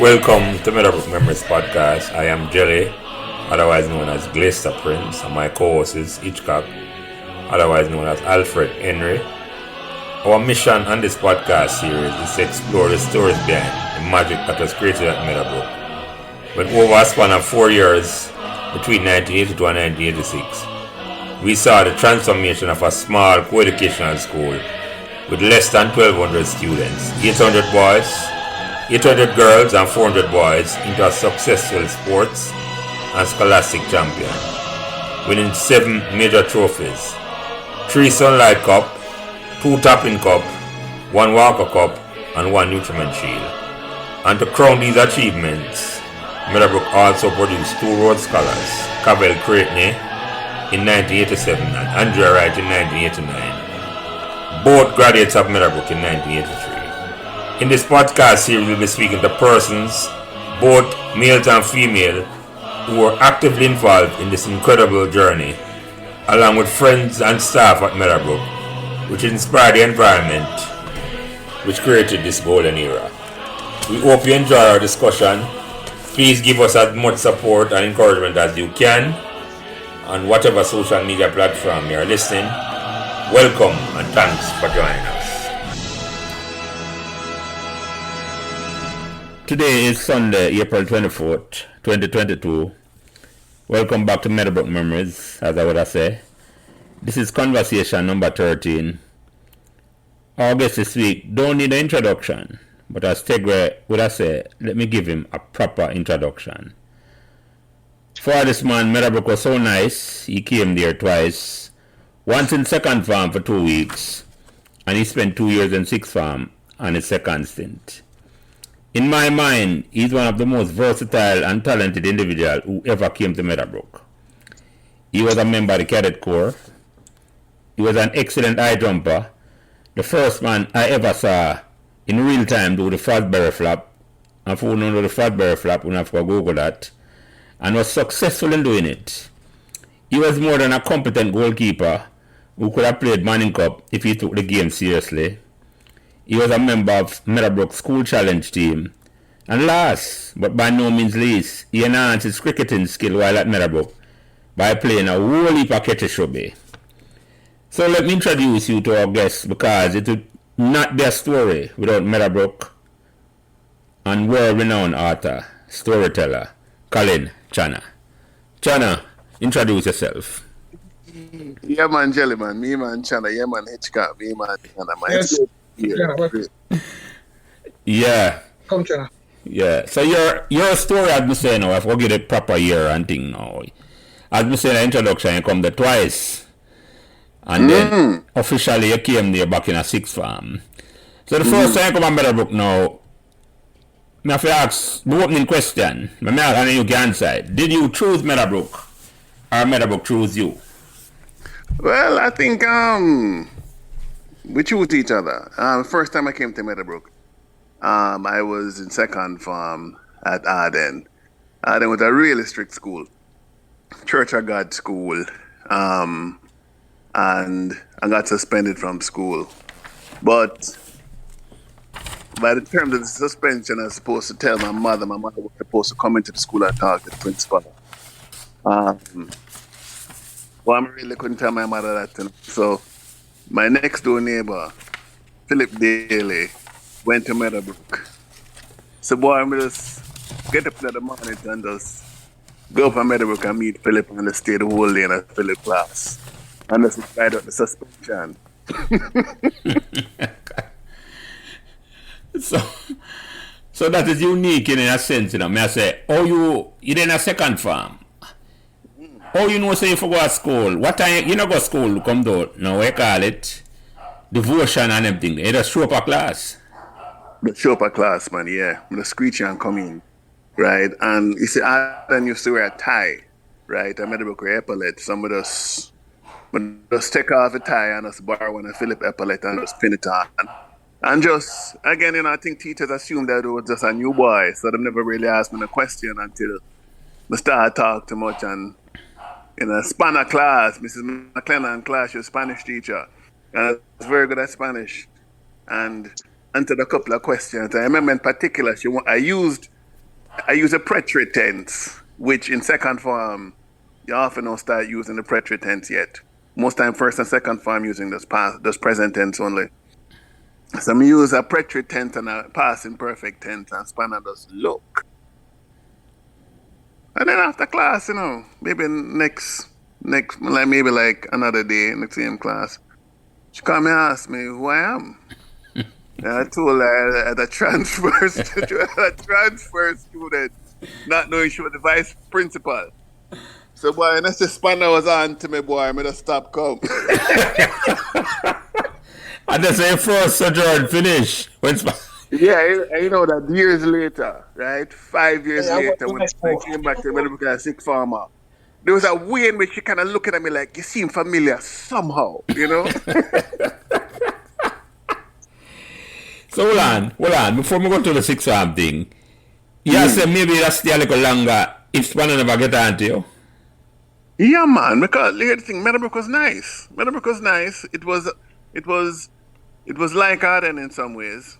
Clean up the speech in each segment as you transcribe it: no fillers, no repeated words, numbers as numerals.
Welcome to Meadowbrook Memories Podcast. I am Jelly, otherwise known as Glacier Prince, and my co-host is Hitchcock, otherwise known as Alfred Henry. Our mission on this podcast series is to explore the stories behind the magic that was created at Meadowbrook. When over a span of 4 years, between 1982 and 1986, we saw the transformation of a small co-educational school with less than 1,200 students, 800 boys, 800 girls and 400 boys into a successful sports and scholastic champion, winning 7 major trophies, 3 Sunlight Cup, 2 Topping Cup, 1 Walker Cup and 1 Nutriment Shield. And to crown these achievements, Meadowbrook also produced 2 Rhodes Scholars, Cavell Creighton in 1987 and Andrea Wright in 1989, both graduates of Meadowbrook in 1983. In this podcast series, we'll be speaking to persons, both males and female, who are actively involved in this incredible journey, along with friends and staff at Meadowbrook, which inspired the environment which created this golden era. We hope you enjoy our discussion. Please give us as much support and encouragement as you can on whatever social media platform you are listening. Welcome and thanks for joining us. Today is Sunday, April 24th, 2022. Welcome back to Meadowbrook Memories, as I would say. This is conversation number 13. Our guest this week don't need an introduction, but as Tegre would say, let me give him a proper introduction. For this man, Meadowbrook was so nice, he came there twice, once in second farm for 2 weeks, and he spent 2 years in sixth farm on his second stint. In my mind, he's one of the most versatile and talented individuals who ever came to Meadowbrook. He was a member of the Cadet Corps. He was an excellent high jumper, the first man I ever saw in real time do the Fosbury flap. And for who don't know the Fosbury flap, we have to Google that. And was successful in doing it. He was more than a competent goalkeeper who could have played Manning Cup if he took the game seriously. He was a member of Meadowbrook School Challenge team. And last, but by no means least, he enhanced his cricketing skill while at Meadowbrook by playing a whole heap of catch shobby. So let me introduce you to our guest, because it would not be a story without Meadowbrook and world-renowned author, storyteller, Colin Channer. Channer, introduce yourself. Yeah, man, Jelly, man. Me, man, Channer. Yeah, man, Hitchcock. Me, man, Channer. Man. Yes. Yeah. Come, Channer. Yeah. So your story, as me say now, I forget the proper year and thing now. As me say in the introduction, you come there twice. And then officially you came there back in a sixth farm. So the first time you come to Meadowbrook now, I have to ask the opening question. And you can answer. Did you choose Meadowbrook or Meadowbrook chose you? Well, I think we choose each other. First time I came to Meadowbrook, I was in second farm at Arden. Arden was a really strict school, Church of God school, and I got suspended from school. But by the terms of the suspension, I was supposed to tell my mother. My mother was supposed to come into the school and talk to the principal. Well, I really couldn't tell my mother that. So my next door neighbor, Philip Daly, went to Meadowbrook. So boy, I'm just get up in the morning and just go up to Meadowbrook and meet Philip and just stay the whole day in a Philip class. And just ride out the suspension. So that is unique in a sense, you know. May I say, you didn't a second farm. You know, say you forgot school. What time you know go school come down? Now we call it devotion and everything. You just show up a class. The show up a class, man, yeah. The screeching and coming. Right? And you see, I then used to wear a tie, right? I made a book with epaulet. Some of us just take off a tie and just borrow one and Philip epaulet and just pin it on. And just, again, you know, I think teachers assumed that it was just a new boy, so they never really asked me a question until I started talking too much. And in a Spanish class, Mrs. McLennan class, she was a Spanish teacher. And I was very good at Spanish. And answered a couple of questions. I remember in particular, I used I use a preterite tense, which in second form, you often don't start using the preterite tense yet. Most time, first and second form using this past, this present tense only. So I use a preterite tense and a past imperfect tense and Spanner does look. And then after class, maybe next, like maybe like another day in the same class, she come and ask me who I am. And I told her at a transfer student, not knowing she was the vice principal. So boy, and that's the Spanner was on to me, boy, I made her stop come. And that's your first sojourn finish. Yeah, that years later, right? 5 years later, when I came back to Meadowbrook High sixth former, there was a way in which she kind of looking at me like, you seem familiar somehow, So hold on. Before we go to the sixth form thing, you say maybe that's still a little longer if Spanner never get on to you. Yeah, man, because the thing, Meadowbrook was nice. It was like Arden in some ways,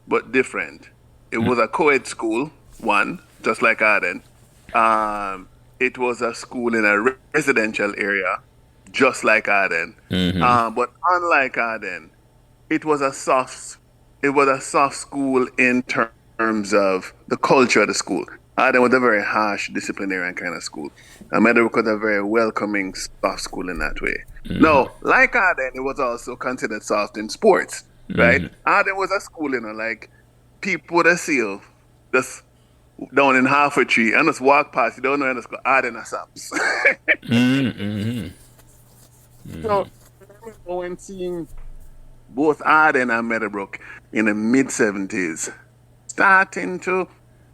but different. It was a co-ed school, one, just like Arden. It was a school in a residential area, just like Arden. But unlike Arden, it was a soft school in terms of the culture of the school. Arden was a very harsh disciplinarian kind of school. Meadowbrook was a very welcoming, soft school in that way. No, like Arden, it was also considered soft in sports, right? Arden was a school, like people would see you just down in half a tree and just walk past, you don't know, and just go, Arden or Saps. So, when seeing both Arden and Meadowbrook in the mid-70s, starting to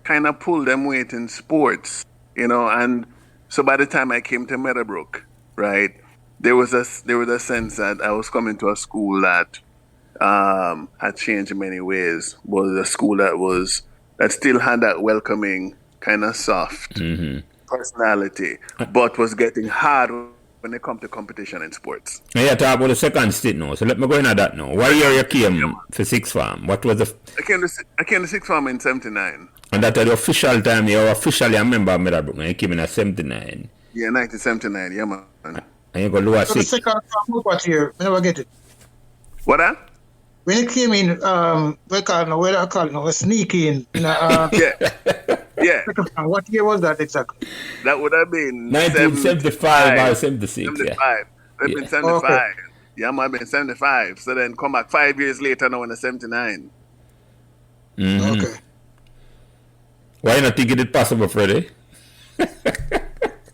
kind of pull them weight in sports, and so by the time I came to Meadowbrook, right, there was a sense that I was coming to a school that had changed in many ways, was a school that still had that welcoming, kind of soft personality, but was getting hard when it come to competition in sports. Yeah, talk about the second state now, so let me go into that now. What year you came for sixth form? What was the... I came to sixth form in 79. And that was the official time you were officially a member of Meadowbrook, and you came in 79. Yeah, 1979, yeah, man. And you go lower So six. the second form, what year? I never get it. What that? When it came in, we sneak in. Yeah. Second form, what year was that exactly? That would have been 1975 or 76. 75. Yeah. That would have been 75. Okay. Yeah, might have been 75. So then come back 5 years later now in the 79. Okay. Why not think it possible, Freddie?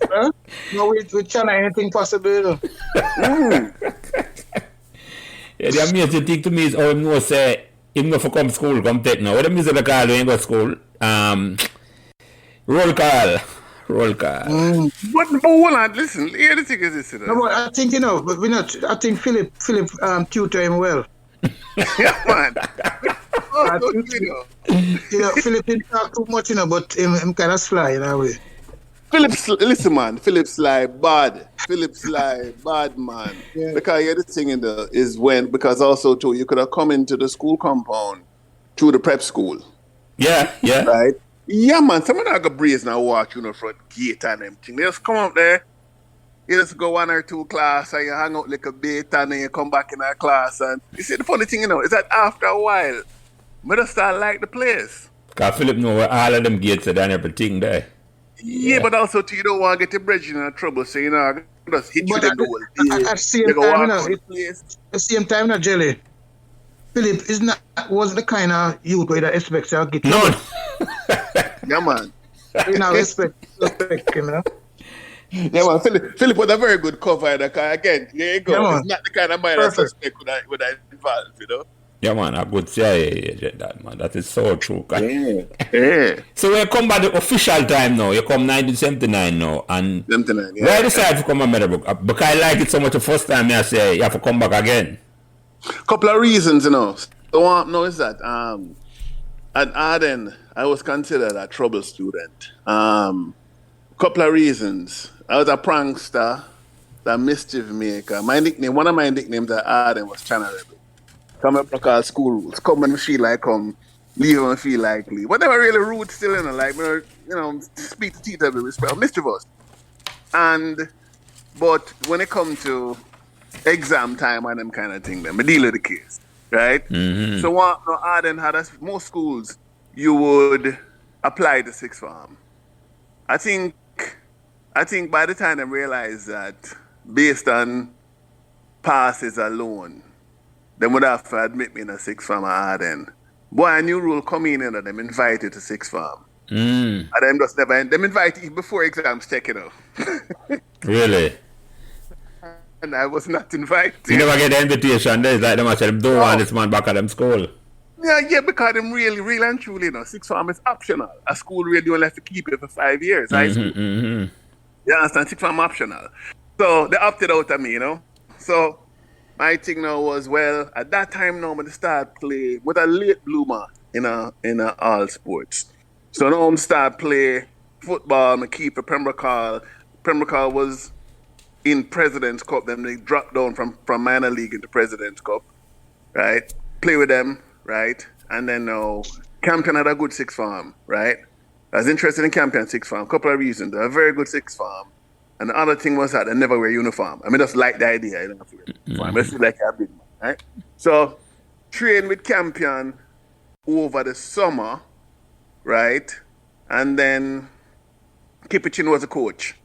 Well, no, we trying anything possible. Yeah, the amazing thing to me is how him say him go for come school, come take now. What the music call when you go to school? Roll call. But hold on, listen, here the thing is this. No, but I think but we not. I think Philip tutor him well. Yeah, man. Philip didn't talk too much, but him kind of sly in a way. Listen, man. Philip Sly, bad. Man. Yeah. Because the thing because also too, you could have come into the school compound through the prep school. Yeah. Right? Yeah, man. Someone that got breeze now walk you front gate and everything. They just come up there. You just go 1 or 2 class and you hang out like a bit and then you come back in our class. And you see, the funny thing, is that after a while, I just start like the place. Because Philip know where all of them gates are and everything there. Yeah, but also too, you don't want to get your brethren in trouble, so just hit you the door. At the same time, Jelly, Philip wasn't the kind of youth where you expect to get No. Yeah, man. Respect him, Yeah, man. Philip was a very good cover, again, there you go. Yeah, it's not the kind of man that suspect would I involve, Yeah, man, I could say that, man. That is so true. Yeah. So when you come back the official time now, you come 1979 now, and 79, yeah. why decide to come to Meadowbrook? Because I like it so much the first time I say you have to come back again. Couple of reasons, The one is that at Arden, I was considered a trouble student. Couple of reasons. I was a prankster, a mischief maker. One of my nicknames at Arden was Channer. Come up to call school rules. Come and feel like leave them feel likely. But they were really rude still, like, speak to teacher with respect, mischievous. But when it comes to exam time and them kind of thing, then I deal with the case, right? Mm-hmm. So what Arden had, most schools, you would apply to sixth form. I think by the time I realized that based on passes alone, they would have to admit me in a sixth form at Arden. Boy, a new rule come in, them invited to sixth form. And them just never, them invite you before exams check, Really? And I was not invited. You never get the invitation. There's like them actually don't want this man back at them school. Yeah, because them really and truly, sixth form is optional. A school really only have to keep it for 5 years. High school. Mm-hmm. You understand? Sixth form optional. So they opted out of me, So my thing now was, well, at that time now, I'm gonna start play with a late bloomer in all sports. So now I'm start play football. I keep a Pembroke Hall. Pembroke Hall was in President's Cup. Then they dropped down from minor league into President's Cup, right? Play with them, right? And then now Campion had a good sixth form, right? I was interested in Campion sixth form. Couple of reasons. They're a very good sixth form. And the other thing was that they never wear uniform. I mean, just like the idea. I don't have to wear uniform. I feel like a big man, right? So, train with Campion over the summer, right? And then Kippy Chin was a coach.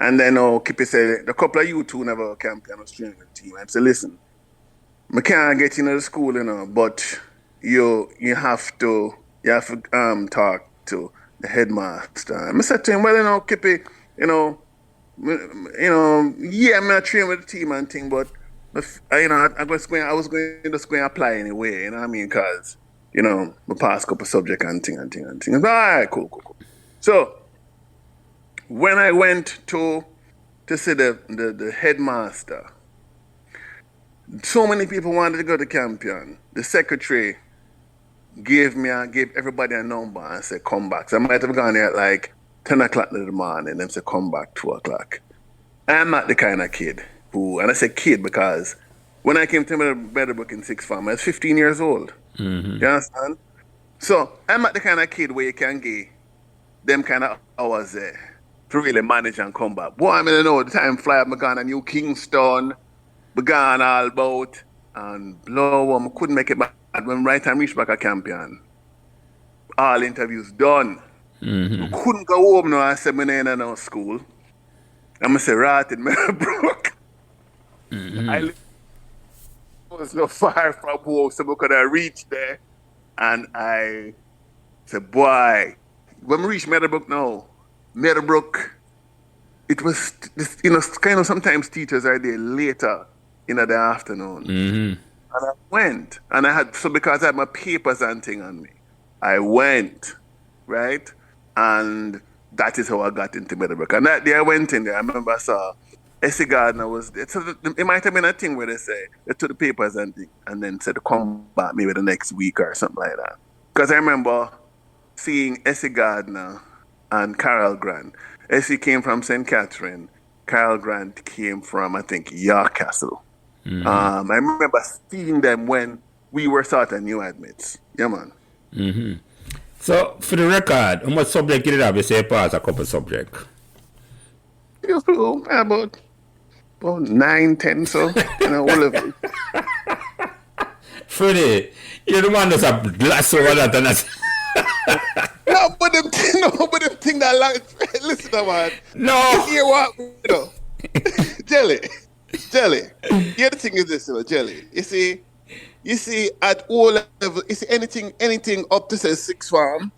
And then Kippy said, the couple of you two never Campion was training with the team. I said, listen, I can't get into the school, but you have to talk to the headmaster. And I said to him, well, Kippy, yeah, I'm not training with the team and thing, but I was going to just go and apply anyway, you know what I mean? Because, my past couple subject and thing. All right, cool. So when I went to see the headmaster, so many people wanted to go to Campion. The secretary gave everybody a number and said, come back. So I might have gone there at like 10 o'clock in the morning, and say, come back 2 o'clock. I'm not the kind of kid and I say kid because when I came to Meadowbrook in sixth form, I was 15 years old. Mm-hmm. You understand? So I'm not the kind of kid where you can get them kind of hours there to really manage and come back. Boy, I know the time fly up, I gone to New Kingston, I gone all about, and blow, I couldn't make it back. When right time reached back at Campion, all interviews done. Mm-hmm. I couldn't go home now. I said, I'm in school. I'm going to say, right in Meadowbrook. Mm-hmm. I was not far from home, so I could have reached there. And I said, boy, when we reached Meadowbrook now, it was, kind of sometimes teachers are there later in the afternoon. Mm-hmm. And I went. And because I had my papers and thing on me, I went, right? And that is how I got into Meadowbrook. And that day I went in there. I remember I saw Essie Gardner was there. So it might have been a thing where they took the papers and then said to come back maybe the next week or something like that. Because I remember seeing Essie Gardner and Carol Grant. Essie came from St. Catherine. Carol Grant came from, I think, York Castle. Mm-hmm. I remember seeing them when we were sort of new admits. Yeah, man. Mm-hmm. So, for the record, how much subject did you have? You say pass a couple subjects. About 9, 10, so, all of it. Freddie, you're the one that's a glass over that and that's... No, but them thing that like, listen, man. No. Hear what, Jelly. Here the thing is this, Jelly. You see, at all levels, you see anything up to say sixth form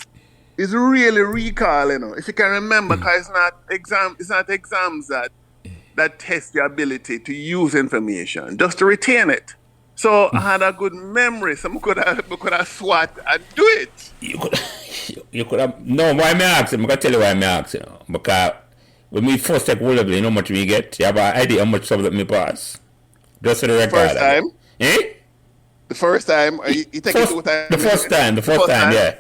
is really recall, If you can remember, because it's not exams that test your ability to use information, just to retain it. So I had a good memory, so I could have swat and do it. You could have. No, why me ask? I'm gonna tell you why me ask. Because when we first take hold of it, you know how much we get. You have an idea how much subject me pass. Just for the record. First time. The first time, you take it 2 times. The first time, yeah.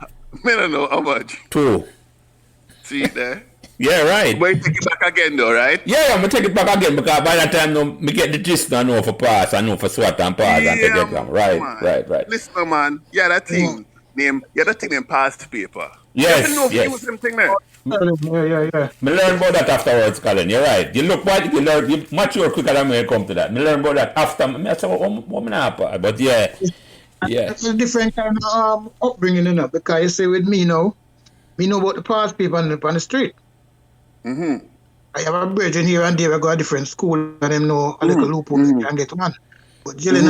I don't know how much. 2. See there? Yeah, right. But you take it back again though, right? Yeah, I'm gonna take it back again because by that time, me get the gist. I know for pass, I know for SWAT and pass and take exam. Right. Listen, man. Yeah, that thing. thing named past paper. You have to know Yes, if you use yes. them thing there. Yeah. Me learn about that afterwards, Colin. You're right. You look what you learn. You mature quicker than when you come to that. Me learn about that after. Me I say, what me happen? But yeah, yeah. It's a different kind of upbringing, because you see with me now, me know about the past people on the street. Mm-hmm. I have a brethren here and there. I go a different school and them know a little loophole they can get one. But jelly in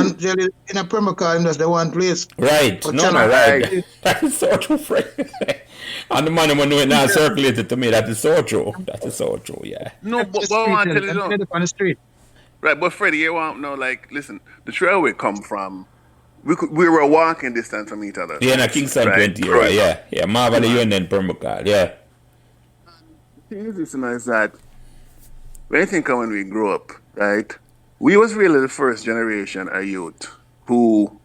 a permacar, that's the one place. Right. But No, Right. right. That is so true, friend. And the man who know it now circulated to me. That is so true. That is so true, yeah. No, The but I street, want to tell you, and on the street. right, but Freddie, you want to know, like, listen, the trail we come from, we were walking distance from each other. Yeah, na Kingston right? 20 era, yeah. Yeah, Marvel you and then Permacal, yeah. The thing is, is that when you think of when we grew up, right, we was really the first generation of youth who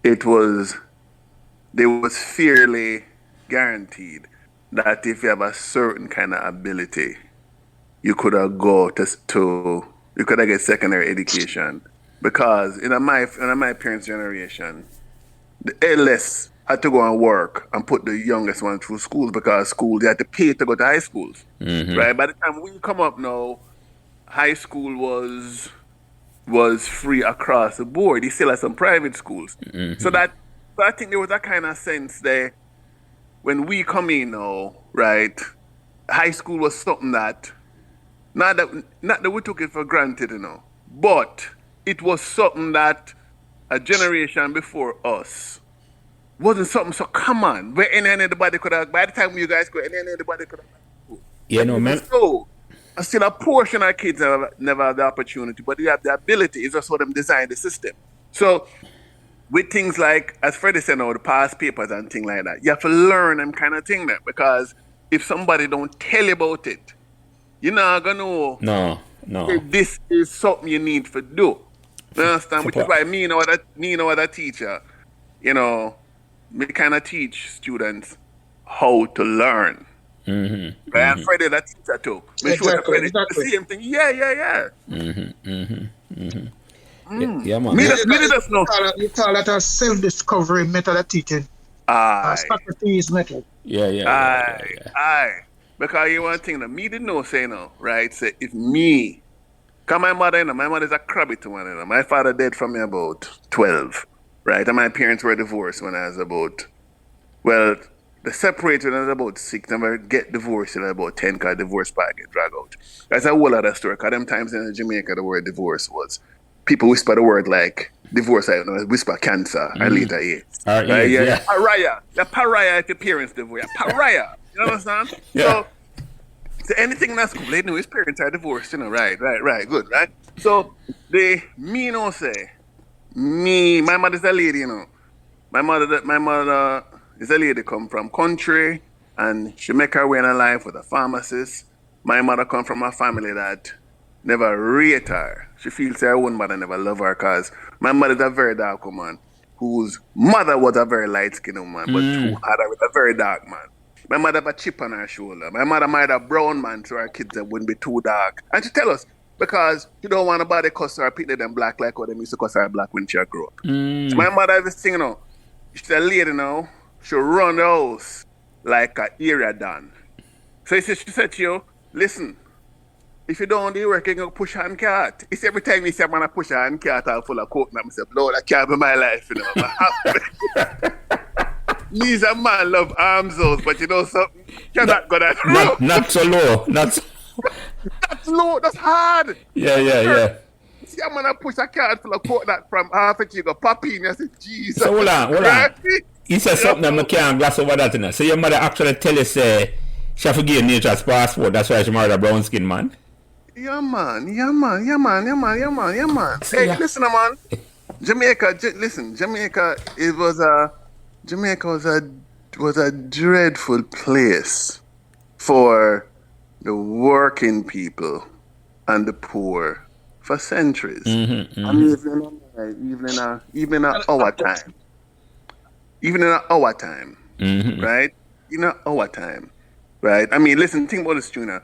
they was fairly guaranteed that if you have a certain kind of ability, you could have go to you could have get secondary education. Because in my parents' generation, the eldest had to go and work and put the youngest one through schools because school they had to pay to go to high schools. Right? By the time we come up now, high school was free across the board. He still has some private schools. So I think there was that kind of sense there when we come in now, right? High school was something that not that we took it for granted, but it was something that a generation before us wasn't something so common where anybody could have. By the time you guys go, anybody could have. Yeah, no, man. So, still a portion of kids never have the opportunity, but they have the ability. It's just how them design the system. So, with things like, as Freddie said, the past papers and things like that, you have to learn them kind of thing there because if somebody don't tell you about it, you're not gonna know. No. If this is something you need to do. You understand? Which is why me and other teacher, me kind of teach students how to learn. Right? And Freddie, that teacher too. Make sure that Freddie the same thing. Yeah. Yeah, man. You call that a self-discovery method of teaching. Socrates method. Yeah. Aye. Because you want to think that me didn't know say right? Say if me, cause my mother's a crabby to one, My father died from me about 12, right? And my parents were divorced when I was they separated when I was about 6, never get divorced till about 10 because divorce part get dragged out. That's a whole other story, because them times in Jamaica the word divorce was, people whisper the word like divorce, whisper cancer or later age. Right? Yeah. Pariah. You're pariah if your parents divorce. You're pariah. You understand? Yeah. So anything in that school, they know his parents are divorced, right, good, right? So my mother's a lady, My mother is a lady come from country and she make her way in her life with a pharmacist. My mother come from a family that never rate her. She feels her own mother never love her because my mother is a very dark woman whose mother was a very light-skinned woman, but who had her with a very dark man. My mother have a chip on her shoulder. My mother might have a brown man so her kids wouldn't be too dark. And she tell us, because she don't want nobody cuss her, pick them black like how they used to cuss her black when she grew up. So my mother has this thing, she's a lady now, she run the house like an area done. So she said to you, listen, if you don't do work, you're going to push hand cart. It's every time you say, man, I push a hand cart all full of coconut, I say, Lord, that can't be my life, Me's a man love arms out, but you know something? You're not going to Not so low. That's low, that's hard. Yeah. See, I'm going to push a cart full of coconut from half a you go pop in. I say, Jesus. So hold on. He said something that I can't gloss over that. So your mother actually tell you, say, she have to give nature's passport. That's why she married a brown skin man. Yeah, man. So, hey, listen, man. Jamaica, Jamaica was a dreadful place for the working people and the poor for centuries. I mean, even in our time. Right? In our time, right? I mean, listen, think about this tuna.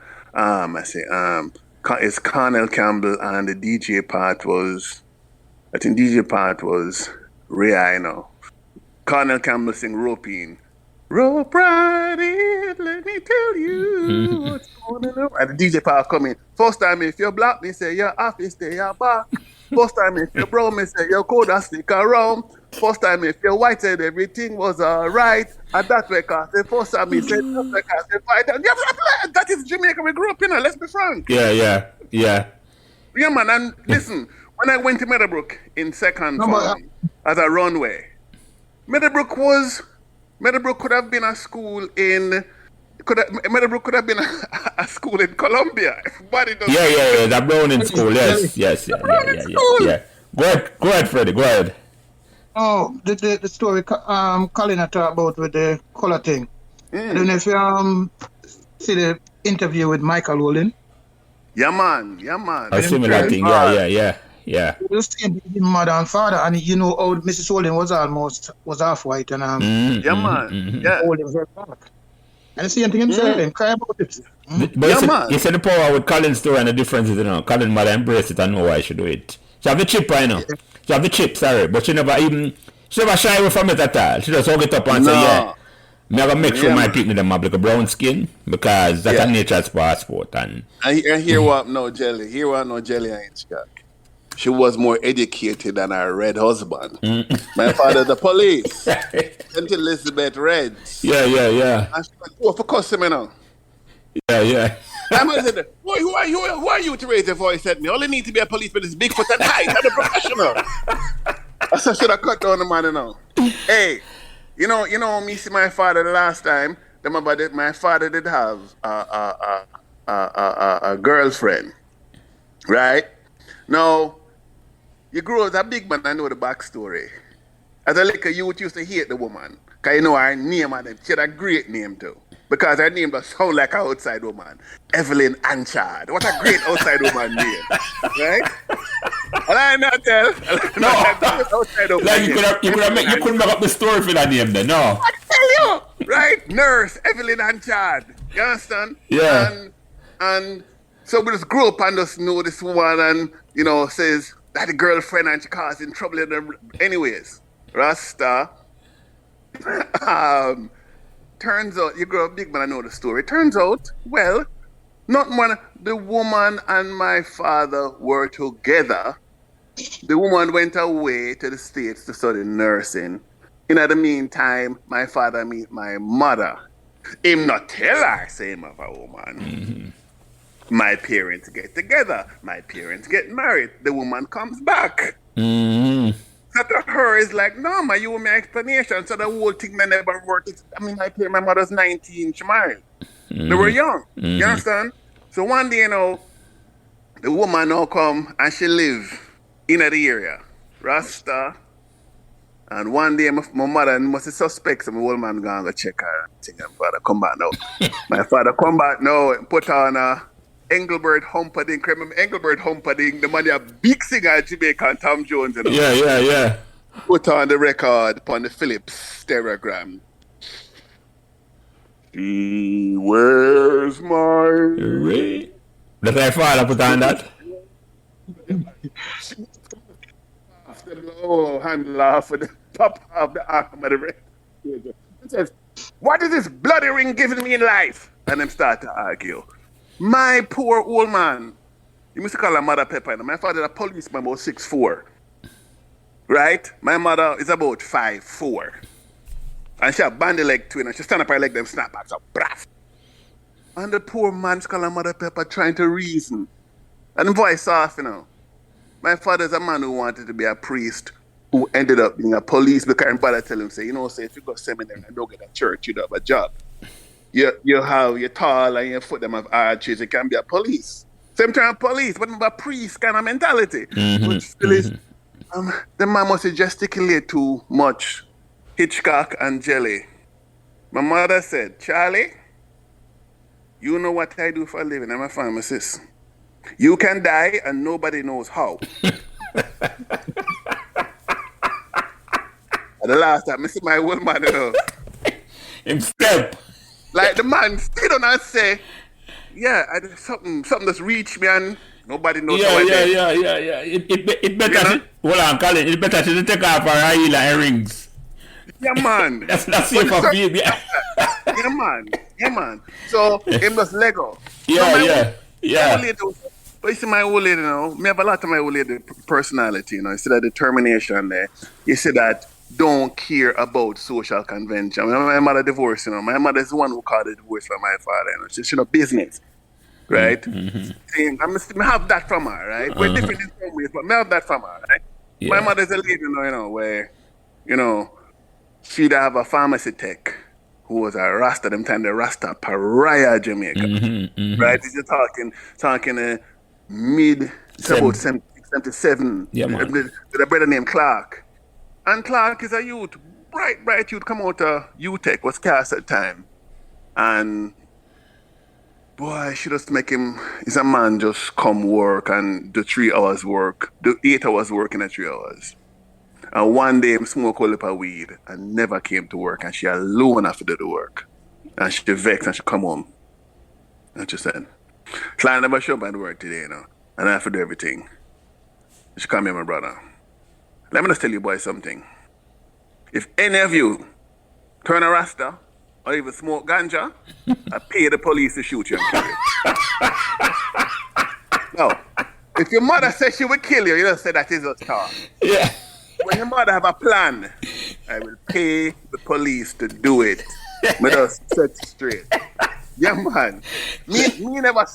It's Cornell Campbell and the DJ part was Ray, Cornell Campbell sing Roping. Rope riding, let me tell you what's going on. And the DJ Park come in. First time if you're black, me say you're happy, stay your back. First time if you're brown, me say you're cold and stick around. First time if you're white, said everything was alright. And that way, cause the first time he said that way, cause the white. And that is Jamaica we grew up in, let's be frank. Yeah, man, and listen, when I went to Meadowbrook in second form as a runway, Meadowbrook could have been a school in Meadowbrook could have been a school in Colombia. The Browning School, yes. Yeah. Go ahead, Freddie, go ahead. Oh, the story Colin talked about with the color thing. I don't know if you see the interview with Michael Rowling. Yeah, man. A similar thing, yeah. The same mother and father, and you know how Mrs. Rowling was half white, and Rowling was black. And the same thing himself, him cry about it. But you see the power with Colin's story and the differences, Colin mother embraced it and know why she do it. She have the chip right now. She have the chip, sorry, but she never shy away from it at all. She just hug it up and say, I'm going to make sure my people them have like a brown skin because that's a nature's passport. And hear what no jelly ain't Chicago. She was more educated than her red husband. My father, the police. St. Elizabeth Reds. Yeah. And she like, for customer now. Yeah. I said, boy, who are you to raise your voice at me? All you need to be a policeman is big foot and height. I'm a professional. I should have cut down the man now. Hey, you know, me see my father the last time. My father did have a girlfriend, right? Now, you grew up as a big man, I know the backstory. As a little youth, used to hate the woman. Because you know her name, and she had a great name too. Because her name does sound like an outside woman. Evelyn Anchard. What a great outside woman name. Right? And I not tell. Outside woman like you couldn't make up the story for that name then, no? I tell you. Right? Nurse, Evelyn Anchard. You understand? Yeah. And so we just grew up and just know this woman and, says that the girlfriend and she causing trouble in them. Anyways, Rasta. Turns out, you grow up big man, I know the story. Turns out, well, not one, the woman and my father were together. The woman went away to the States to study nursing. In the meantime, my father meet my mother. Him not tell her same of a woman. My parents get together. My parents get married. The woman comes back. So to her is like, no, ma, you owe me an explanation. So the whole thing never worked. I mean, my mother's 19, she married. They were young. You understand? So one day, the woman now come and she live in the area. Rasta. And one day, my mother must suspect some old man going to check her. And my father come back now. My father come back now and put on a Engelbert Humperdinck. Remember Engelbert Humperdinck, the man, a big singer at Jamaican, Tom Jones. Yeah. Put on the record upon the Philips stereogram. She wears my ring. Does my father put on that? Handle off with the top of the arm of the ring. It says, what is this bloody ring giving me in life? And them start to argue. My poor old man, you must call her Mother Pepper. My father is a policeman about 6'4". Right? My mother is about 5'4". And she a bandy leg twin and she stand up her leg, them snap back, so braff. And the poor man's called her Mother Pepper trying to reason. And the voice off, My father's a man who wanted to be a priest who ended up being a police because my father tell him, say, if you go seminary and don't get a church, you don't have a job. You're tall and your foot them have arches, you can be a police. Same time police, but a priest kind of mentality. But still is, the man must gesticulate too much. Hitchcock and Jelly. My mother said, Charlie, you know what I do for a living. I'm a pharmacist. You can die and nobody knows how. And the last time I see my old man, him step. Like the man still don't and say, something just reached me and nobody knows how I did. Yeah. It better, hold on, Colin. It better to take off her heel and her rings. Yeah, man. That's not safe for baby. Yeah, man. So, him just Lego. Yeah. But you see, my old lady, me have a lot of my old lady personality, you see that determination there. You see that don't care about social convention. My mother divorced, My mother is the one who called the divorce from my father, She business, right? I have that from her, right? We're different in some ways, but I have that from her, right? Yeah. My mother's a lady, where, she'd have a pharmacy tech who was a Rasta, them time the Rasta pariah Jamaica, right? You're talking about 77, with a brother named Clark. And Clark is a youth, bright youth, come out of UTech, was cast at the time. And boy, she just make him, he's a man just come work and do 3 hours work, do 8 hours work in 3 hours. And one day, him smoke a lip of weed and never came to work. And she alone have to do the work. And she vexed and she come home. And she said, so I never show up at work today, And I have to do everything. She come here, my brother. Let me just tell you boys something. If any of you turn a Rasta or even smoke ganja, I pay the police to shoot you and kill you. Now, if your mother says she will kill you, you don't say that is a star. Yeah. When your mother have a plan, I will pay the police to do it. Me just set straight. Yeah, man. Me never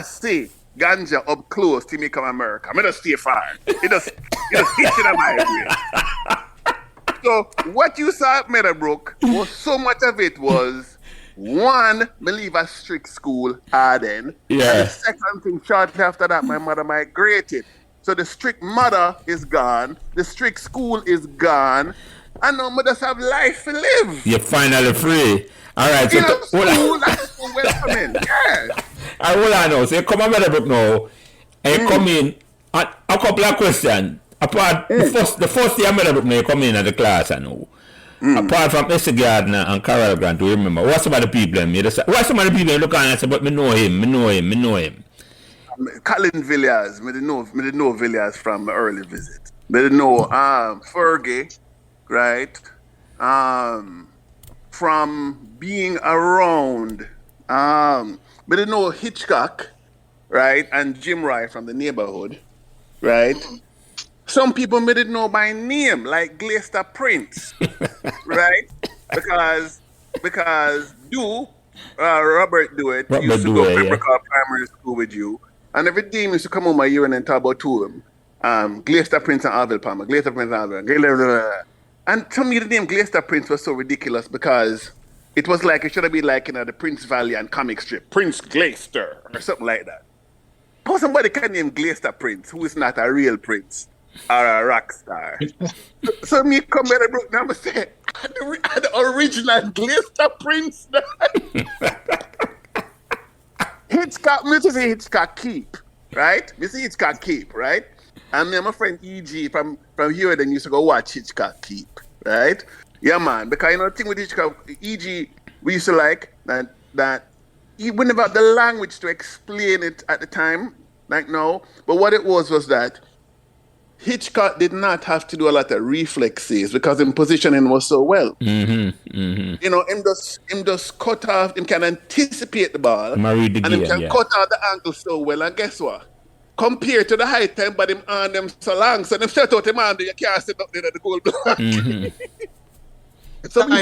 see ganja up close till me come America. Me just stay far. It just hit in my brain. So what you saw at Meadowbrook was so much of it was one, me leave a strict school, Arden. Yeah. And the second thing, shortly after that, my mother migrated. So the strict mother is gone, the strict school is gone, and now we just have life to live. You're finally free. All right. So school that's so welcoming. Yeah. I hold on now. So you come to Meadowbrook now, and you come in, and a couple of questions. Apart, the first day I Meadowbrook now, you come in at the class, I know. Apart from Mr. Gardner and Carol Grant, do you remember? What's some of the people? What's some of the people you look at and say, but me know him. Colin Villiers, me didn't know Villiers from the early visit. Me didn't know Fergie, right? From being around, me didn't know Hitchcock, right? And Jim Roy from the neighborhood, right? Some people me didn't know by name, like Glaister Prince, right? Because Robert Dewitt used to go to Pembroke Primary School with you. And every day he used to come home my year and talk about two of them. Glaister Prince and Alvin Palmer. Glaister Prince and Alvin. And to me the name Glaister Prince was so ridiculous because it was like, it should have been like, the Prince Valiant comic strip. Prince Glaister or something like that. How somebody can name Glaister Prince who is not a real prince or a rock star? So me come here and broke down and say, the original Glaister Prince. Hitchcock, me to say Hitchcock keep, right? Me say Hitchcock keep, right? And me and my friend E.G. from here then used to go watch Hitchcock keep, right? Yeah, man. Because the thing with Hitchcock, E.G. we used to like that he wouldn't have the language to explain it at the time, like now. But what it was that Hitchcock did not have to do a lot of reflexes because his positioning was so well. Him just cut off, him can anticipate the ball, and him can cut out the angle so well. And guess what? Compared to the high time, but him on them so long, so them shut out him on, you can't sit up there at the goal block. So we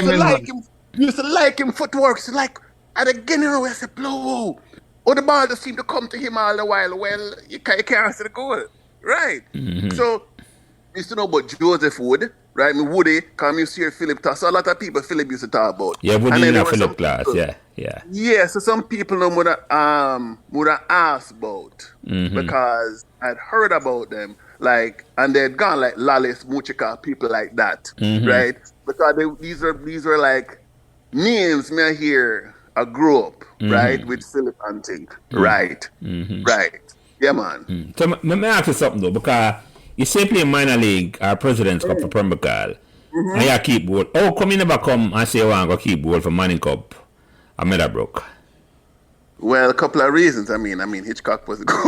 used to like him footwork. So like, and again, we said, blow. Or the ball just seemed to come to him all the while. Well, you can't see the goal. Right. So, we used to know about Joseph Wood, right? Woody, come you see Philip talk. So a lot of people Philip used to talk about. Yeah, Woody in a Philip class, yeah. Yeah, so some people would have asked about because I'd heard about them, like, and they'd gone like Lallis, Muchika, people like that, right? Because these were like names me here I grew up, right, with Philip Hunting, right, right. Yeah, man. So, let me ask you something, though, because you say play minor league or President's Cup for Pembroke, and you keep ball. How come you never come and say, I want to keep ball for Manning Cup or Meadowbrook? Well, a couple of reasons. I mean, Hitchcock was good.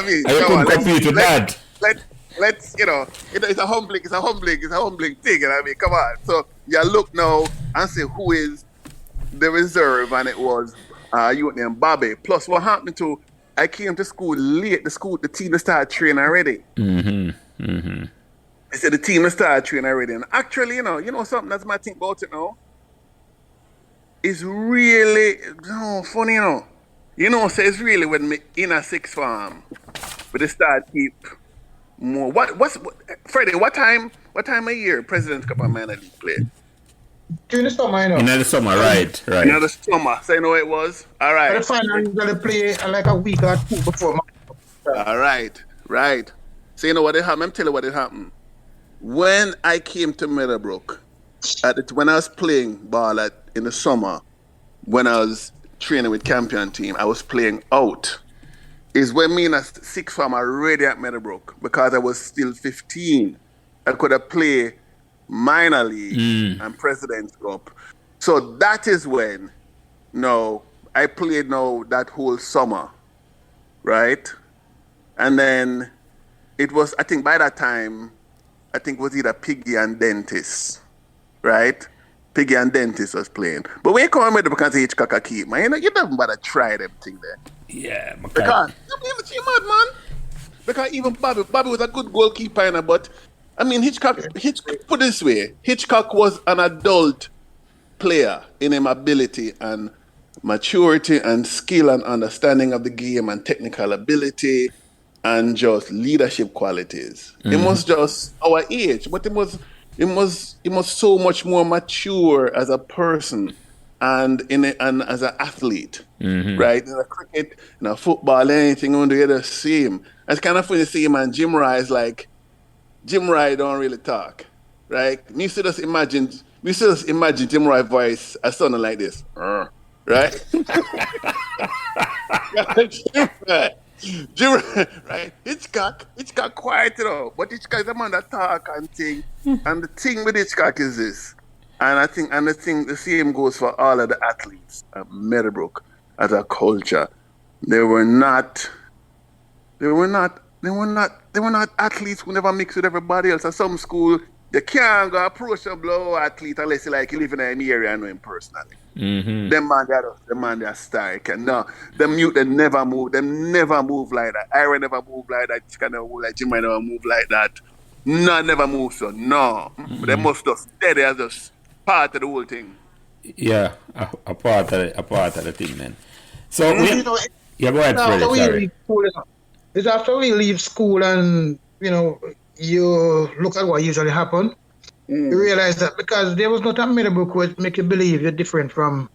You couldn't compete with that. let's, it's a humbling thing. And I mean, come on. So you look now and say who is the reserve, and it was you named Bobby. Plus, what happened to? I came to school late. The team started training already. I said the team started training already, and actually, you know something that's my thing about it now. It's really funny, so it's really when me in a sixth form, but they start keep more. Freddie? What time of year President's Cup and Minor League play? During the summer, In the summer, right. In the summer, so you know it was? All right. But the final, you're going to play like a week or two before. All right. So you know what happened? I'm telling you what happened. When I came to Meadowbrook, when I was playing ball in the summer, when I was training with Campion team, I was playing out. Is when me in a sixth form already at Meadowbrook, because I was still 15. I could have played minor league and President's Cup. So that is when I played that whole summer, right? And then it was, I think by that time, it was either Piggy and Dentist, right? Piggy and Dentist was playing. But when you come with the because of Hitchcock a keep, man, you don't bother try them thing there. Yeah, because you mad, man. Because even Bobby was a good goalkeeper, but I mean Hitchcock put it this way, Hitchcock was an adult player in his ability and maturity and skill and understanding of the game and technical ability and just leadership qualities. It was just our age, but it was so much more mature as a person and as an athlete, right? In a cricket, in a football, anything on the other same. It's kind of funny to see him and Jim Rye is like, Jim Rye don't really talk, right? We used to just imagine Jim Rye voice as sounding like this, right? Jim, right? Hitchcock quiet, but Hitchcock is a man that talk and thing. And the thing with Hitchcock is this, and I think the same goes for all of the athletes at Meadowbrook as a culture. They were not athletes who never mix with everybody else. At some school, you can't go approach a blow athlete unless you live in an area and know him personally. Them man they are stark. And no, them youth they never move like that. Ira never move like that. Like Jim never move like that. No, never move so no. But they must just steady as just part of the whole thing. Yeah, a part of the thing, man. So go ahead, Freddie. It's after we leave school and you look at what usually happen. You realize that because there was not a Meadowbrook which make you believe you're different from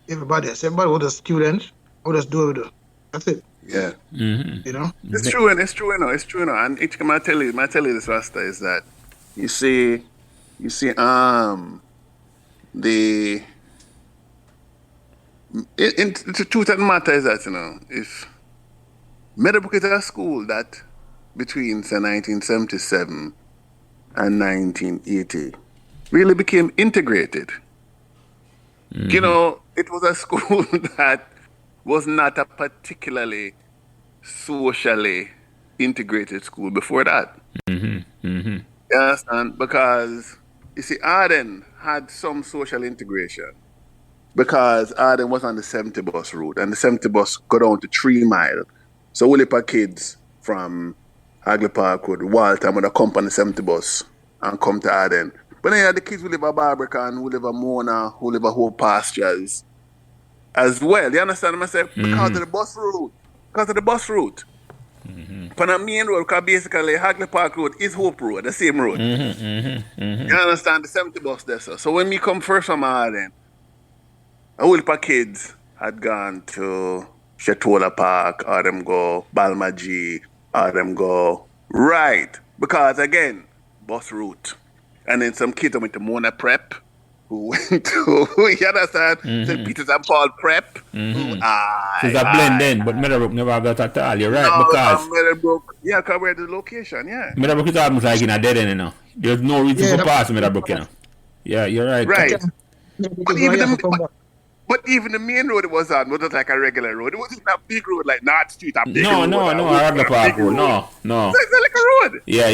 everybody else. Everybody was a student, or just do it. That's it. Yeah. It's true, and it's true. And each time I tell you this, Rasta, is that you see, the truth of the matter is that if Meadowbrook is a school that between say 1977 and 1980 really became integrated. It was a school that was not a particularly socially integrated school before that. You understand? Because, you see, Arden had some social integration because Arden was on the 70 bus route, and the 70 bus go down to 3 Mile. So we'll have kids from Hagley Parkwood, Waltham, would come on the 70 bus and come to Arden. But then you had the kids who live at Barbican, who live at Mona, who live at Hope Pastures as well. You understand what I'm saying? Because of the bus route. On the main road, because basically Hagley Park Road is Hope Road, the same road. You understand? The 70 bus there. So when we come first from Arden, a whole heap of kids had gone to Shetola Park, or them go Balmaji, or them go right. Because again, bus route. And then some kids went to Mona Prep, who went to, you understand, St. Peter's and Paul Prep. So it's a blend in, but Meadowbrook never got at all. You're right, no, because Meadowbrook, because we're the location, Meadowbrook is almost like in a dead end, There's no reason to pass Meadowbrook, Yeah, you're right. Right. But But even the main road it was on wasn't like a regular road. It wasn't a big road like North Street, a big No, road. I had the park road. No. It's like a road. Yeah.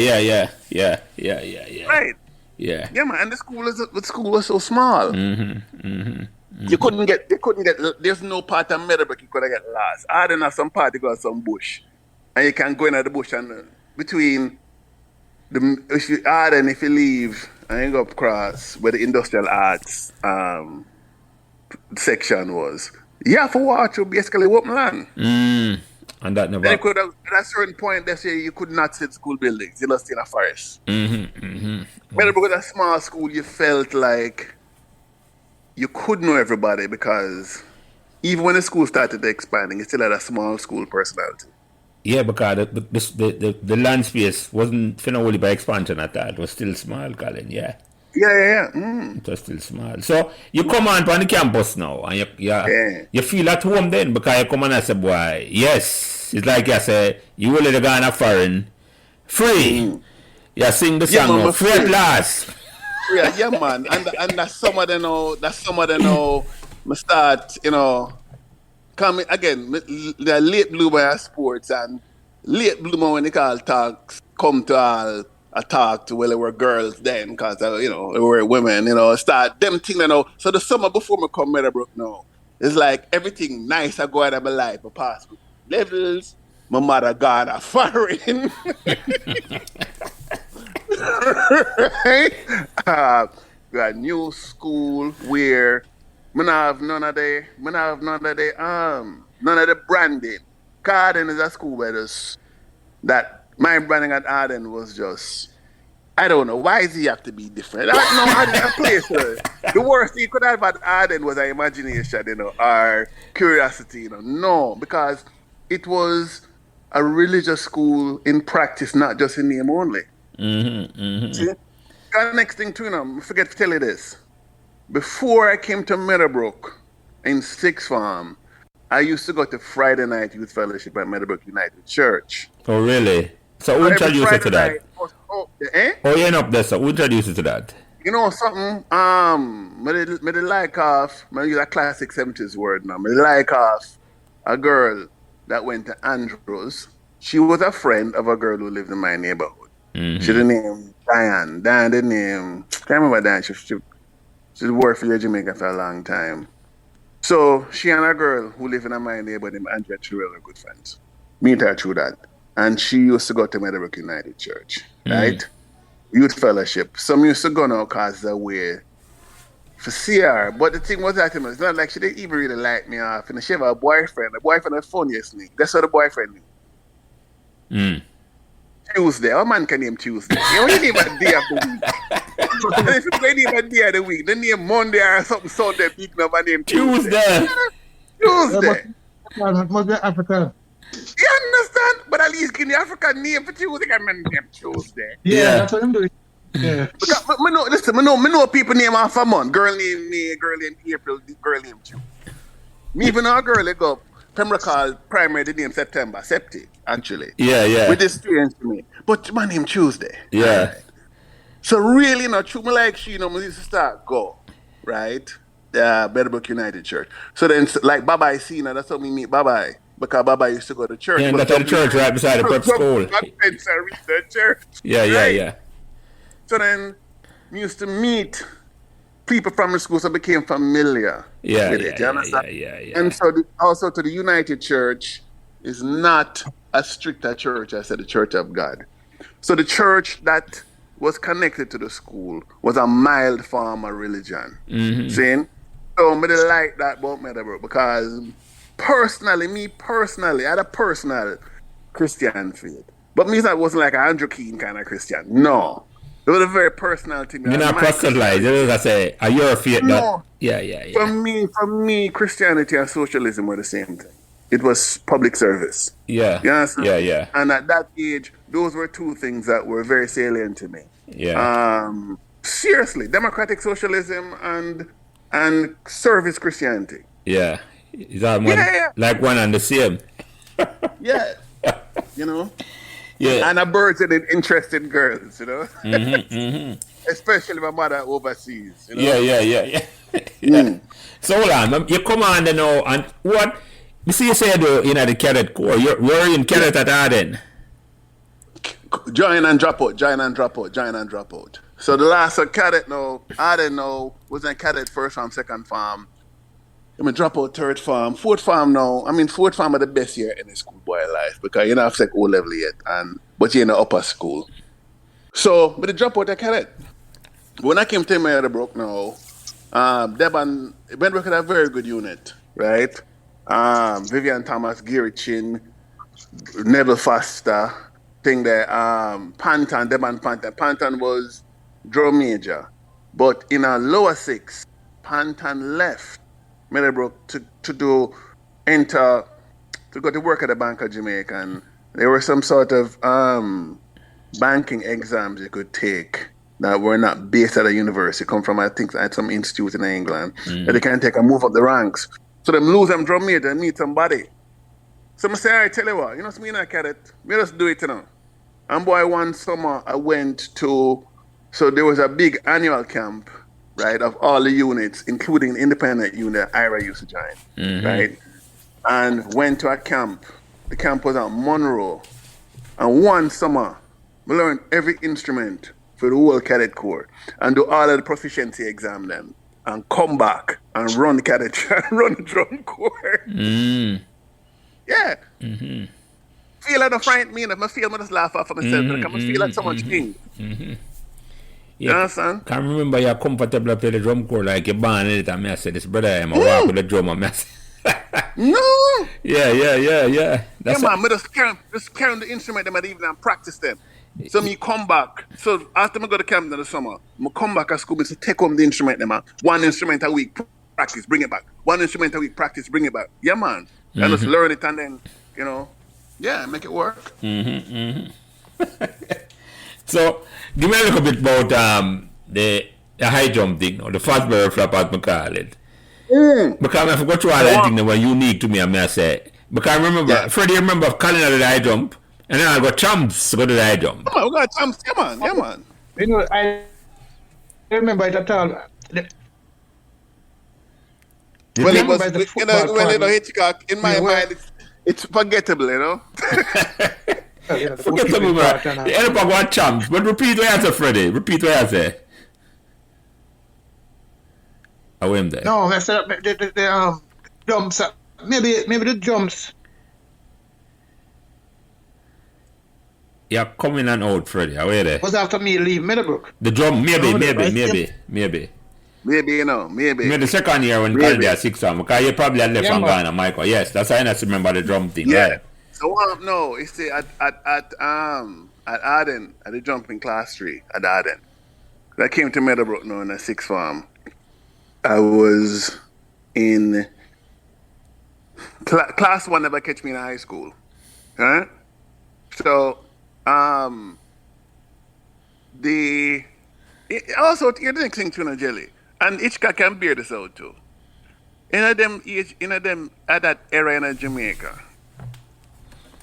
Right. Yeah. Yeah, man. And the school was so small. You couldn't get. There's no part of Meadowbrook you could get lost. I don't know some part you got some bush, and you can go into the bush and between if you leave and you go across where the industrial arts section was, you have to walk through basically open land. And that never. Then at a certain point, they say you could not see the school buildings. You just stay in a forest. Meadowbrook was a small school. You felt like you could know everybody because even when the school started expanding, it still had a small school personality. Yeah, because the land space wasn't finally by expansion at that. It was still small, Colin. Yeah. Yeah. It was still small. So you come on the campus now and you feel at home then because you come on and say, boy, yes. It's like you say, you will let the guy in a foreign free. You sing the song now, free at last. Yeah, man. And that's some of them know, I start, coming again, the late bloomer of sports and late bloomer when they call talks come to all a talk to well, there were girls then because there were women, start them thing So the summer before me come Meadowbrook now, it's like everything nice I go out of my life, I pass with levels, my mother got a foreign. We got new school where I have none of the branding. Arden is a school where my branding at Arden was just, I don't know, why does he have to be different? I place the worst thing you could have at Arden was our imagination, our curiosity, No, because it was a religious school in practice, not just in name only. See? The next thing too, I forget to tell you this. Before I came to Meadowbrook in sixth form, I used to go to Friday night youth fellowship at Meadowbrook United Church. Oh, really? So who introduced you to that? You end up there, so who introduced you to that? You know something? Me like off, I use a classic 70s word now. Me like off a girl that went to Andrews. She was a friend of a girl who lived in my neighborhood. She the name Diane. Diane the name, can't remember Diane. She worked for Jamaican for a long time. So she and a girl who lived in my neighborhood named Andrea Chirel are good friends. Meet her through that. And she used to go to Meadowbrook United Church, right? Youth fellowship. Some used to go now because the way for see her. But the thing was that it's not like she didn't even really like me off. And she have a boyfriend. The boyfriend had phone yesterday. That's what the boyfriend knew. Tuesday. A man can name Tuesday. You don't name a day of the week. And if you name a day of the week, then name Monday or something Sunday, big number name Tuesday. Tuesday. It must be African. You understand? But at least give the African name for Tuesday. I mean name Tuesday. Yeah, that's what I'm doing. Yeah. Because I know people name off a month. Girl name May, girl name April, girl name June. Me even know a girl they go Pembroke primary the name September. Actually. Yeah. With this strange to me. But my name Tuesday. Yeah. Right. So really not true. Me like she, we used to start go, right? Meadowbrook United Church. So then like Baba Sina, that's how we meet Baba. Because Baba used to go to church. Yeah, that's the church right beside the prep school. Church. Yeah. So then we used to meet people from the school, so I became familiar with it. You understand? Yeah. And so also to the United Church is not as strict a church as the Church of God. So the church that was connected to the school was a mild form of religion. See? So I like that about Meadowbrook because me personally, I had a personal Christian faith. But me, that wasn't like a Andrew Keane kind of Christian. No. It was a very personal thing. You're not proselytized. I say, are you a faith that? Yeah. For me, Christianity and socialism were the same thing. It was public service. Yeah. You understand? Yeah. And at that age, those were two things that were very salient to me. Yeah. Seriously, democratic socialism and service Christianity. Yeah. Is that one like one and the same? Yeah. Yeah. And a virgin in interested girls, Especially my mother overseas, Yeah. So hold on, you come on now, and what? You see, you said in the cadet corps. You're in cadet at Arden. Join and drop out, join and drop out, join and drop out. So the last cadet now, Arden now was in cadet first farm, second farm. I'm a drop out third farm, fourth farm now. I mean, fourth farm are the best year in the schoolboy life because you're not like O level yet, but you're in the upper school. So, but the drop out the cadet. When I came to Meadowbrook now, Meadowbrook had a very good unit, right? Vivian Thomas, Gary Chin, Neville Foster, thing there, Panton, Deban Panton. Panton was drum major. But in our lower six, Panton left Meadowbrook to go to work at the Bank of Jamaican. There were some sort of banking exams you could take that were not based at a university, come from, I think, at some institute in England, that they can take and move up the ranks. So them lose them drum major and meet somebody. So I say, all right, tell you what, you know, me not cadet, me just do it, you know. And boy, one summer I went to, so there was a big annual camp, right, of all the units, including the independent unit IRA used to join, right? And went to a camp. The camp was at Monroe. And one summer, we learned every instrument for the whole cadet corps and do all of the proficiency exam then and come back and run the cadet, run the drum corps. Yeah. Feel like the frighten me, and if I feel, I just laugh off of myself. I feel like so much thing. Yeah. You understand? Can't remember you're comfortable play the drum corps like you're born in it, and I said, this brother, I'm a walk with the drum, and I said, no. Yeah. That's man, I just carry the instrument them at evening and practice them. So me come back. So after I go to camp in the summer, I come back at school, me take home the instrument them, one instrument a week, practice, bring it back. One instrument a week, practice, bring it back. Yeah, man. And just learn it and then, you know, yeah, make it work. So, give me a little bit about the high jump thing, or the fast barrel flap as I call it. Because I forgot you all that thing that was unique to me, I may say. Because I remember, Freddie, remember calling out the high jump, and then I got champs to go to the high jump. Come on, we got champs, come on, yeah, man. You know, I remember it at all. Well, it was, you know, Hitchcock, in my mind, it's forgettable, you know. Forgettable, man. The Embark got champs, but repeat what you say, Freddie. Repeat what you say. I went there. No, I said the jumps. Maybe the jumps. You're coming and out, Freddie. How are there? Was after me leave Meadowbrook. The drum, maybe. Maybe, you know, maybe. Maybe the second year when Calvin had 6 on, because you probably had left from Ghana, Michael. Yes, that's why I not remember the drum thing. Yeah. Right? So no, you see at Arden, at the jumping class 3 at Arden. I came to Meadowbrook now in a 6th farm. I was in class 1 never catch me in high school. Huh? So also the next thing to jelly. And each guy can bear this out too. In them at that era in Jamaica.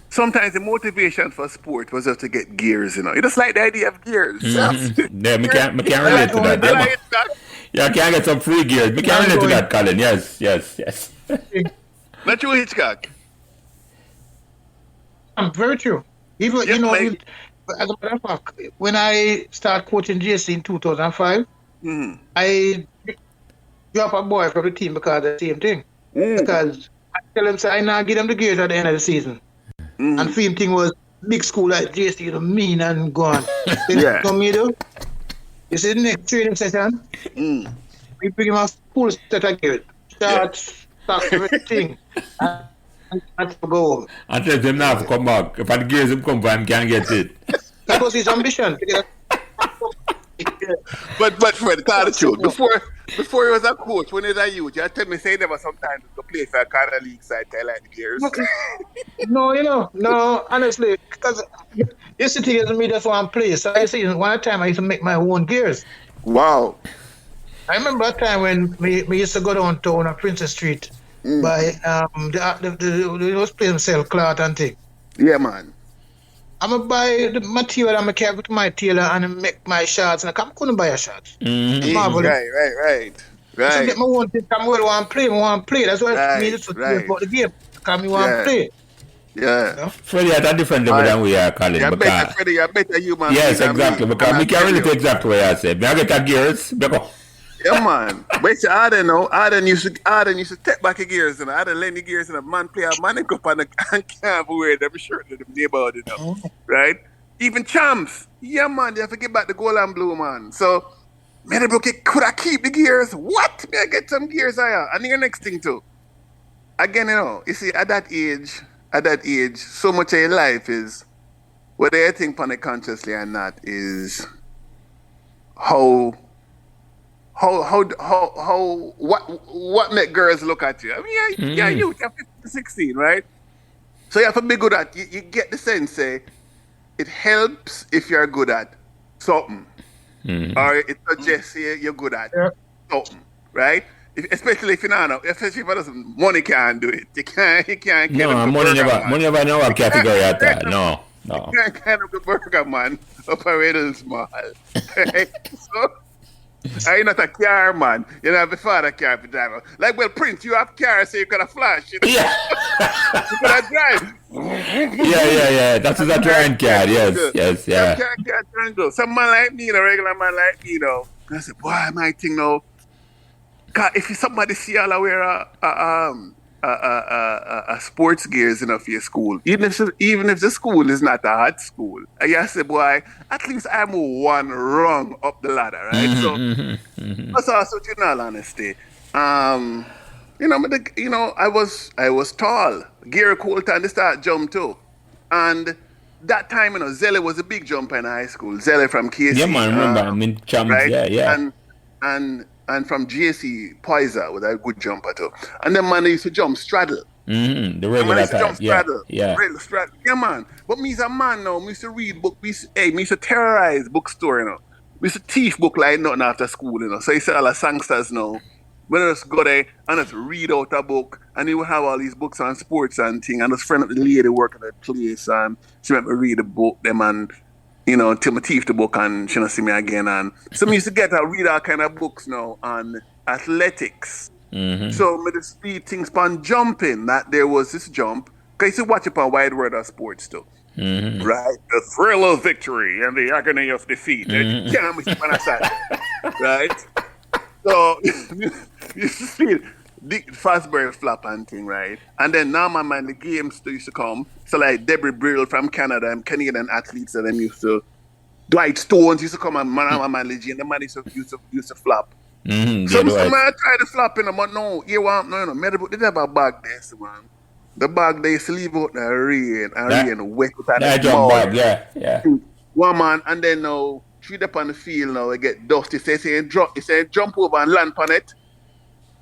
Sometimes the motivation for sport was just to get gears, you know. You just like the idea of gears. Yeah, me can't relate to that. Yeah, I can get some free gears. Me can't relate to that, Colin. Yes. Not true, Hitchcock. Very true. Even, Yes, you know, mate. as a matter of fact, when I started coaching JC in 2005, I dropped a boy from the team because of the same thing. Because I tell him, say, I now give them the gears at the end of the season. And for him thing was big school like JC, you know, mean and gone. Yeah. Come me though. You see the next training session, we bring him a full set of gears. Start everything. And go home. I tell them now to come back. If I gears him come back, I can't get it. That was his ambition. But Fred, tell the truth. Before he was a coach, when he was a youth, you tell me say never sometimes to play for a kind of league side, I like the gears. No, honestly, because this thing is me just one place. So I see one time I used to make my own gears. Wow. I remember a time when we used to go downtown on Princess Street by they was playing sell cloth and thing. Yeah, man. I'm gonna buy the material and I carry it to my tailor and make my shirts and I couldn't buy a shirt. Right. So Right. get my own thing, come want to play. That's why me just care about the game. Come me want to play. Yeah. You know? Freddie at a different level than we are, Colin. You're better, Because, Freddie. You're better human yes, being exactly. than me. Because we can really take exactly what I said. Me I get a gears. Because, Yeah, man. But see, I don't know. I don't used to take back the gears, and I don't lend the gears, and a man play a man and go up on the can't wear them shirt to the neighborhood, you know. Right? Even champs. Yeah, man. They have to get back the gold and blue, man. So, Meadowbrook, could I keep the gears? What? May I get some gears higher? And your next thing too. Again, you know, you see, at that age, so much of your life is whether you think on it consciously or not is how what make girls look at you. I mean, you're 15, 16, right? So you have to be good at you get the sense, say, it helps if you're good at something. Or it suggests you're good at something, right? Especially if you know, especially if it doesn't, money can't do it. You can't no, money never know what category at that. No. You can't kind of the burger man up a little small. Right? So, are you not a car man? You know, before the car driver. Like, well, Prince, you have car, so you could have flash. You know? Yeah. You could have drive. Yeah. That's a drawing card. Yes. Yeah. Can't. Some man like me, a regular man like me, though. I said, boy, I might think now. If somebody see all I wear a sports gears enough for your school, even if the school is not a hot school, I say, boy, at least I'm one rung up the ladder, right? That's also, in all honesty. I was tall. Gary Colton, they start jump too, and that time, Zelle was a big jumper in high school. Zelle from KC. Yeah, man, remember, I mean, champ, right? Yeah. And from JC, Poiser was a good jumper too. And then man used to jump straddle. The regular type. Yeah. Regular straddle. Yeah, man. But me as a man now, me used to read book. Me used to terrorize bookstore, you know. We used to teach book like nothing after school, you know. So you see all the songsters now. When I just go there and just read out a book, and he would have all these books on sports and thing, and just friend of the lady working at the place, and she let me read the book, them and till my teeth the book, and she don't see me again. And so me used to read all kind of books now on athletics. So me just read things on jumping, that there was this jump. Cause I used to watch it on Wide World of Sports too. Right? The thrill of victory and the agony of defeat. Can't miss when I said, right? So you used to see the Fosbury flap and thing, right? And then now my man, the games used to come. So like Deborah Brill from Canada and Canadian athletes that them used to. Dwight Stones used to come and my man Legend, the man used to flap. Some I tried to flap in them, but no, Meadowbrook didn't have a bag there, man. The bag they used to leave out the rain and rain wet with that jump bag, yeah. One man, and then now treat up on the field now, it get dusty. He say jump over and land on it.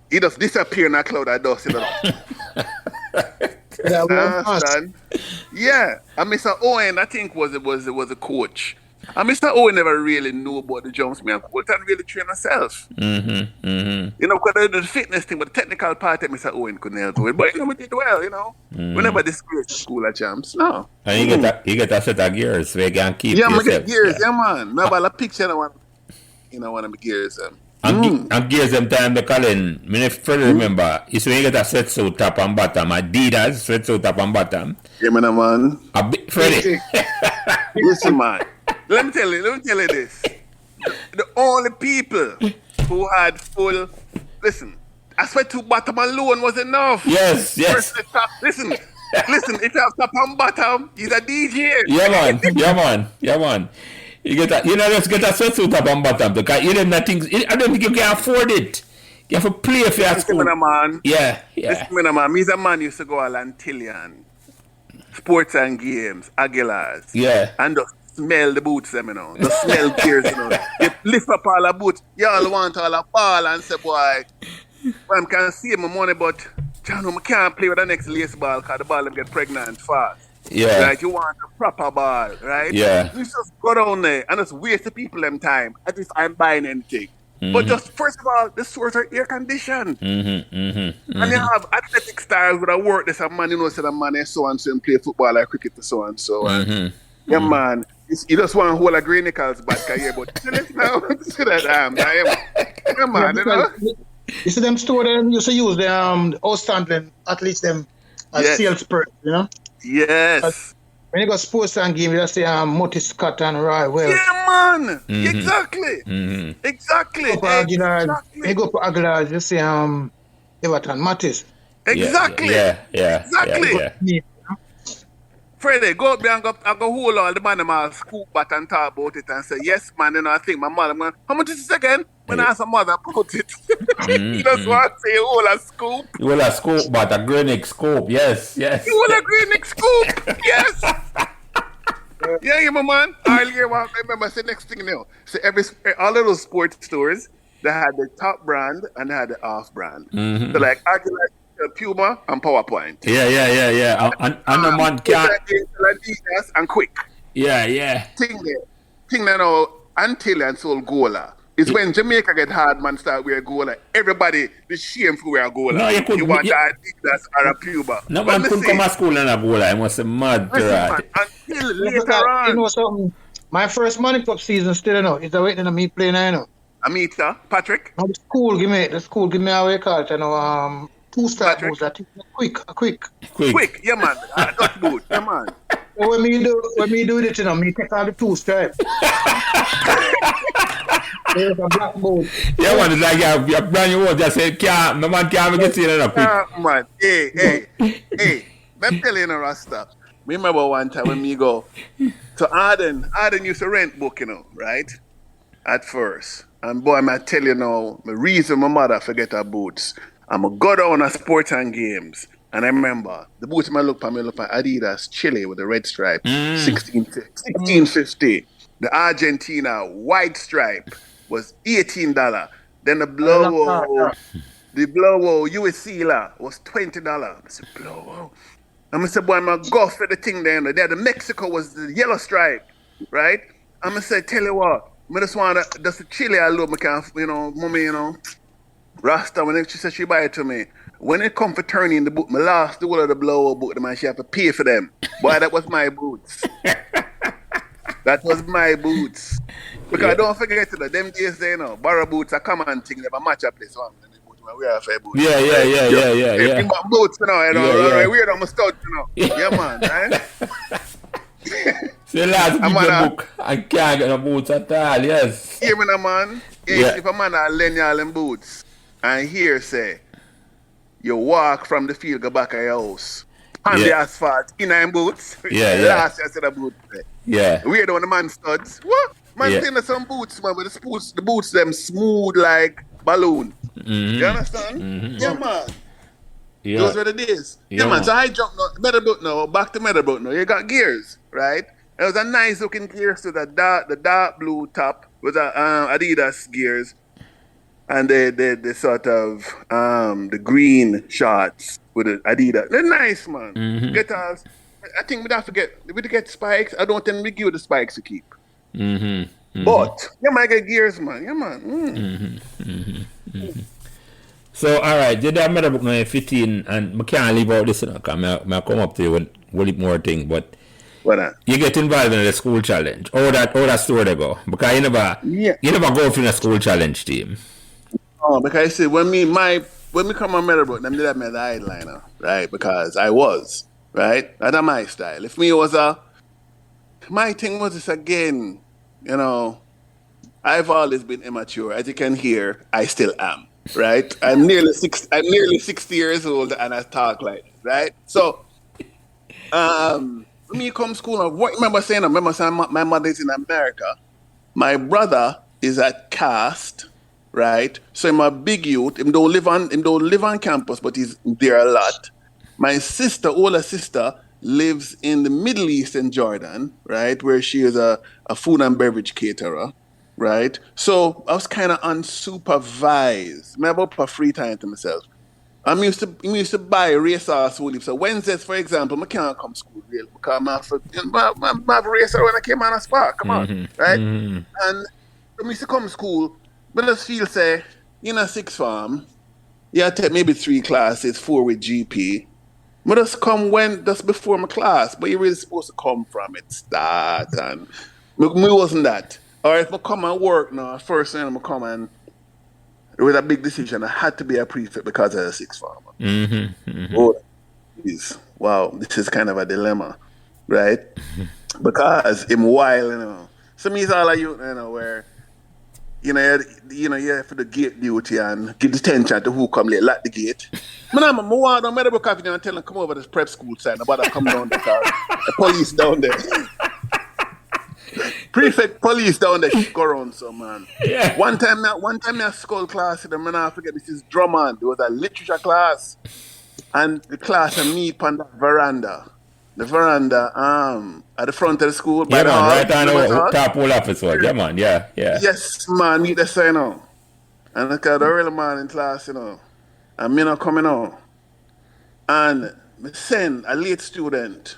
He just disappear in a cloud of dust, you know. Yeah. And Mr. Owen, I think was a coach. And Mr. Owen never really knew about the jumps. Me and Colton really train herself. Because the fitness thing, but the technical part of Mr. Owen couldn't help with. But we did well, We never disgraced the school of champs. No. And you get a set of gears so you can keep yourself. Yeah, get gears, man. Me have a picture of one of my gears. And gears them time the Colin, me fully remember, is when you get a sweatsuit top and bottom, Adidas sweatsuit top and bottom. Yeah, man. Freddie. Listen, man. Let me tell you this. The only people who had full, listen, I swear to bottom alone was enough. Yes. Listen, if you have top and bottom, he's a DJ. Yeah, man. You get that, just get a sweatsuit top and bottom because you don't things. I don't think you can afford it. You have to play for your school. Man. Yeah. Listen, man. Me's a man used to go to Lantillian, sports and games, Aguilar's. Yeah. And just smell the boots, them, The smell gears, You lift up all the boots. Y'all want all the ball and say, boy, I can save my money, but I can't play with the next lace ball because the ball them get pregnant fast. Yeah. Right, you want a proper ball, right? Yeah. You just go down there and just waste the people them time as if I'm buying anything. But just first of all, the stores are air conditioned. And you have athletic stars with a work. There's a man, say the man is so and so and play football or cricket or so and so. Yeah, man. You just want to hold a green nickels back here, but now see that yeah, man, You see them store them used to use the house handling athletes them as Yes. sales person, you know? Yes. When you go sports and game, you just say Motti Scott and Roy Welch. Yeah, man. Exactly. Exactly. Go for Aguilar. When you Exactly. go for Aguilar, you say Everton Mattis. Exactly. Yeah. Exactly. Yeah. Freddie, go up there and go hold all the man them all scoop back and talk about it and say, yes, man, I think my mother, man, how much is this again? When I ask my mother put it. You just want to say, hold a scoop. You will a scoop, but a granic scoop. Yes. You will agree, Nick Scoop. Yes. Yeah, my man. Earlier, I remember the next thing now. So all of those sports stores, they had the top brand and they had the off brand. So like Puma and PowerPoint. Yeah. And the man can't. Adidas and Quick. Yeah. Thing there now, until and sold Gola. It's when Jamaica get hard, man, start wear Gola. Everybody, the shame for wear Gola. No, you couldn't. You want Adidas or a Puma. No man couldn't come to school and a Gola. I must say mad. Until later on. You know something? My first Money Cup season still, you know, is waiting on me playing, you know. Amita, Patrick. Now the school give me how you call it, you know, 2-strap boots. I think quick. Yeah, man. Dutch boot. Yeah, man. So when me do it, you know, me take all the 2-strap. There's a black boot. Yeah, man, it's like your brand new one just said, my man can't get seen enough quick. Man. Hey. Let me tell you, Rasta. Remember one time when me go to Arden used to rent book, you know, right? At first. And boy, I tell you now, the reason my mother forget her boots, I'm a go down on sports and games. And I remember the boots I look at Adidas Chile with the red stripe, 1650. The Argentina white stripe was $18. Then the blowout USC was $20. I said, blowout. I'm say, boy, I'm going to go for the thing there. The Mexico was the yellow stripe, right? I'm going to say, tell you what, I just want to, that's the Chile I love, mommy, Rasta, when she said she buy it to me, when it come for turning the boot, my last the whole of the blowout boot, man, she have to pay for them. Boy, that was my boots. That was my boots. Because don't forget to them days, borrow boots are common thing, they have a match up this one. We have fair boots. Yeah. Bring back boots, right? Weird, I'm a stud, Yeah, man, right? So last give the book and can't get no boots at all, yes. Hear me, man. If a man lend you all them boots, and here say, you walk from the field, go back at your house, on the asphalt, in them boots. Last year I said the boots. Weird on the man studs. What? Man, think of some boots, man, but the boots them smooth like balloon. You understand? Yeah, man. Yeah. Those were the days. Yeah, man. So I jumped Meadowbrook now, back to Meadowbrook now. You got gears, right? It was a nice looking gears to the dark blue top with the Adidas gears. And the sort of the green shorts with the Adidas. They're nice, man. Get us. I think we'd have to get spikes. I don't think we give you the spikes to keep. But you might get gears, man. Yeah, man. So, all right, did that Meadowbrook now 15, and I can't leave out this, because I come up to you with a little more thing, but you get involved in the school challenge. How that story they go? Because you never go for the school challenge team. Oh, because I said when we come on Meadowbrook, them did that me the eyeliner, right? Because I was, right? That's my style. If me was my thing was this again, I've always been immature. As you can hear, I still am, right? I'm nearly 60 years old and I talk like this, right? So, when me come school, I remember saying my mother is in America. My brother is at Cast. Right, so I'm a big youth. Him don't live on campus, but he's there a lot. My older sister, lives in the Middle East in Jordan, right, where she is a food and beverage caterer, right. So I was kind of unsupervised. I have a free time to myself. I used to buy racehorse wool. So Wednesdays, for example, I can't come to school real because I have a racer when I came on a spark. Come on, right? And I used to come to school. But let's feel say, sixth form, you take maybe 3 classes, 4 with GP. But just before my class, but you're really supposed to come from it, start, and me wasn't that. Or if I come and work now, first thing I'm come and was a big decision. I had to be a prefect because I was a sixth former. Mm-hmm. Oh, geez. Wow, this is kind of a dilemma, right? Because in while, so me's all of you know, where you have for the gate duty and give detention to who come late, lock the gate. I'm walk down Meadowbrook High and tell them come over to this prep school side. Nobody come down there because the police down there. Prefect police down there go around so man. Yeah. One time I school class and I forget Mrs. Drummond. There was a literature class and the class and meet on the veranda. The veranda at the front of the school by Yeah, the man, hall. right on the top wall office was. Yeah, man, yeah. Yes, man, meet the sign on. And I got the early man in class, and me not coming on. And me send a late student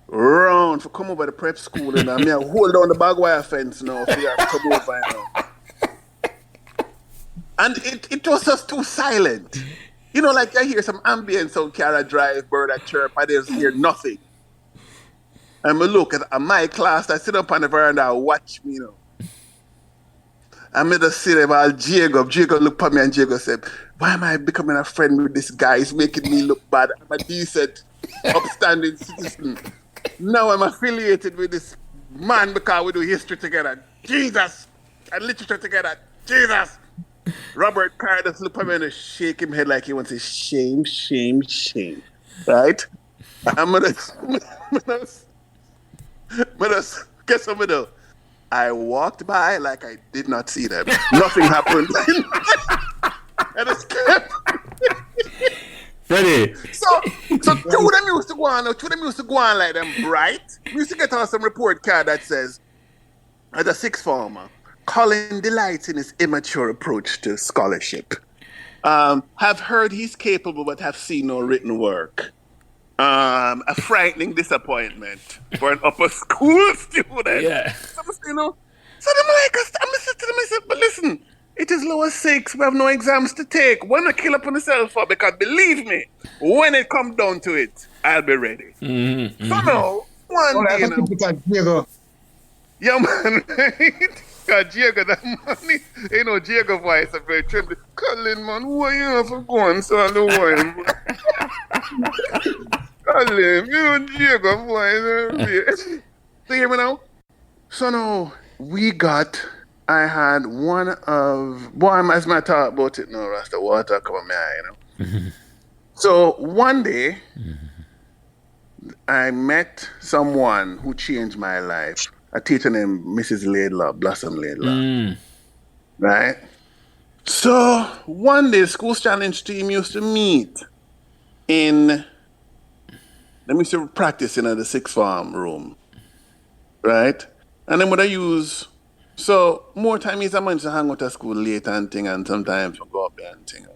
round for come over the prep school and me hold down the barbed wire fence now for you to come over, And it was just too silent. Like I hear some ambience on Cara Drive, bird at chirp, I just hear nothing. And I look at my class, I sit up on the veranda and watch me, I made a sit about Jacob. Jacob looked at me and Jacob said, why am I becoming a friend with this guy? He's making me look bad. I'm a decent, upstanding citizen. Now I'm affiliated with this man because we do history together. Jesus! And literature together. Jesus! Robert Carr just looked at me and shake his head like he wants to say, shame, shame, shame. Right? I'm going to guess what I'm going to do? I walked by like I did not see them. Nothing happened. I just kept. Freddie. So two of them used to go on like them bright. We used to get on some report card that says, as a sixth former, Colin delights in his immature approach to scholarship. Have heard he's capable but have seen no written work. A frightening disappointment for an upper school student. Yeah. So them like, I'm listening to them, I said, but listen, it is lower 6, we have no exams to take. When I kill up on yourself for, because believe me, when it comes down to it, I'll be ready. Mm-hmm. So now, one day, Diego. Yeah, man, right? Because Diego, that money, Diego voice is very trembling. Colin, man, who are you for going so I don't worry. Colin, Diego voice. So hear me now? So now, I had one of, as I talk about it now, Rasta, water come on my eye, So one day, I met someone who changed my life. A teacher named Mrs. Laidlaw, Blossom Laidlaw. Right? So one day, School's Challenge team used to meet in, practice in the sixth form room. Right? And then what I use, so more time is I manage to hang out at school late and thing, and sometimes I go up there and thing.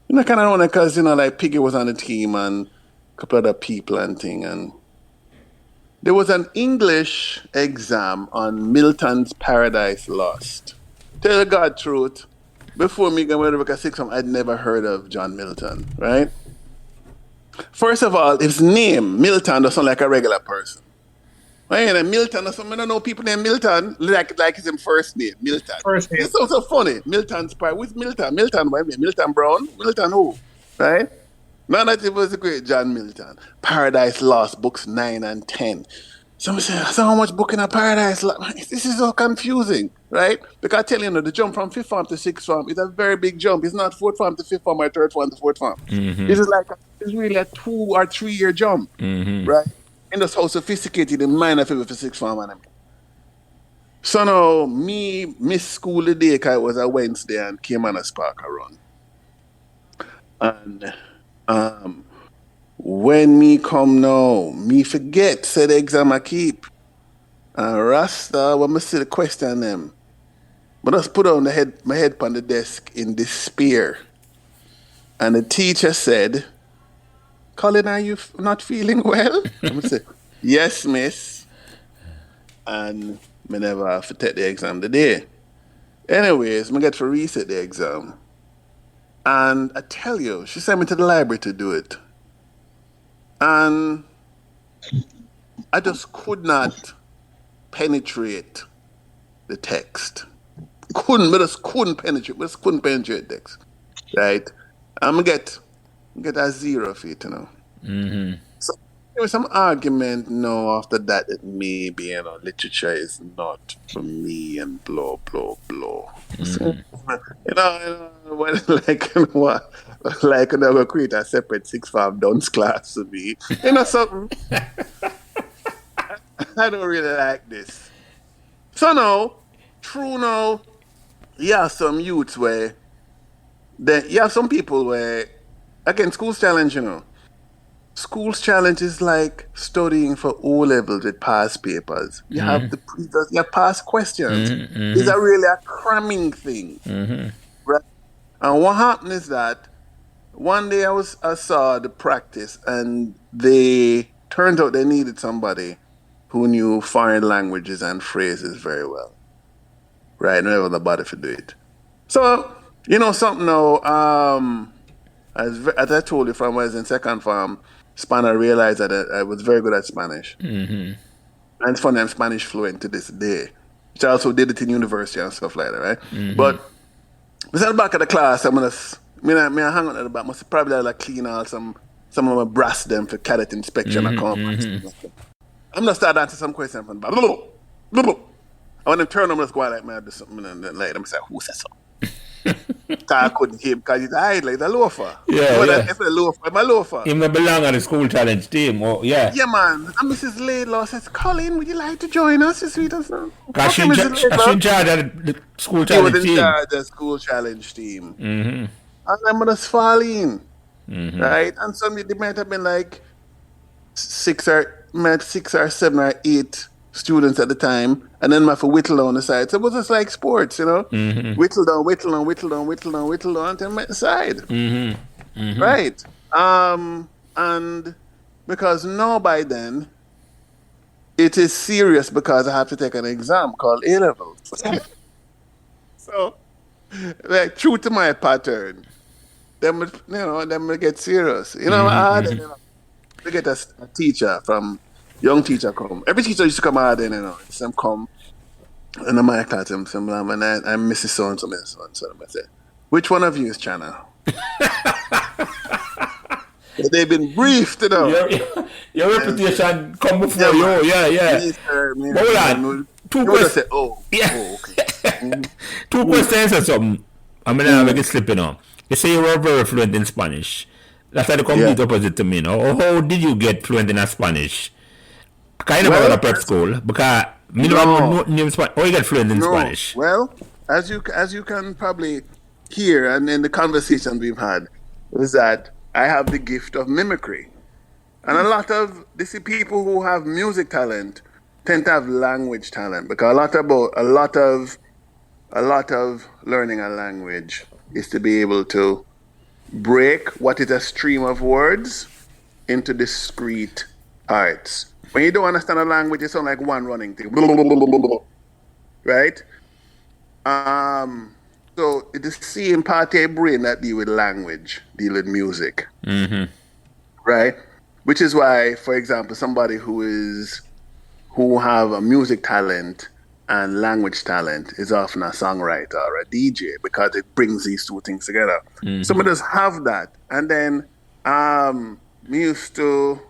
Kind of know because, like Piggy was on the team and a couple other people and thing, and there was an English exam on Milton's Paradise Lost. Tell the God truth, before me going to Meadowbrook High, I'd never heard of John Milton, right? First of all, his name, Milton, doesn't sound like a regular person. Right? And Milton or something, I don't know people named Milton, like his first name, Milton. First name. It's so funny. Milton's Paradise. Who's Milton? Milton, what? Milton Brown? Milton who? Right? No, that it was a great John Milton. Paradise Lost, books 9 and 10. Somebody say, so how much book in a Paradise Lost? This is so confusing, right? Because I tell you, the jump from 5th form to 6th form is a very big jump. It's not 4th form to 5th form or 3rd form to 4th form. Mm-hmm. It's really a 2 or 3 year jump, right? And that's how sophisticated the mind of it for 6th form and them. So now, me miss school the day because it was a Wednesday and came on a Sparker run. And when me come now, me forget, say the exam I keep. And Rasta, when I see the question them, but just put on my head on the desk in despair. And the teacher said, Colin, are you not feeling well? I say, yes, miss. And I never have to take the exam today. Anyways, I get to reset the exam. And I tell you, she sent me to the library to do it. And I just could not penetrate the text. just couldn't penetrate text, right? I'm gonna get a zero for it, you know. So there was some argument, after that maybe, literature is not for me and blah, blah, blah. So, when, what? Like, I'm going to create a separate 6-5 dance class for me. Something. I don't really like this. So now, you have some youths where, you have some people where, again, Schools Challenge, Schools Challenge is like studying for O-levels with past papers. You have you have past questions. It's a really a cramming thing. Right? And what happened is that one day I saw the practice, and turned out they needed somebody who knew foreign languages and phrases very well. Right? Never the body to do it. So, something now, as I told you from when I was in second form, I realized that I was very good at Spanish. And it's funny, I'm Spanish fluent to this day. Which I also did it in university and stuff like that, right? But we at the back of the class, I hang out at the back, must probably like clean out some of my brass them for cadet inspection and come. I'm gonna start answering some questions from the back. I want to turn them, let's go out like man, do something, and then later I'm say, who said so? I couldn't hear because he's hide like the loafer. If the loafer, my loafer. He may belong on the school challenge team. Yeah, man. And Mrs. Laidlaw says, Colin, would you like to join us this week? Because she in charge of the school challenge team. She was in charge of the school challenge team. And I'm going to fall in. Right? And some they might have been like 6 or 7 or 8 students at the time, and then my for whittle down the side. So it was just like sports, whittle down until my side. Right. And because now by then it is serious because I have to take an exam called A-levels. So, like, true to my pattern, them will get serious. I get a teacher young teacher come. Every teacher used to come out then, some come, and I'm like, and I'm Mrs. So-and-so, I say, which one of you is Channer? They've been briefed, Your reputation come before you, yeah. Hold on. Two questions. Okay. Two questions or something. I'm going to make it slip, You say you were very fluent in Spanish. That's like the complete opposite to me, How did you get fluent in Spanish? Kind of go to prep school because me don't know Spanish. How you get fluent in Spanish? Well, as you can probably hear, and in the conversation we've had, is that I have the gift of mimicry, and a lot of people who have music talent tend to have language talent, because a lot of learning a language is to be able to break what is a stream of words into discrete parts. When you don't understand a language, it sounds like one running thing. Right? So it is the same part of your brain that deal with language, deal with music. Right? Which is why, for example, somebody who have a music talent and language talent is often a songwriter or a DJ, because it brings these two things together. Some of us have that. And then me used to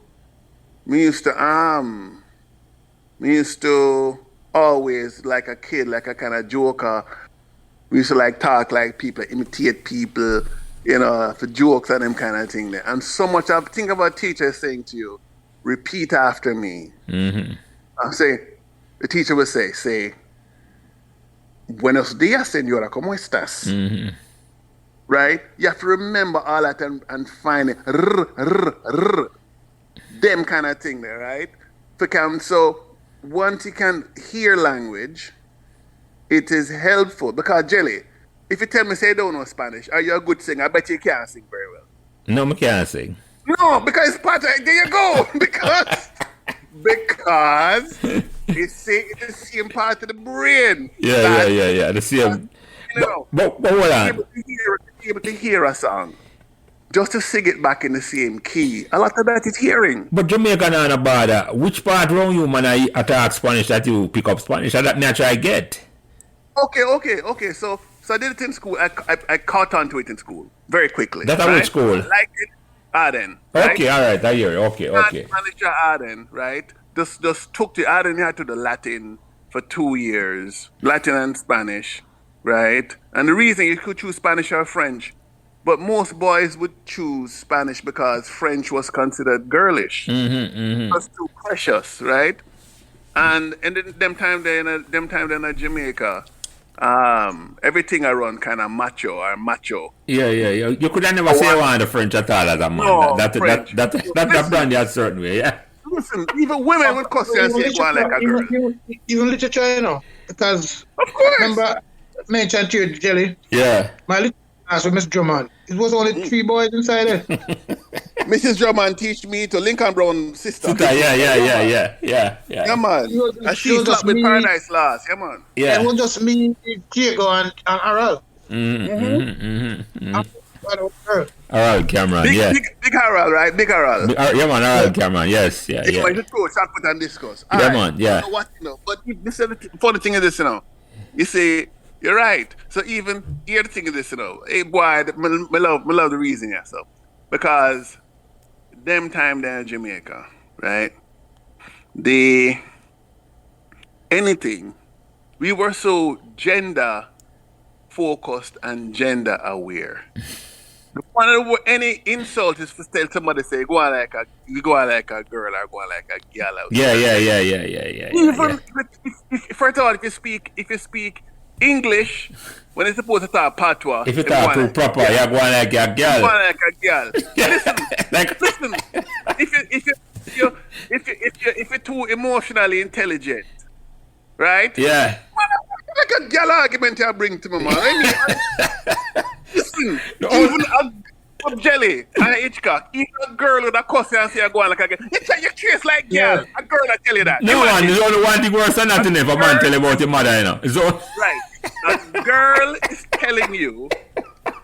always, like a kid, like a kind of joker, we used to like talk like people, imitate people, for jokes and them kind of thing there. And so much I think about teachers saying to you, repeat after me. I'm saying, the teacher would say, Buenos días, señora, ¿cómo estás? Right? You have to remember all that and find it. Them kind of thing there, right? So once you can hear language, it is helpful. Because, Jelly, if you tell me, say you don't know Spanish, are you a good singer? I bet you can't sing very well. No, I can't sing. No, because it's part of it. There you go. Because it's the same part of the brain. Yeah. The same. But hold on. Be able to hear a song, just to sing it back in the same key. A lot of that is hearing. But Jamaican and a bother. Which part wrong you man I talk Spanish that you pick up Spanish? That me I try get. Okay. So I did it in school. I caught on to it in school very quickly. That's a right? which school? I like it. Arden. Right? Okay, all right. I hear you. Okay. Manager Arden, right? Just took the Arden here to the Latin for 2 years, Latin and Spanish, right? And the reason you could choose Spanish or French, but most boys would choose Spanish because French was considered girlish. It was too precious, right? And then them time they in Jamaica, everything around kind of macho or macho. Yeah. You could never say one the French at all as a man. No, that brand you a certain way, yeah. Listen, even women would cuss you and say, go on like a girl. Even literature, you know, because Of course. remember, mentioned to you, Jelly, Yeah. my little class with Miss Drummond. It was only 3 boys inside it. Mrs. Drummond teach me to Lincoln Brown sister. Yeah. Yeah, man. It was- And it she was slept just with me. Paradise Lost. Yeah, man. Yeah. It was just me, Diego, and Harold. All right, Cameron. Big, Yeah. big Harold, right? Big Harold. Yeah, man. All right, Cameron. Yes. Yeah. It's like the coach, shot put and discuss. Yeah, man, yeah. So what, but this is the funny thing is this, You see, you're right. So even here the thing is this, Hey, boy, I love the reason, yeah, so. Because them time there in Jamaica, right? Anything, we were so gender focused and gender aware. Any insult is to tell somebody say go on like a girl or go on like a girl. Yeah. Even first of all, if you speak English when it's supposed to talk patois, If you talk too proper, you're going like a go on girl. like a girl. Listen, Like, listen. If you're too emotionally intelligent, right? yeah. Like a girl argument you bring to me, man. Listen, No. even a jelly and a Hitchcock, even a girl with a cuss and say go on like a girl. You trace like girl. Yeah. A girl that tell you that. No one, there's only one thing worse than that in if a man tell you about your mother, you know. So, Right. A girl is telling you,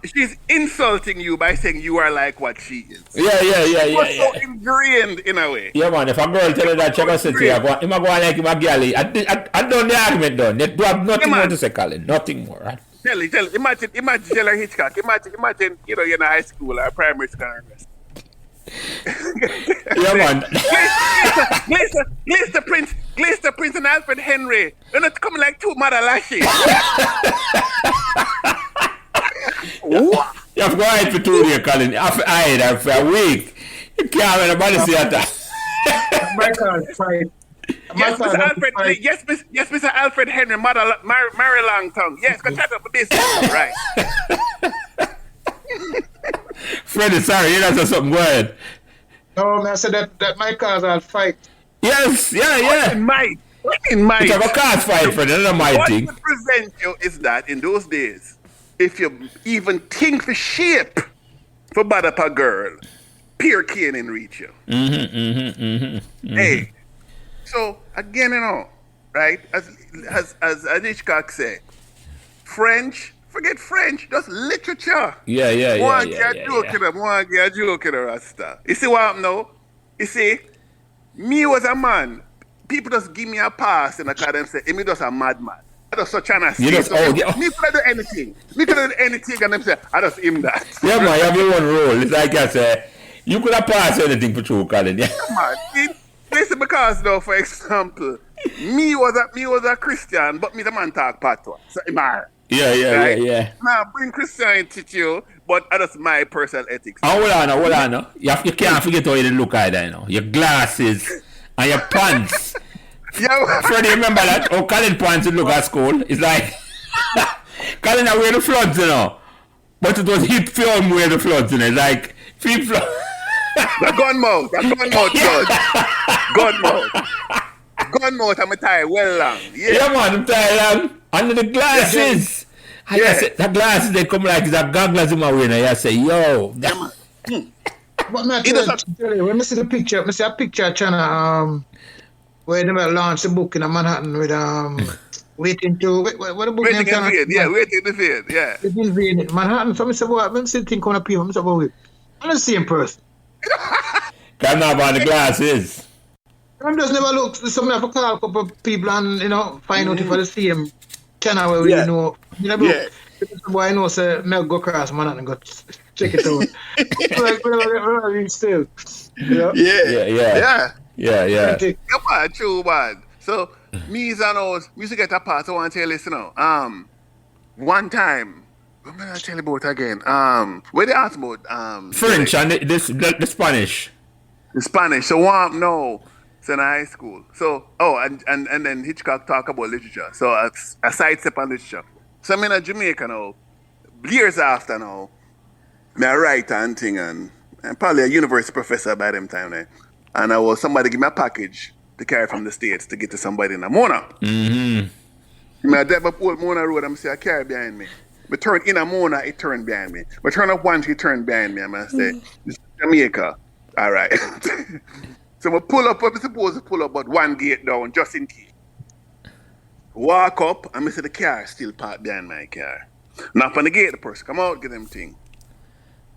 she's insulting you by saying you are like what she is. yeah. It's so ingrained in a way. Yeah, man, if a girl tell you that, she gonna say to you, I'm going like him a girl. I done the argument done. You have nothing Yeah, more man. to say, Colin. Nothing more, right? Tell imagine Jelly Hitchcock. Imagine, you're in high school or primary school. Yeah, man. Glaster Prince and Alfred Henry. They're not coming like two mother lashes. What? You have to go hide for 2 days, Colin. You have to hide for a week. You can't have anybody say that. My class fight. Yes, Mr. Alfred. Yes, Mr. Alfred Henry, Mary Longtongue. Yes, go chat up with this. Right. Freddie, sorry, you know something. Go ahead. No, man, I said that my cars I'll fight. Yes, yeah. In might. In might. It's a card fight, Freddie. That's not my What thing. would prevent you is that in those days, if you even think for shape for bad up a girl, peer cane and reach you. Hey, so again, right? As Hitchcock said, French, forget French, just literature. Yeah. One get a joke in a rasta. You see what I'm now? You see, me was a man. People just give me a pass and I call them say, me just a madman. I just so trying to say, me could do anything. Me could do anything and them say, I just him that. Yeah, man, you have your own role. It's like I say, you could have passed anything for true, Colin. Yeah. Come on. Listen, because though, for example, me was a Christian, but me the man talk patois. So, Yeah. Now, bring Christianity to you, but that's my personal ethics. Hold on. You can't forget how you look either, you know. Your glasses and your pants. Yeah. Freddie, remember that? Oh, Colin pants would look at school. It's like, Colin I wear the floods, you know. But it was hip film wear the floods, you know. It's like, flip flop. The gun mouth, Gun mouth, I'm a tie well long. Yeah, man, I'm tired long. Under the glasses. And I say, the glasses, they come like the goggles in my way. And I say, yo. But man, when I see the picture, I see a picture channel where they launched a book in Manhattan with waiting to what the book Waiting name? Waiting to fade, yeah. In Manhattan. So I said, well, I'm still thinking of people. I said, well, I'm the same person. Come on about the glasses. I just never look. Some have a call a couple of people and find out if it's the same Channel where we Yeah. know. Yeah. Boy, I know, say, me go cross, man, and go check it out. Like, whatever, still. You know? Yeah. Yeah. Yeah. Yeah. Think. Yeah, man, true, man. So, me and us, we used to get a part, I want to tell you, listen, one time, what am I tell you about again? Where they asked about, French and the Spanish. the Spanish. So, no, it's in high school. So, and then Hitchcock talk about literature. So, a sidestep on literature. So, I'm in Jamaica now, years after now, I write and thing, and probably a university professor by them time there. And somebody give me a package to carry from the States to get to somebody in Mona. I drive up Old Mona Road and I say, I carry behind me. But turn in Mona, it turned behind me. But turn up once, it turned behind me. And I say, this is Jamaica. All right. So I pull up, I'm supposed to pull up but one gate down, just in case. Walk up, and I see the car still parked behind my car. Knock on the gate, the person come out, get them thing.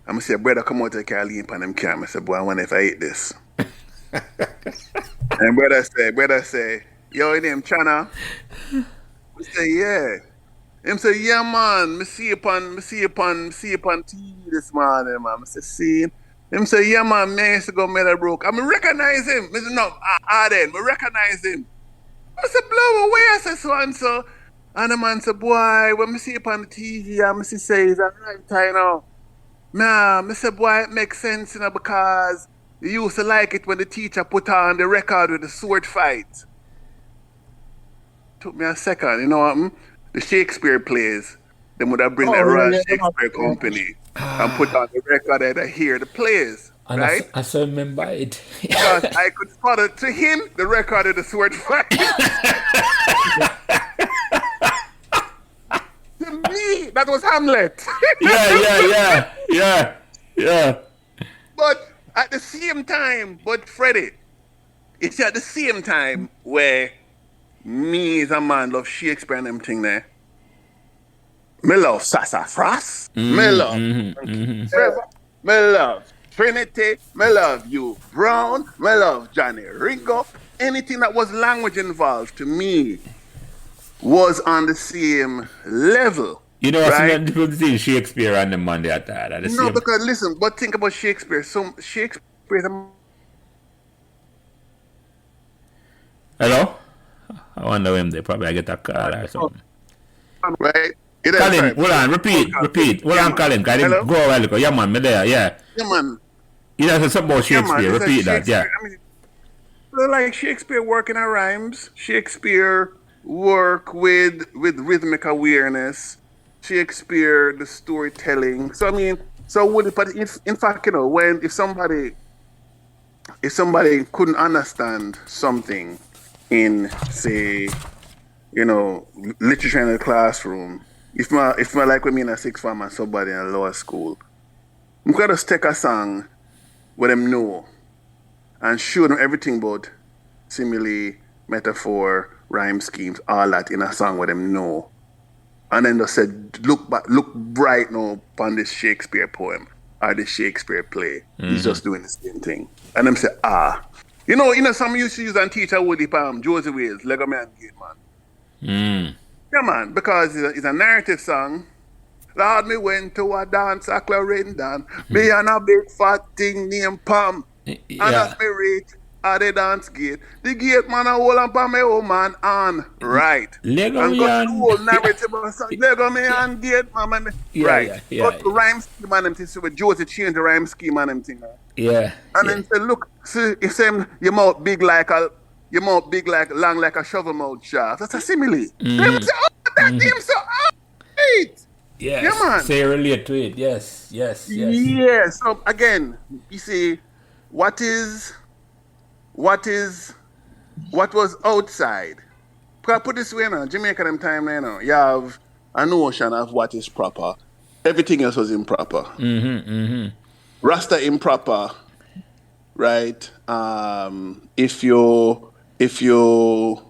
I'm say, brother, come out to the car, lean on them car. I say, boy, I wonder if I eat this. And brother say, yo, your name Channer? I say, yeah. Him say, yeah, man, me see upon TV this morning, man. I say, see? Him say, yeah, man, me used to go Meadowbrook. I recognize him. I say, no, Arden, I recognize him. I said, blow away, I said, so and so. And the man said, boy, when me see upon the TV, I see say, it's a right time now. Nah, I said, boy, it makes sense, because you used to like it when the teacher put on the record with the sword fight. Took me a second, you know what? The Shakespeare plays, they would have bring the Royal Shakespeare Company and put on the record and I hear the plays, and right? I still remember it. Because I could spot it to him, the record of the sword fight. To me, that was Hamlet. Yeah. But at the same time, Freddie, it's at the same time where me as a man love Shakespeare and them thing there. Me love Sassafras. Me love Trevor. Me love Trinity. Me love you Brown. Me love Johnny Ringo. Anything that was language involved to me was on the same level. You know, right? some people see Shakespeare and the man they are tired. No, because listen, but think about Shakespeare. Shakespeare. Hello? I wonder when they probably get a call or something. Right? Colin, hold on, repeat. Hold on, Colin. I didn't go a while ago. Yeah, man, me there, yeah. Yeah, man. You know, something about Shakespeare. Yeah, man. Repeat that, yeah. I mean, like Shakespeare working our rhymes. Shakespeare work with rhythmic awareness. Shakespeare, the storytelling. So I mean, but in fact, you know, if somebody couldn't understand something in, say, you know, literature in the classroom, if my like with me in a sixth form and somebody in a lower school, I'm gonna just take a song where them know and show them everything about simile, metaphor, rhyme schemes, all that in a song where them know. And then they said, look right now upon this Shakespeare poem or this Shakespeare play. He's just doing the same thing. And them say, You know, some used to use and teach a Woody Palm, Josie Wales, Lego Man Gate, man. Yeah, man, because it's a narrative song. Lord, me went to a dance, a Clarendon. Me and a big fat thing named Pam. And as me reach at the dance gate, the gate man a hold on pa me old man on. Right. Lego and me got and... the whole narrative song. Lego me and gate, man. Right. But the rhyme scheme on them thing, so with Josie change the rhyme scheme on them thing. Yeah. And then say, look, see, if your mouth big like long like a shovel mouth shaft. That's a simile. Them say, that theme so right. Yes. Yeah, man. Say relate to it. Yes. Yeah. So again, you see, what was outside? Because I put this way now, Jamaica them time now, you have a notion of what is proper. Everything else was improper. Rasta improper, right? If you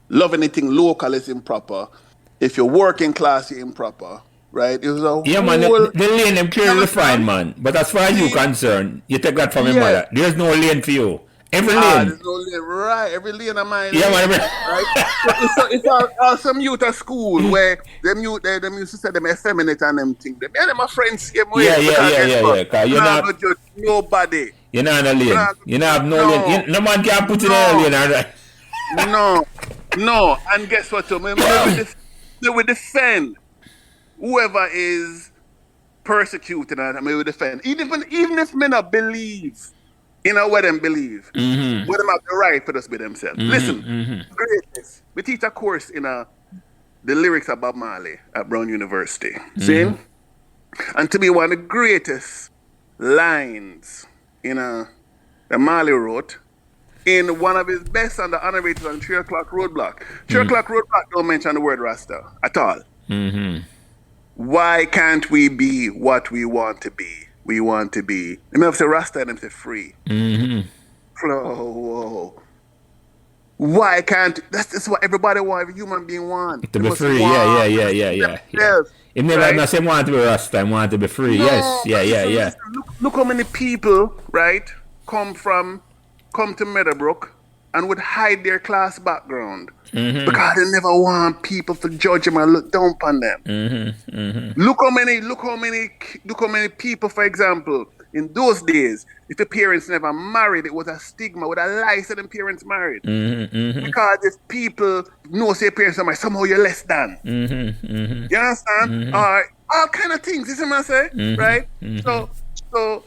love anything local, it's improper. If you're working class, you're improper, right? It was a man, the lane them clearly defined, man. But as far as you're concerned, you take that from your mother. There's no lane for you. Every lane. There's no lane, right? Every lane of mine. Yeah, man. Right? So it's some youth at school where them used to say them effeminate and them thing. Them, yeah, them my friends same way. Because guess what? Cause You're not gonna judge nobody. you're not in a lane. You not have no lane. No man can put in a lane. Right? No. And guess what? They will defend whoever is persecuted, and we will defend. Even if men not believe. You know what them believe. What them have the right for us be themselves. Listen, greatness. We teach a course in the lyrics of Bob Marley at Brown University. See? And to me, one of the greatest lines that Marley wrote in one of his best on the underrated on 3 o'clock roadblock. 3 o'clock roadblock don't mention the word Rasta at all. Why can't we be what we want to be? We want to be. Them have to say Rasta and them say free. Whoa. Why can't that's what everybody want, every human being want. To be free, yeah. If never not say want to be Rasta, want to be free. Yes. Look how many people, right, come to Meadowbrook and would hide their class background because they never want people to judge them and look down on them. Look how many people, for example, in those days, if the parents never married, it was a stigma. With a lie, said them parents married because if people know say parents are married, somehow you're less than. You understand? All kind of things. You see what I say? Right? So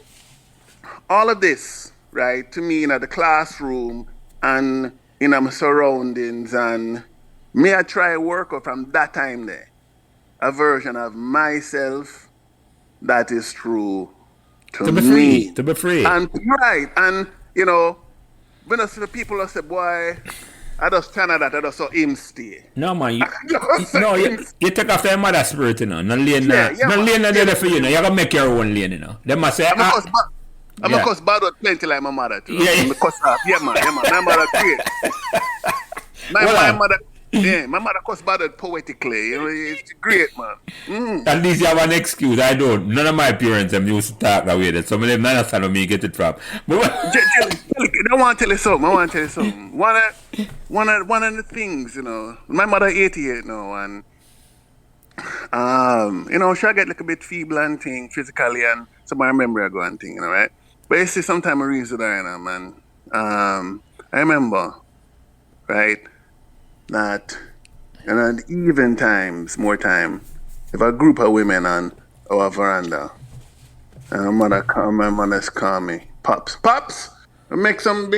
all of this, right, to me, the classroom and in my surroundings, and me I try work out from that time there a version of myself that is true to me. To be free. And right, and when I see the people I say, boy, I just turn that, I just saw him stay. No man, you take after your mother's spirit, No lane there for you, You gotta make your own lane, They must say I'm a cuss bad out plenty like my mother too. I'm a cuss up. Yeah, man. My mother great. My mother cuss bad out poetically. It's great, man. At least you have an excuse. I don't. None of my parents used to talk that way. Some of them not understand where me get it from. But I want to tell you something. One of the things, my mother 88 now, and she get like a bit feeble and thing physically, and some of my memory go and thing, right? But you see, sometimes I read to Diana, man. I remember, right, that even times, more time, if a group of women on our veranda, and my mother's call me, Pops, make some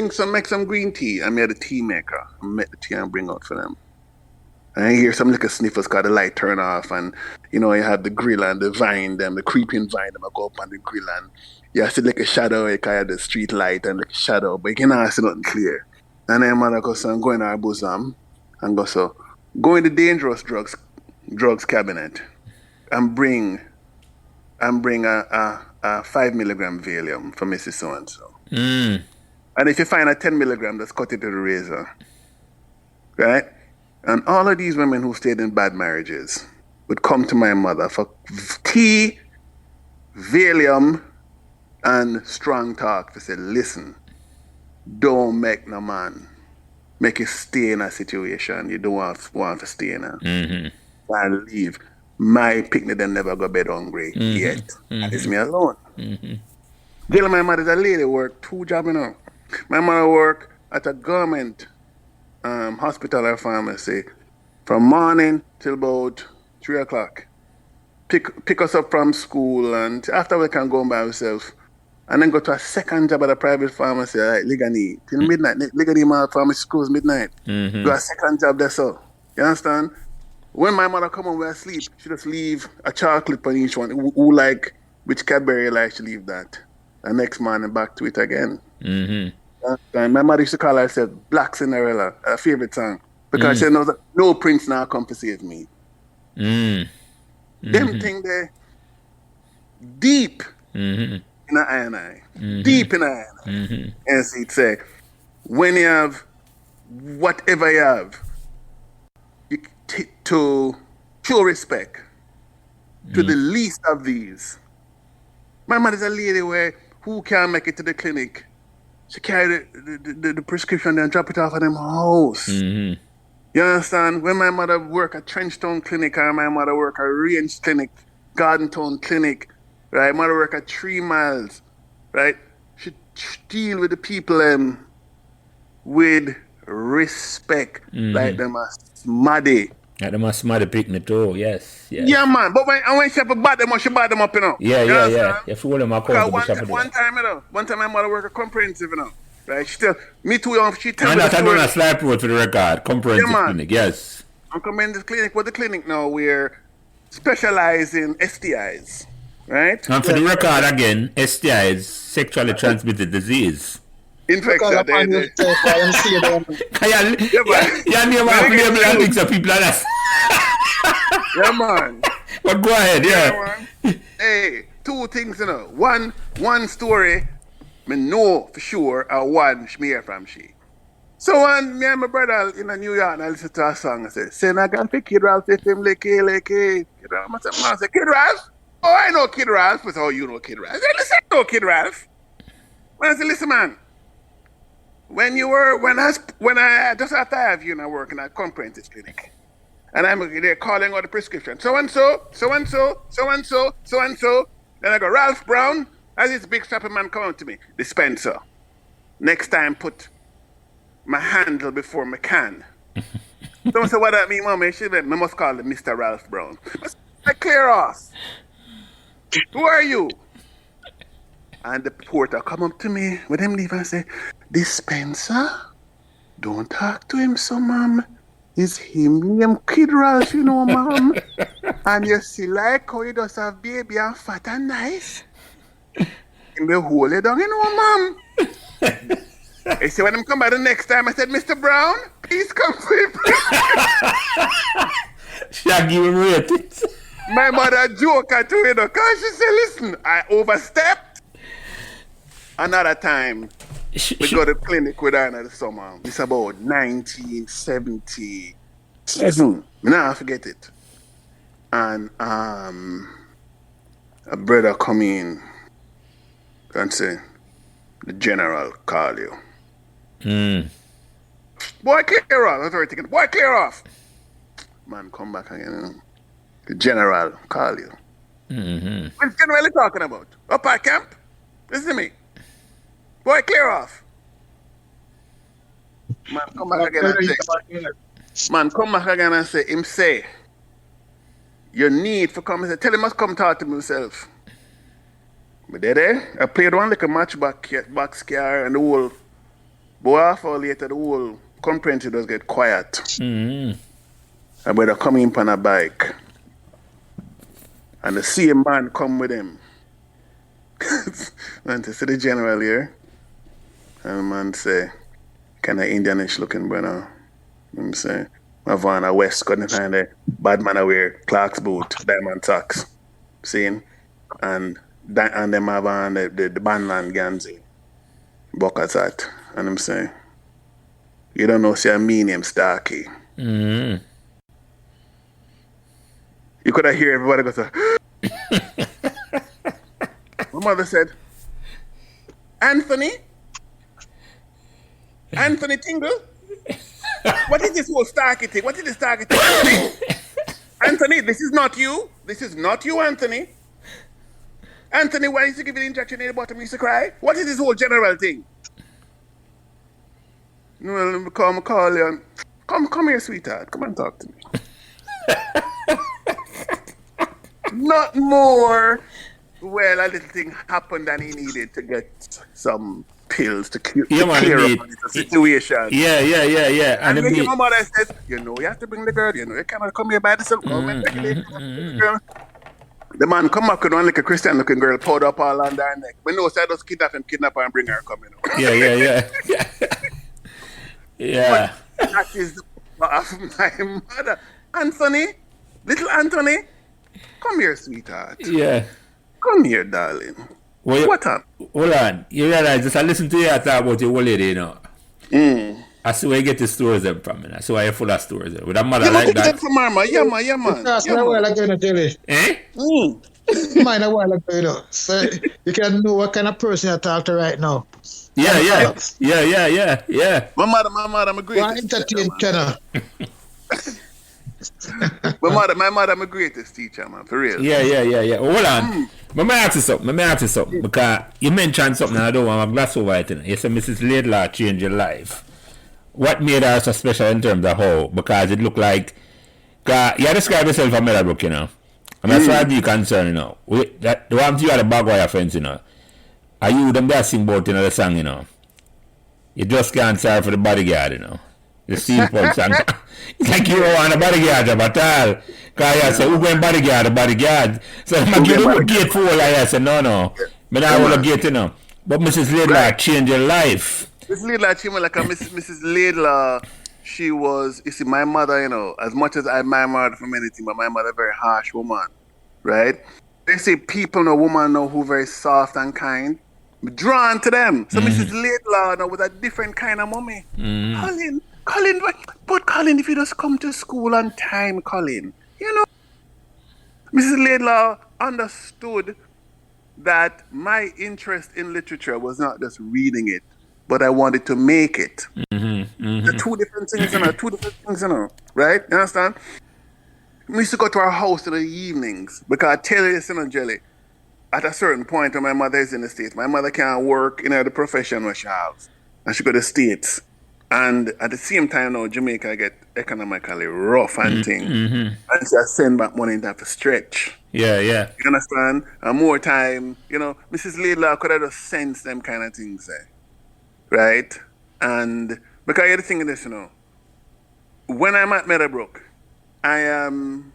green tea. I made a tea maker. I make the tea and bring out for them. And I hear some little sniffers got the light turn off, and you have the grill and the vine, the creeping vine, I go up on the grill, and you see like a shadow, you have the street light and like a shadow, but you cannot see nothing clear. And then mother goes, so go in our bosom and go in the dangerous drugs cabinet and bring a 5 milligram Valium for Mrs. So and so. And if you find a 10 milligram, just cut it to the razor, right? And all of these women who stayed in bad marriages would come to my mother for tea, Valium, and strong talk to say, listen, don't make no man make you stay in a situation you don't want to stay in. And leave. My picnic then never go bed hungry yet. And it's me alone. Girl, my mother's a lady, work 2 jobs, My mother work at a government hospital or pharmacy from morning till about 3 o'clock. Pick us up from school, and after we can go by ourselves, and then go to a second job at a private pharmacy like Ligani till midnight. Ligani my pharmacy schools midnight. Do a second job there, so you understand? When my mother come home, we asleep, she just leave a chocolate on each one. Who like which Cadbury like, she leave that. The next morning back to it again. And my mother used to call herself Black Cinderella, her favorite song, because she knows that no prince now come to save me. Them thing there, deep in the eye and eye, deep in the eye and eye. And so he'd say, when you have whatever you have, to show respect to the least of these. My mother's a lady who can't make it to the clinic She carry the prescription and drop it off at them house. Mm-hmm. You understand? When my mother work at Trenchtown Clinic or my mother work at Range Clinic, Gardentown Clinic, right? Mother work at 3 Miles, right? She deal with the people with respect, like them as smaddy. Yeah, them a smarty picnic too, yes. Yeah, man. But when she have to bad them up, she bad them up, you know. Yeah. You have to hold them accountable. One time my mother work at Comprehensive, you know. Right? She tell me too young, she tell and me the that's story. another slide report for the record. Comprehensive Yeah, man. clinic, yes. I'm Comprehensive Clinic. What the clinic now, we're specializing STIs, right? And for the record again, STI is sexually transmitted disease. Infection. Because upon you say, I am seeing them. Yeah, name of label and things of people like that. Yeah, man. But go ahead, Yeah, man. Hey, 2 things, you know. One story, me know for sure, and one me hear from she. So when me and my brother in New York, I listen to a song, I say I can pick Kid Ralph if him like Kid Ralph. I say, Kid Ralph? Oh, I know Kid Ralph. But how you know Kid Ralph? I say, listen, I know Kid Ralph. I say, listen, man. When I just after I have you and I working at Comprehensive Clinic, and they're calling out the prescription. So and so. Then I go, Ralph Brown, as this big strapping man come up to me, dispenser. Next time put my handle before my can. Don't say what that mean, mommy. She said, I must call him Mr. Ralph Brown. I clear off. Who are you? And the porter come up to me with him leave and say, dispenser? Don't talk to him so, ma'am. It's him named Kid Ralph, you know, ma'am. And you see like how he does have baby and fat and nice. And they hold it down, you know, ma'am. I say when him come back the next time, I said, Mr. Brown, please come quick. Shaggy will rate it. My mother joke at you, you know, because she said, listen, I overstepped. Another time, we go to the clinic with her in the summer. It's about 1977. Now I forget it. And a brother come in and say, the general call you. Boy, clear off. I was already thinking, boy, clear off. Man, come back again. You know. The general call you. What's generally talking about? Up at camp? Listen to me. Boy, clear off. Man, come back again and say, him say, you need for come and say, tell him must come talk to himself. But there, I played one like a match back scare and the whole, but half hour later, the whole comprehensive does get quiet. And brother come in on a bike. And the same man come with him. And to see the general here. And the man say, kind of Indianish looking brother. I'm saying, my van a West couldn't find a bad man a wear Clark's boot, diamond socks. Seeing? And them have on the bandland Ganzi. Buckets hat. And I'm saying, you don't know, see I mean him Starkey. You could have hear everybody go to my mother said, Anthony Tingle? What is this whole Starkey thing? What is this Starkey thing? Anthony, this is not you. This is not you, Anthony. Anthony, why did you give you the injection in the bottom? You used to cry? What is this whole general thing? No, call you. Come here, sweetheart. Come and talk to me. Not more. Well, a little thing happened and he needed to get some pills to clear up the situation. Yeah. And then my mother says, you know, you have to bring the girl. You know, you cannot come here by yourself. The man come back with one like a Christian looking girl poured up all on their neck. We know, so I just kidnap her and bring her coming. Yeah. But that is of my mother. Anthony, little Anthony, come here, sweetheart. Yeah. Come here, darling. Well, what up? Hold on. You realize, just I listen to you talk about your old lady, you know. I see where you get the stories them from, you know. I see why you're full of stories. With a mother like that. From Mama. Yeah, man. That's a while ago, you tell you. Mine a while ago, you know. So you can know what kind of person you talk to right now. Yeah. My mother, my greatest teacher, man. my mother, my greatest teacher, man, for real. Yeah. Hold on. Let me ask you something. Because you mentioned something and I don't want to gloss over it. You said Mrs. Laidlaw changed your life. What made her so special in terms of how? Because it looked like, you describe yourself a Meadowbrook, you know. And that's why I be concerned, you know. The one you had a bag wire fence, you know. Are you them that sing about, you know, the song, you know. You just can't serve for the bodyguard, you know. The steampunk song. It's like you don't want a bodyguard job at all. Because I say, who going bodyguard? So I'm going to give you a gate for all. I said, no. But I want a gate, you know. But Mrs. Laidlaw changed your life. Mrs. Laidlaw changed like Mrs. Laidlaw. She was, you see, my mother, you know, as much as I admire my mother from anything, but my mother, a very harsh woman, right? They say people know woman know who very soft and kind. I'm drawn to them. So Mrs. Laidlaw, you know, was a different kind of mommy. Colin, but Colin, if you just come to school on time, Colin, you know, Mrs. Laidlaw understood that my interest in literature was not just reading it, but I wanted to make it. The two different things, you know, right? You understand? We used to go to our house in the evenings because I tell you this, you know, Jelly, at a certain point when my mother is in the States, my mother can't work in the profession where she has, and she go to the States. And at the same time now, Jamaica get economically rough and thing. And she has send back money into to stretch. Yeah. You understand? And more time, you know, Mrs. Laidlaw could have just sense them kind of things there. Right? And because you're thinking this, you know, when I'm at Meadowbrook, I am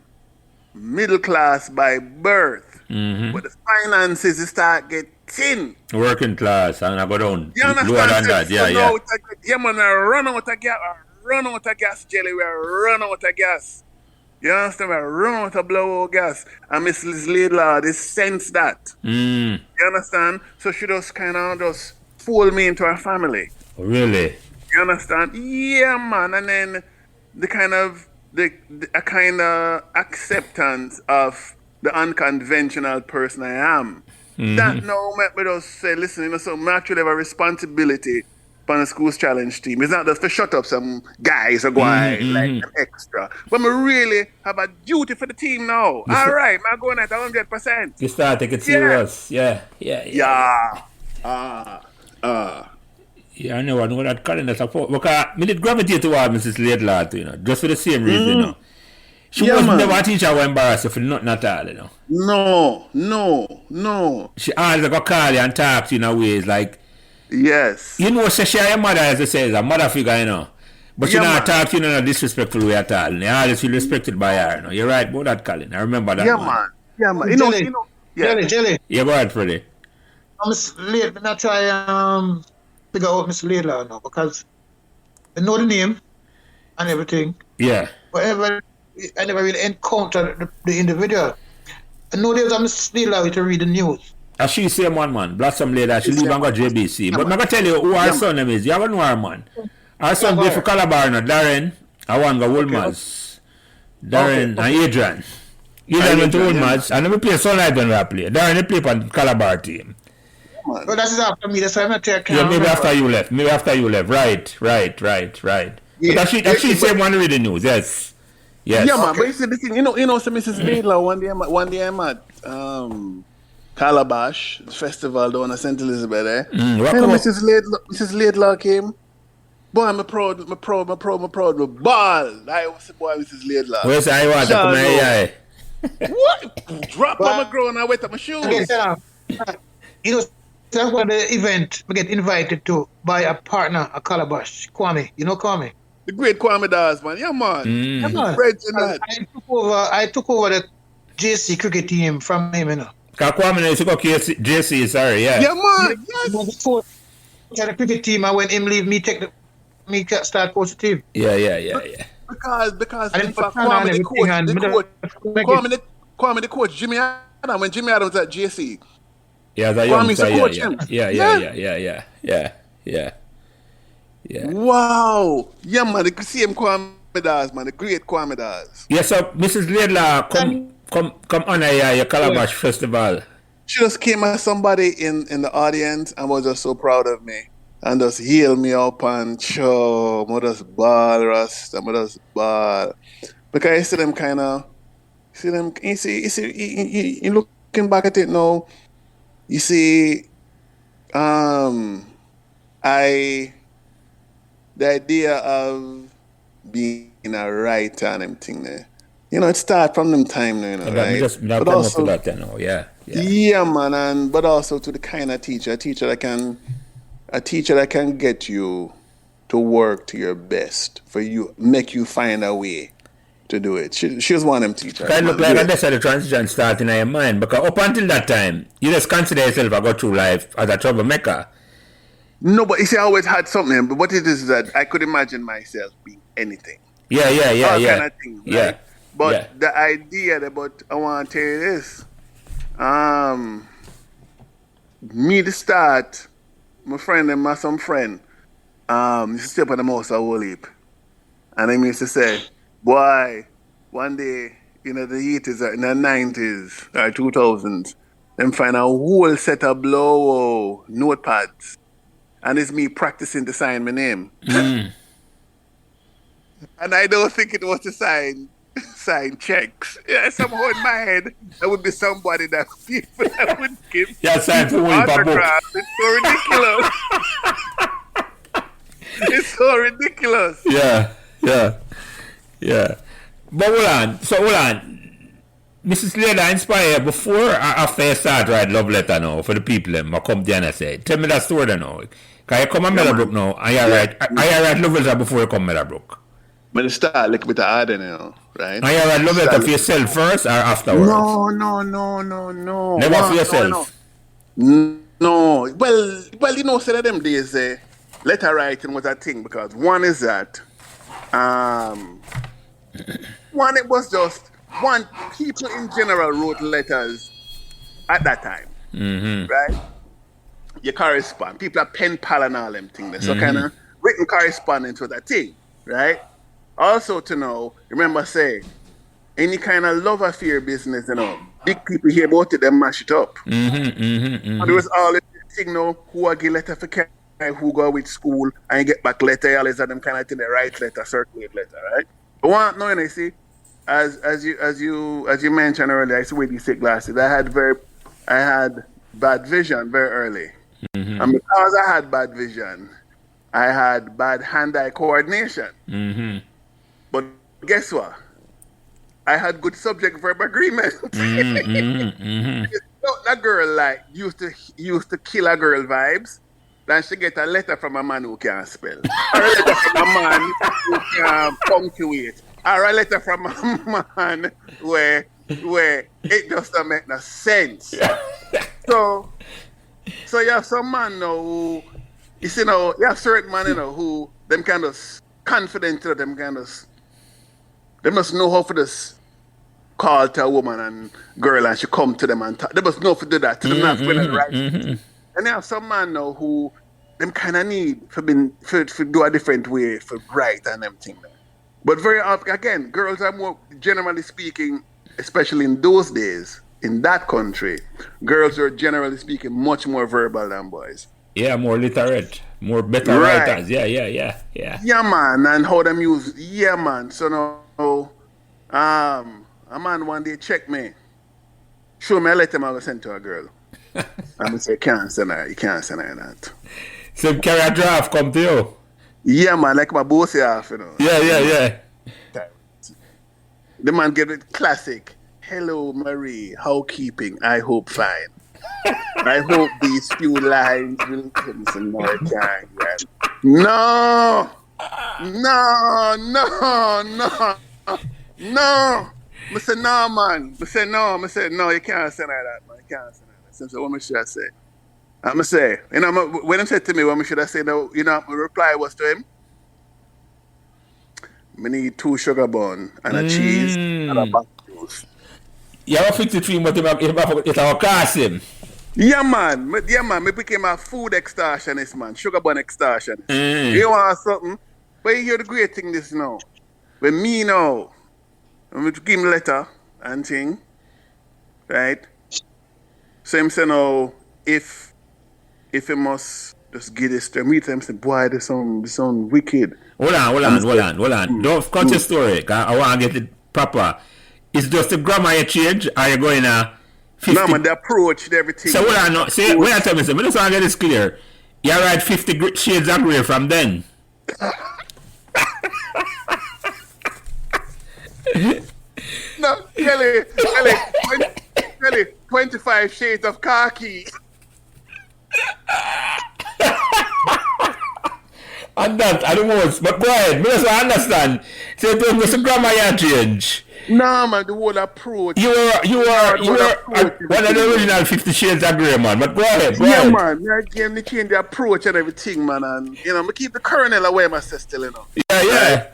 middle class by birth. But the finances start getting working class and I go down. You understand? Lower than that, Yeah, man, I run out of gas, Jelly. We run out of gas. You understand? We run out of blow gas. And Mrs. Laidlaw, they sense that. You understand? So she just kind of just fold me into her family. Really? You understand? Yeah, man. And then the kind of acceptance of the unconventional person I am. That now make me just say, listen, you know, so I actually have a responsibility on the school's challenge team. It's not just to shut up some guys or guys like an extra. But I really have a duty for the team now. All right, I'm going at 100%. You start taking it serious. Yeah. I know that Colin is support. Because I did gravitate toward Mrs. Laidlaw, you know, just for the same reason, you know. She was never a teacher who embarrassed you for nothing at all, you know. No. She always go call you and talk to you in a ways like, yes. You know, she your mother, as they say, is a mother figure, you know. But she not talk to you in a disrespectful way at all. You always feel respected by her, you know. You're right about that, Colin. I remember that. Yeah, man. Jelly. Yeah, go ahead, Freddie. I'm late, but I try figure out Miss Laidlaw now because I know the name and everything. Yeah. But I never really encountered the individual. I know there's a Miss Laidlaw to read the news. As she say one man, Blossom Lady, she live and go JBC. But I'm going to tell you who her son name is. You haven't know her, man. Her son go for Calabar now, Darren. I want to go Woolmaz. Darren and Adrian. Adrian went to Woolmaz and let me play Sunlight when I play. Darren, they play on Calabar team. Well, that's after me. That's why I'm not taking. Yeah, maybe after you left. Right. Yeah. But that she said one read the news. Yes. Yeah, man. But you see the thing, you know, so Mrs. Laidlaw one day I'm at Calabash Festival down at St. Elizabeth. Mrs. Laidlaw came. Boy, I'm proud. My ball. I was the boy, Mrs. Laidlaw. Where's I want to come here? What? Drop on my ground and wet up my shoes. You know, that's one the event we get invited to by a partner, a Calabash, Kwame. You know Kwame? The great Kwame Dawes, man. Yeah, man. Yeah, man. I took over the JC cricket team from him, you know. Because Kwame used to go JC, sorry, yeah. Yeah, man. Yes. Before the cricket team, and when him leave, me start coach the team. Yeah. Because in fact, Kwame the coach, Jimmy Adams, when Jimmy Adams was at JC. Yeah, that Kwame used to coach him. Yeah. Wow. Yeah, man, the same Kwame Dawes, man, the great Kwame Dawes. Yeah, so Mrs. Laidlaw, come on here, your Calabash Festival. she just came as somebody in the audience and was just so proud of me and just healed me up and show, I just ball, Rasta, I just ball. Because I see them kind of, you looking back at it now, you see, the idea of being a writer and everything there. It started from them time now, right? But come also, up to that, yeah. Yeah, man, but also to the kind of teacher, a teacher that can get you to work to your best, for you, make you find a way to do it. She was one of them teachers. Kind of look like that's how the transition started in your mind, because up until that time, you just consider yourself a go through life as a troublemaker. No, but you see, I always had something. But what it is that I could imagine myself being anything. Yeah. All kind of things, right? Yeah. But the idea about, I want to tell you this. Me to start, my friend and some friend, used to step on the mouse a whole heap. And they used to say, boy, one day, the 80s or in the 90s or 2000s, them find a whole set of blow notepads. And it's me practicing to sign my name. And I don't think it was to sign checks. Yeah, somehow in my head, there would be somebody that people that would give autographs. It's so ridiculous. It's so ridiculous. Yeah. But hold on. Mrs. Leda inspired before or after you start write love letter now for the people them I come down and say, tell me that story now. Can you come to Meadowbrook now and you write love letter before you come to Meadowbrook? When you start a little bit harder right? And you write love letter for yourself first or afterwards? No. Never for yourself? No. Well, some of them days, letter writing was a thing because one is that, one, it was just, people in general wrote letters at that time, right? You correspond. People are pen pal and all them things. So kind of written correspondence was a thing, right? Also to know, remember say, any kind of love affair business, big people hear about it, they mash it up. And there was always this thing, who I give letter for care, who go with school, and you get back letter, all these of them kind of thing, they write letter, circulate letter, right? But one, no, and I see, as you mentioned earlier, I used to wear these thick glasses. I had bad vision very early. And because I had bad vision, I had bad hand-eye coordination. But guess what? I had good subject-verb agreement. That girl like used to kill a girl vibes. Then she get a letter from a man who can't spell. Or a letter from a man who can punctuate. Or a letter from a man where it just don't make no sense. So you have some man now who, you have certain man who them kind of confident, them kind of, they must know how to just call to a woman and girl and she come to them and talk. They must know how to do that. To them not feeling right. And you have some man now who them kind of need for do a different way for write and everything. But very often, again, girls are more, generally speaking, especially in those days, in that country, girls are generally speaking much more verbal than boys. Yeah, more literate, better writers. Yeah. Yeah, man, and how them use, yeah, man. So now, a man one day check me, show me a letter I was sent to a girl. I'm say, you can't send her that. So carry a draft come to you? Yeah, man, like my boss half, Yeah. The man gave it classic. Hello, Marie. How keeping? I hope fine. I hope these few lines will come some more time. Right? No. I say, no, man. I say, no, you can't send her that, man. You can't send her that. So what should I say? I'm going to say, when he said to me, what should I say? My reply was to him, I need 2 sugar bun and a cheese and a back juice. You have a 53, but it's our class him. Yeah, man. Me became a food extortionist, man. Sugar bun extortionist. You want something? But you hear the great thing this now. When me now, I'm going to give him a letter and thing, right? So him say no, if he must just give this to me, him say, boy, this sound wicked. Hold on. Don't cut your story. 'Cause I want to get it proper. It's just the grammar you change, or you going to 50? No, man, the approach, everything. So hold on, no. See, when I tell me, so I just want to get this clear. You write 50 shades of grey from then. No, Kelly, 25 shades of khaki. And that, I don't know, but go ahead, because I understand. So it was the grammar you change. No, man, the whole approach. You were one of the original 50 Shades of Grey, man. But go ahead. Man. Again, they change the approach and everything, man. And, I keep the kernel away, my sister, Yeah. Right?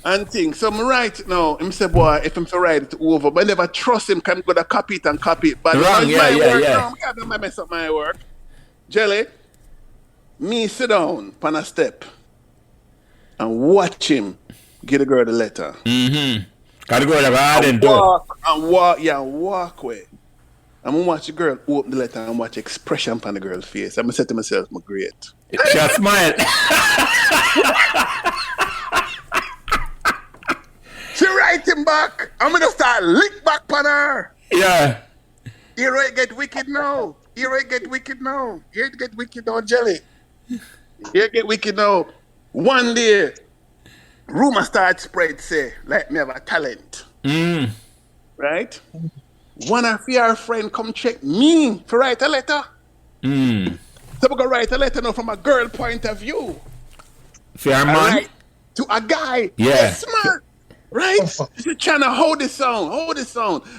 And things. So, I'm right now. Him say, boy, if I'm to write it over, but I never trust him, can go to copy it. But wrong, yeah. No, I can't mess up my work. Jelly, me sit down on a step and watch him get the girl the letter. Mm-hmm. Gotta go like hard and walk away. I'm gonna watch the girl open the letter and watch expression on the girl's face. I'm gonna say to myself, I'm great. Just smile. She write him back. I'm gonna start lick back on her. Yeah. Here I get wicked now. Here it get wicked now, Jelly. Here get wicked now. One day, rumor start spread, say, like me have a talent. Right? One of your friend come check me for write a letter. So we gonna write a letter now from a girl point of view. Fair man. To a guy. Yeah. Yes, man. Right? She's trying to hold this sound.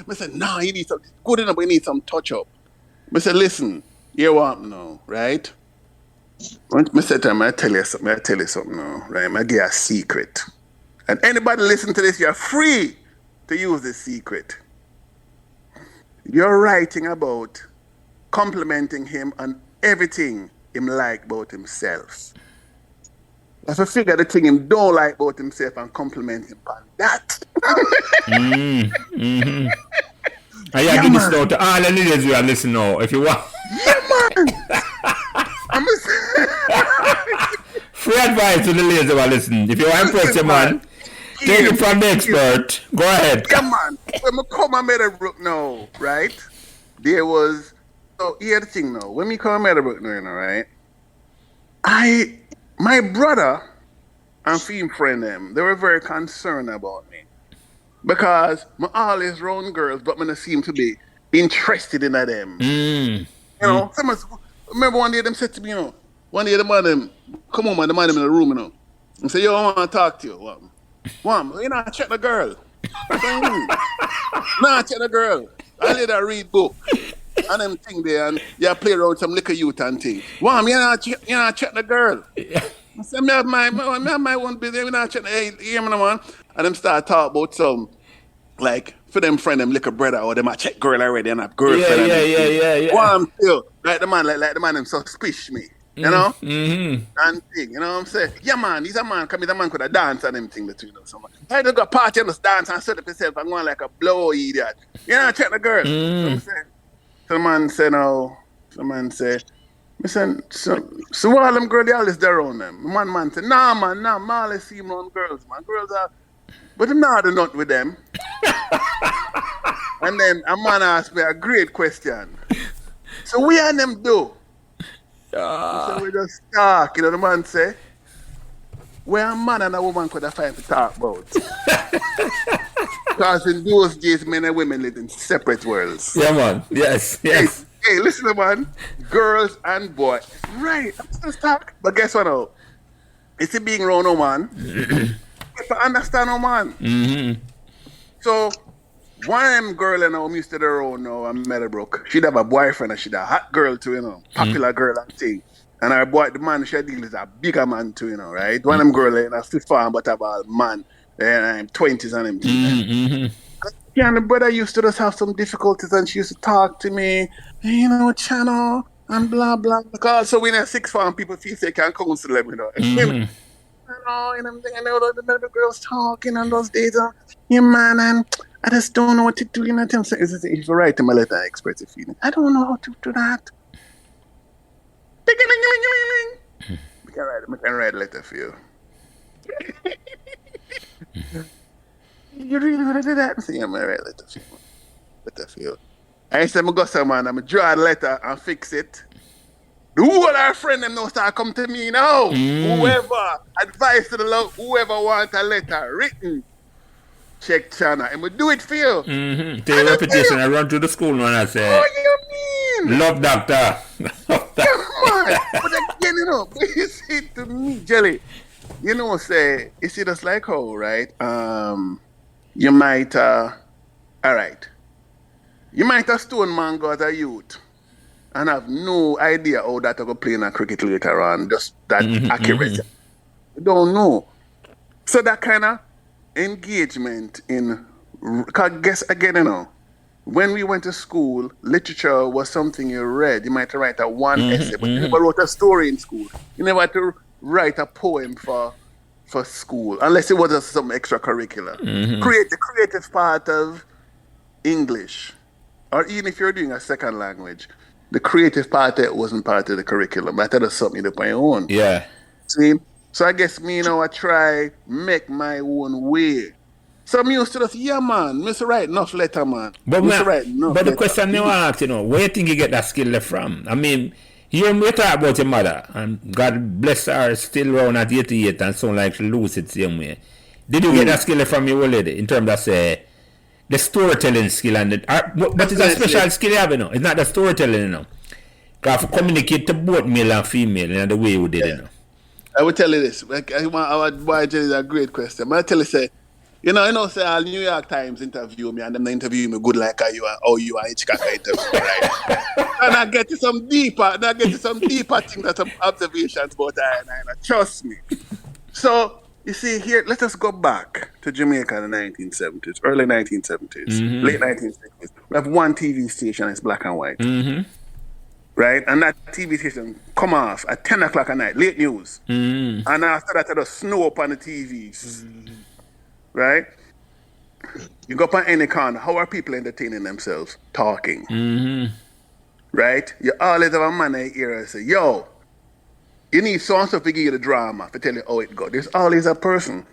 I said, nah, you need some good enough, but you need some touch up. I said, listen, you want now, right? I said to him, I tell you something now, right? I give you a secret. And anybody listen to this, you're free to use this secret. You're writing about complimenting him on everything him like about himself. If I figure the thing him don't like about himself and compliment him on that. I give this now to all the ladies who are listening now, if you want. Yeah, man. Free advice to the ladies who are listening. If you want to impress your man, take it from the expert. Go ahead. Come on. When I come to Meadowbrook now, right? There was, so here's the thing now. When we come to Meadowbrook now, right? My brother and female friend them, they were very concerned about me. Because I always round girls, but I don't seem to be interested in them. Remember one day them said to me, one day the man them, come on man, the man them in the room, and say, yo, I want to talk to you. You not check the girl. Nah, check the girl. I let her read book. And them thing there, and you play around some liquor youth and thing. You not check the girl. I said, me have my one business, we not check the, hey, hear me now, man. And them start talk about some, like, for them friend, them liquor brother, or them a check girl already and have girlfriend. Yeah. Well, I'm still, like the man them suspicious me, you know? And thing, you know what I'm saying? Yeah, man, he's a man, come the man could have dance and them thing between us. I don't go party and just dance and set up yourself and going like a blow idiot. You know, check the girl. You know what I'm saying? So the man said, no. The man said, listen, so all them girls, they always there on them. Man said, nah, Marley see him on girls, man. Girls are, but I'm not a nut with them. And then a man asked me a great question. So we and them do? So we just talk, the man say, where a man and a woman could have find to talk about. Because in those days, men and women lived in separate worlds. Yeah, man. Yes. Hey, listen, man. Girls and boys. Right. I'm just talk. But guess what now? It's a being around, no man. If I understand, no man. So, one of them girl and I'm used to their own now, I'm Meadowbrook. She'd have a boyfriend and she'd a hot girl too, popular girl and thing. And her boy, the man she deal is a bigger man too, right? One of them girl and I still farm, but about man, and I'm 20s and them. Yeah, and the brother used to just have some difficulties and she used to talk to me, channel and blah blah. Because so when 6 farm people feel they can counsel them, the girls talking on those days, man, and I just don't know what to do. You know what I'm saying? If you write him a letter, I express a feeling. I don't know how to do that. I can write a letter for you. You really want to do that? I say, I'm going to write a letter for you. Letter for you. I said, I go someone, I'm going to draw a letter and fix it. The whole our friend them now start come to me now. Whoever advice to the love, whoever want a letter written, check Channer. And we do it for you. Take your reputation. I run to the school and I say, what do you mean? Love doctor. Come on. But again, you know, but you see to me, Jelly, you know, say, you see that's like how, right? You might all right. You might have stone man go as a youth and have no idea how that I go play in a cricket later on, just that accuracy. You don't know. So that kind of engagement in, cause guess again, you know, when we went to school, literature was something you read. You might write a one essay, but you never wrote a story in school. You never had to write a poem for school, unless it was just some extracurricular. Create the creative part of English, or even if you're doing a second language, the creative part that wasn't part of the curriculum. That was something you do on your own. Yeah. See? So I guess me, you know, I try make my own way. So I'm used to this, yeah, man, Mr. Write enough letter, man. But, the question I want to ask, you know, where do you think you get that skill from? I mean, you talk about your mother, and God bless her, still around at 88 and sound like she lose it same way. Did you get that skill from your old lady in terms of, say, the storytelling skill? But it's a special skill you have, you know. It's not the storytelling, you know. Because communicate to both male and female in the way you did, you know. I will tell you this. Our boy Jerry is a great question. I tell you, say, you know, say all New York Times interview me and them interview me good like you and Hitchcock interview, right? And I get to some deeper things and some observations about and trust me. So you see here, let us go back to Jamaica in the 1970s, early 1970s, late 1960s. We have one TV station, it's black and white. Right? And that TV station come off at 10 o'clock at night, late news. And after that, there's snow up on the TV. Right? You go up on any corner, how are people entertaining themselves? Talking. Right? You always have a man in your ear and say, yo, you need so-and-so to give you the drama, to tell you how it goes. There's always a person.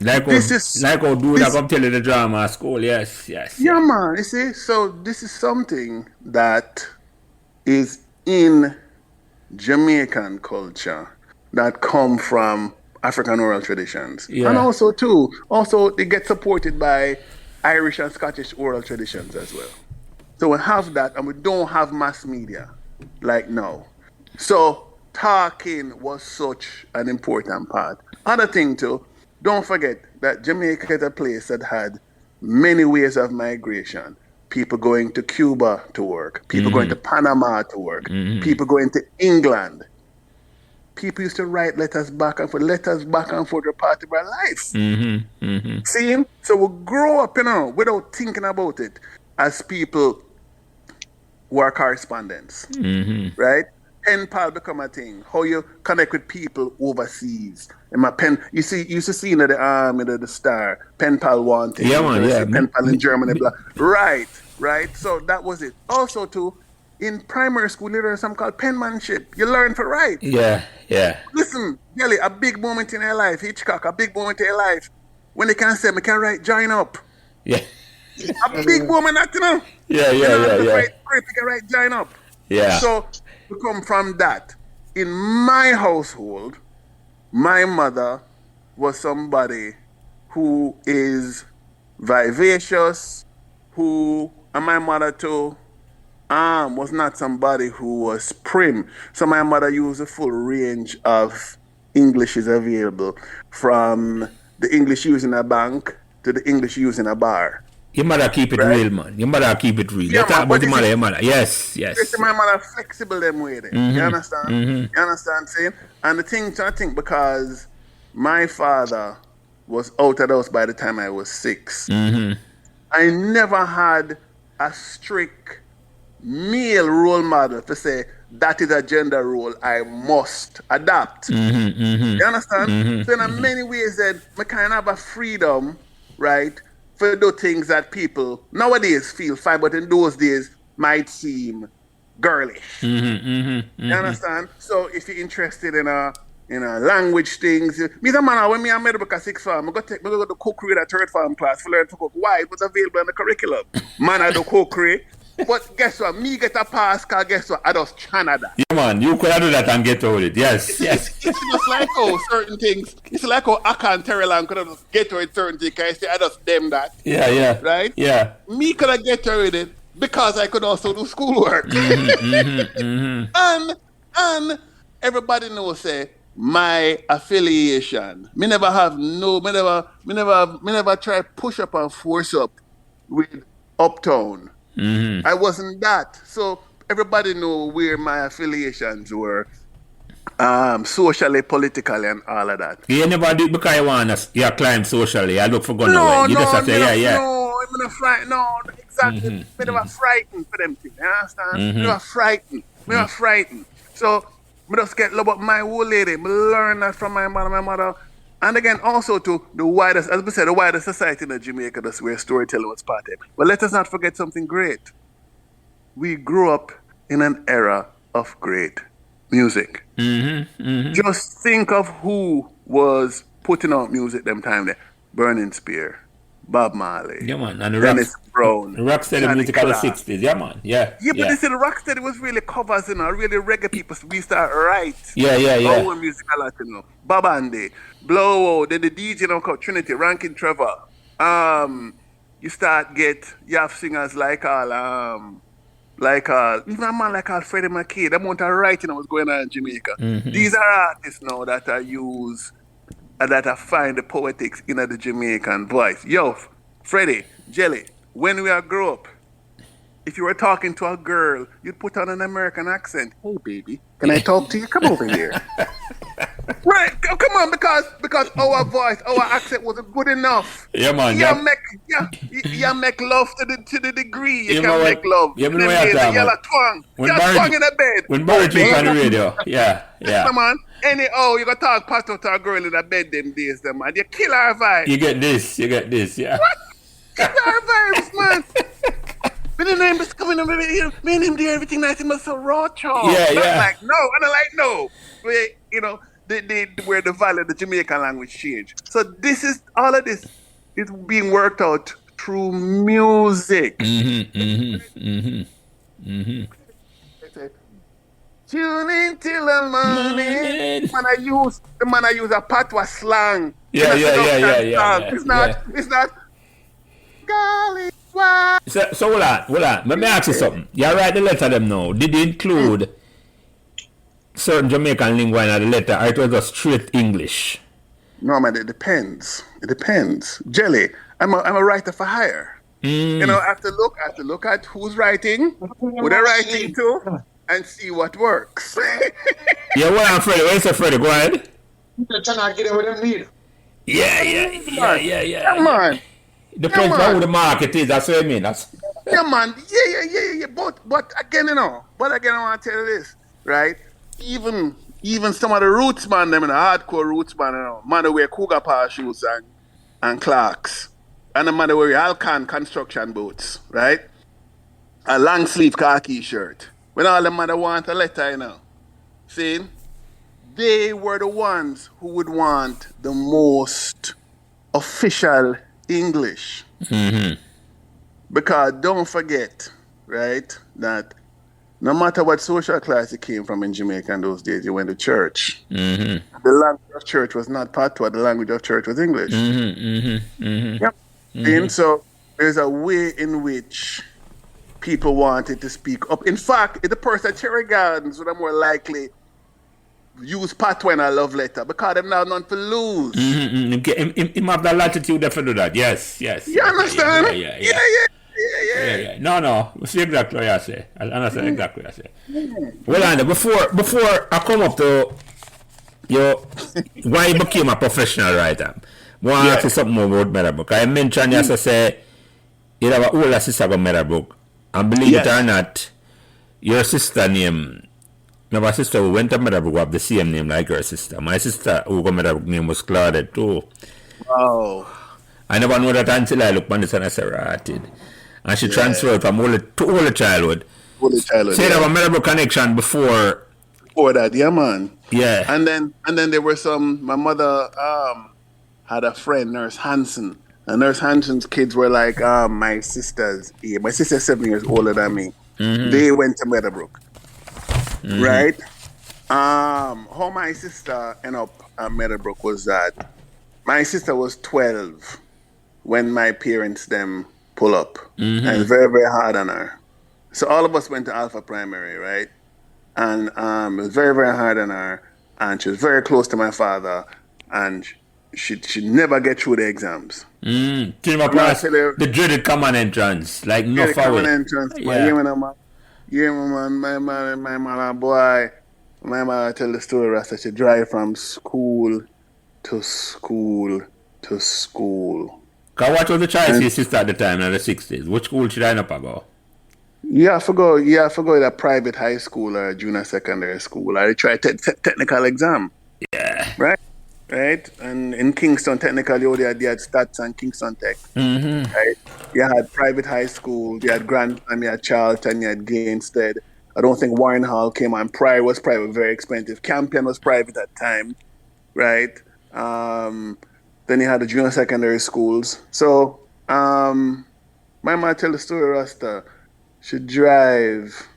Like how do that come tell you the drama at school, yes. Yeah, man, you see? So this is something that is in Jamaican culture that come from African oral traditions. Yeah. And also they get supported by Irish and Scottish oral traditions as well. So we have that, and we don't have mass media like now. So talking was such an important part. Other thing too, don't forget that Jamaica is a place that had many ways of migration. People going to Cuba to work, people going to Panama to work, people going to England. People used to write letters back and forth were part of our life. See? So we grow up, you know, without thinking about it as people who are correspondents, right? Pen pal become a thing. How you connect with people overseas. In my pen, you used to see in the Star, pen pal wanting. Yeah, man, yeah. Pen pal in Germany, blah. Right. So that was it. Also, too, in primary school, there was something called penmanship. You learn to write. Yeah. Listen, really, a big moment in your life, Hitchcock, a big moment in your life, when they can say, I can write join up. Yeah. A big moment, that, you know? Yeah. You can write join up. Yeah. So, we come from that. In my household, my mother was somebody who is vivacious, and my mother too was not somebody who was prim. So my mother used a full range of Englishes available, from the English used in a bank to the English used in a bar. Your mother keep it real, man. Your mother keep it real. Yeah, you talk about your mother. Yes. My mother flexible them way there. You understand? You understand saying? And the thing, I think, because my father was out of the house by the time I was 6. I never had a strict male role model to say, that is a gender role I must adapt. You understand? So in many ways, then, I kind of have a freedom, right, for do things that people nowadays feel fine, but in those days might seem girlish. You understand? So if you're interested in a language things, me the man when me and Meadowbrook at 6th form, I go to the cookery at 3rd form class for learn to cook. Why? It was available in the curriculum. Man, I do cookery. But guess what? Me get a pass, cause guess what? I just channel that. Yeah, man, you could do that and get over it. Yes, yes. It's just like how certain things, it's like how Akka and Terryland could have get to it certain things, cause I just them that. Yeah. Right? Yeah. Me could have get to it because I could also do schoolwork. And everybody knows say my affiliation. Me never try push up and force up with Uptown. I wasn't that. So everybody know where my affiliations were, socially, politically, and all of that. You never do it because you climb socially. I look for gun No, away. You just have to say, No, I'm not frightened. No, exactly. Me never frightened for them things. You understand? Me never frightened. Me never frightened. So me just get love up my whole lady. Me learn that from my mother. And again, also to the widest, as we said, the widest society in Jamaica, that's where storytelling was part of. But let us not forget something great. We grew up in an era of great music. Just think of who was putting out music them time there. Burning Spear, Bob Marley, yeah, man. And the Dennis Brown, the rocksteady music of the 60s, yeah, man. Yeah, but they said the rocksteady was really covers, really reggae people. So we start right. Yeah. Our music a lot, Bob Andy, Blow, then the DJ called Trinity, Rankin Trevor. You have singers like even a man like Freddie McKay. The amount of writing that was going on in Jamaica. These are artists now that I use that I find the poetics in the Jamaican voice. Yo, Freddie, Jelly, when we grew up, if you were talking to a girl, you'd put on an American accent. Hey, baby, can I talk to you? Come over here. Right, come on, because our voice, our accent wasn't good enough. Yeah, man. You make love to the degree you can make love. Yeah, man. Yellow twang. You're twang in the bed. When Barry drink on the radio. Yeah. Come on. You gonna talk pastor to a girl in the bed them days, them man. You kill our vibe. You get this, yeah. What? Kill our vibes, man. But the name is coming over here. Me and him do everything nice. It must so raw, Charles. Yeah. Like no. And I'm like no. But, where the value of the Jamaican language changed. So all of this is being worked out through music. Tune in till the morning. The man I use a patois slang. Yeah. It's not. Golly, what? So hold on. Let me ask you something. You write the letter them now. Did you include certain Jamaican lingua in the letter, or it was just straight English? No, man, it depends. Jelly, I'm a writer for hire. I have to look at who's writing, who they're writing to, and see what works. Yeah, well, I'm Freddie. What is it, Freddie? Go ahead. They're trying to get what they need. Yeah. Come on. Depends on who the market is. That's what I mean. Yeah, man. Yeah. But again, I want to tell you this, right? Even some of the roots man, them in the hardcore roots man, man that wear cougar paw shoes and Clarks, and the man that wear Alcan construction boots, right? A long sleeve khaki shirt. When all the man that want a letter, see, they were the ones who would want the most official English. Because don't forget, right, that no matter what social class you came from in Jamaica in those days, you went to church. The language of church was not patois. The language of church was English. Yep. And so there's a way in which people wanted to speak up. In fact, the person at Cherry Gardens would have more likely use patois in a love letter because them now none to lose. Him have the latitude to do that. Yes. You understand? Yeah. No. See exactly what I say. I understand exactly what I say. Well, Andy, before I come up to why you became a professional writer, I want to ask you something more about Meadowbrook. I mentioned you say you have an older sister from Meadowbrook, and believe it or not, your sister name. Now, my sister who went to Meadowbrook have the same name like her sister. My sister who got Meadowbrook name was Claudette too. Oh. I never know that until I look on this and I say, right. And she transferred from all the childhood. All the childhood. Say that a Meadowbrook connection before. Before that, yeah, man. Yeah. And then there were some. My mother had a friend, Nurse Hansen. And Nurse Hansen's kids were like my sister's age. My sister's 7 years older than me. They went to Meadowbrook, right? How my sister ended up at Meadowbrook was that my sister was 12 when my parents them pull up, and it's very, very hard on her. So all of us went to Alpha Primary, right? And it was very, very hard on her, and she was very close to my father, and she'd never get through the exams. The dreaded common entrance, like no the common entrance. My mother, boy. My mother tell the story that she drive from school to school to school. What was the choice of your sister at the time in the 60s? Which school should I up about? I forgot a private high school or junior secondary school. I tried technical exam. Yeah. Right? And in Kingston, technically, they had Stats and Kingston Tech. Right? You had private high school, you had Grantham, you had Charlton, you had Gainstead. I don't think Warren Hall came on. Pryor was private, very expensive. Campion was private at the time, right? Then you had the junior secondary schools. So, my mom tell the story, Rasta. She drive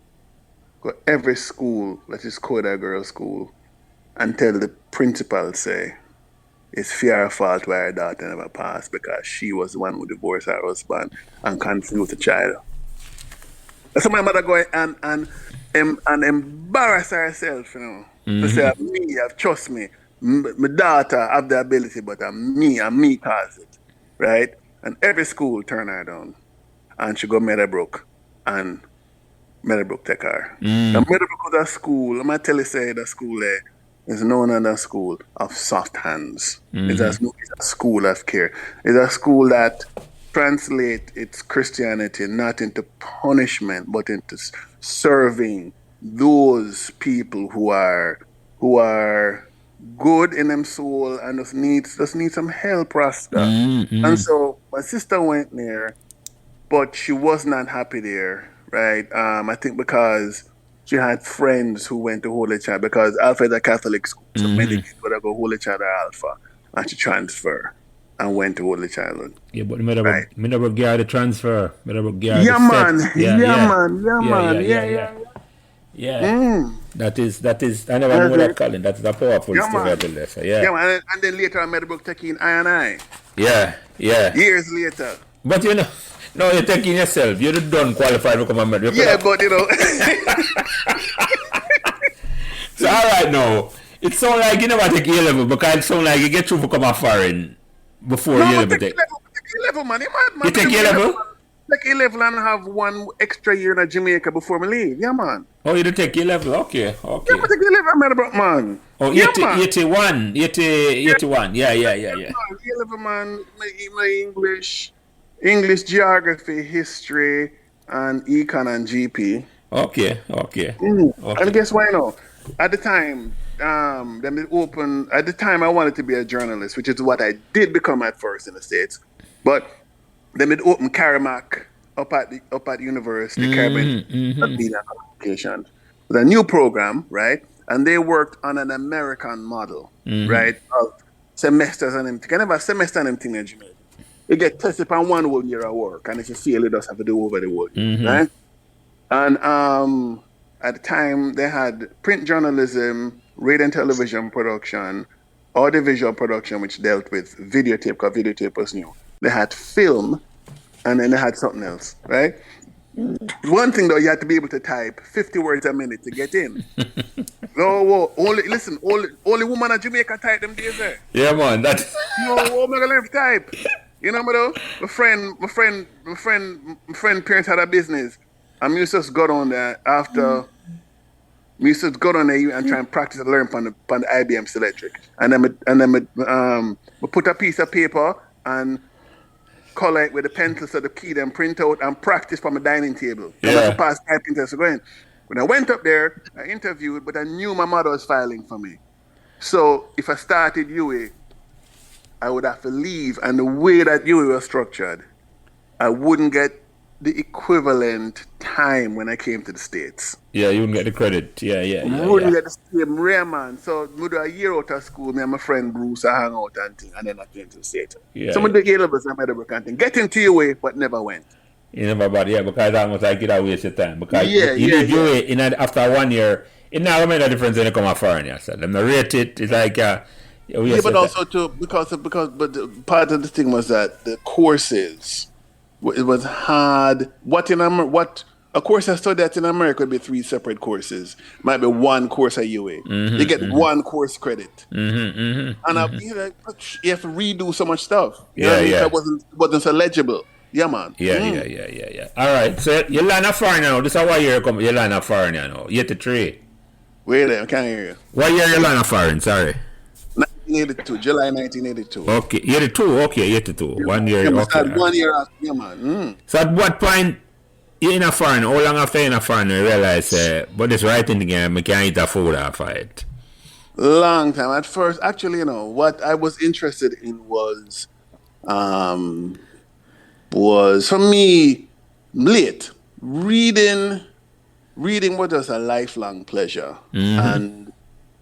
go every school that is called a girls' school and tell the principal, say, it's her fault why her daughter never passed because she was the one who divorced her husband and confused the child. So my mother go and embarrass herself, to say, me, trust me, my daughter have the ability, but me cause it, right? And every school turn her down. And she go Meadowbrook, and Meadowbrook take her. Now Meadowbrook was a school, I'm going to tell you, say, the school there is known as a school of soft hands. It's a school of care. It's a school that translate its Christianity not into punishment, but into serving those people who are good in them soul and just need some help, Rasta. And so my sister went there, but she was not happy there, right? I think because she had friends who went to Holy Child, because Alpha is a Catholic school, so many kids would go Holy Child or Alpha, and she transferred and went to Holy Child. Yeah, but Meadowbrook got the transfer. Meadowbrook got Yeah, man. That is. I never knew that, Colin. That's a powerful story. So, yeah, man. And then later, Meadowbrook taking I. Yeah. Years later. But no, you're taking yourself. You're done qualified to become a Meadowbrook. Yeah, but So all right, now it sounds like you never take A-level because it sounds like you get through to become a foreign before A-level. Take A-level, man. You take A-level? Take A-level and have one extra year in Jamaica before me leave. Yeah, man. Oh, you take A-level? Okay. Yeah, I take A-level, Meadowbrook, man. Oh, yeah, 81. Yeah. A-level, man. My English, geography, history, and econ and GP. Okay. And guess why now? At the time, at the time I wanted to be a journalist, which is what I did become at first in the States. But they made open Caramac up at university, Caribbean Media and Communications. It was a new program, right? And they worked on an American model, right? Of semesters and everything. I never semester and everything in Jamaica. You get tested on one whole year of work, and if you fail, you just have to do over the whole year, right? And at the time, they had print journalism, radio and television production, audiovisual production, which dealt with videotape, because videotape was new. They had film, and then they had something else, right? One thing, though, you had to be able to type 50 words a minute to get in. Only woman in Jamaica type them days there. Yeah, man. No, I'm not gonna type. You know what though? My friend parents had a business. And we used to just go down there after. We used to go down there and try and practice and learn on the IBM Selectric. And then we put a piece of paper and color it with a pencil so the key, then print out and practice from a dining table. I pass typing test going. When I went up there, I interviewed, but I knew my mother was filing for me. So if I started UA, I would have to leave. And the way that UA was structured, I wouldn't get the equivalent time when I came to the States. Yeah, you wouldn't get the credit. Yeah. Wouldn't get the same rare, man. So we do a year out of school, me and my friend Bruce, I hang out and thing, and then I came to the States. Some of the A-levels I Meadowbrook and thing. Get into UA, but never went. You never bought, because almost like it a waste of time. Because you leave UA after 1 year, it now make a difference when you come a foreigner. So them not rate it. It's like but also too because part of the thing was that the courses, it was hard. What a course I studied in America would be 3 separate courses. Might be 1 course at UA. You get 1 course credit, and you have to redo so much stuff. It wasn't so legible. Yeah, man. Yeah. All right. So you learn a foreigner now. This is why you're coming. You learn a foreigner now. 83. Wait there, I can't hear you. What year you learn a foreign? Sorry. 1982, July 1982. Okay, 82. Okay, 82. Yeah, 1 year. Yeah, okay. 1 year after, yeah, man. So at what point you in a foreign? How long after in a foreign you realize, but this writing again, I can't eat a food after it? Long time. At first, actually, what I was interested in was for me late reading was just a lifelong pleasure. And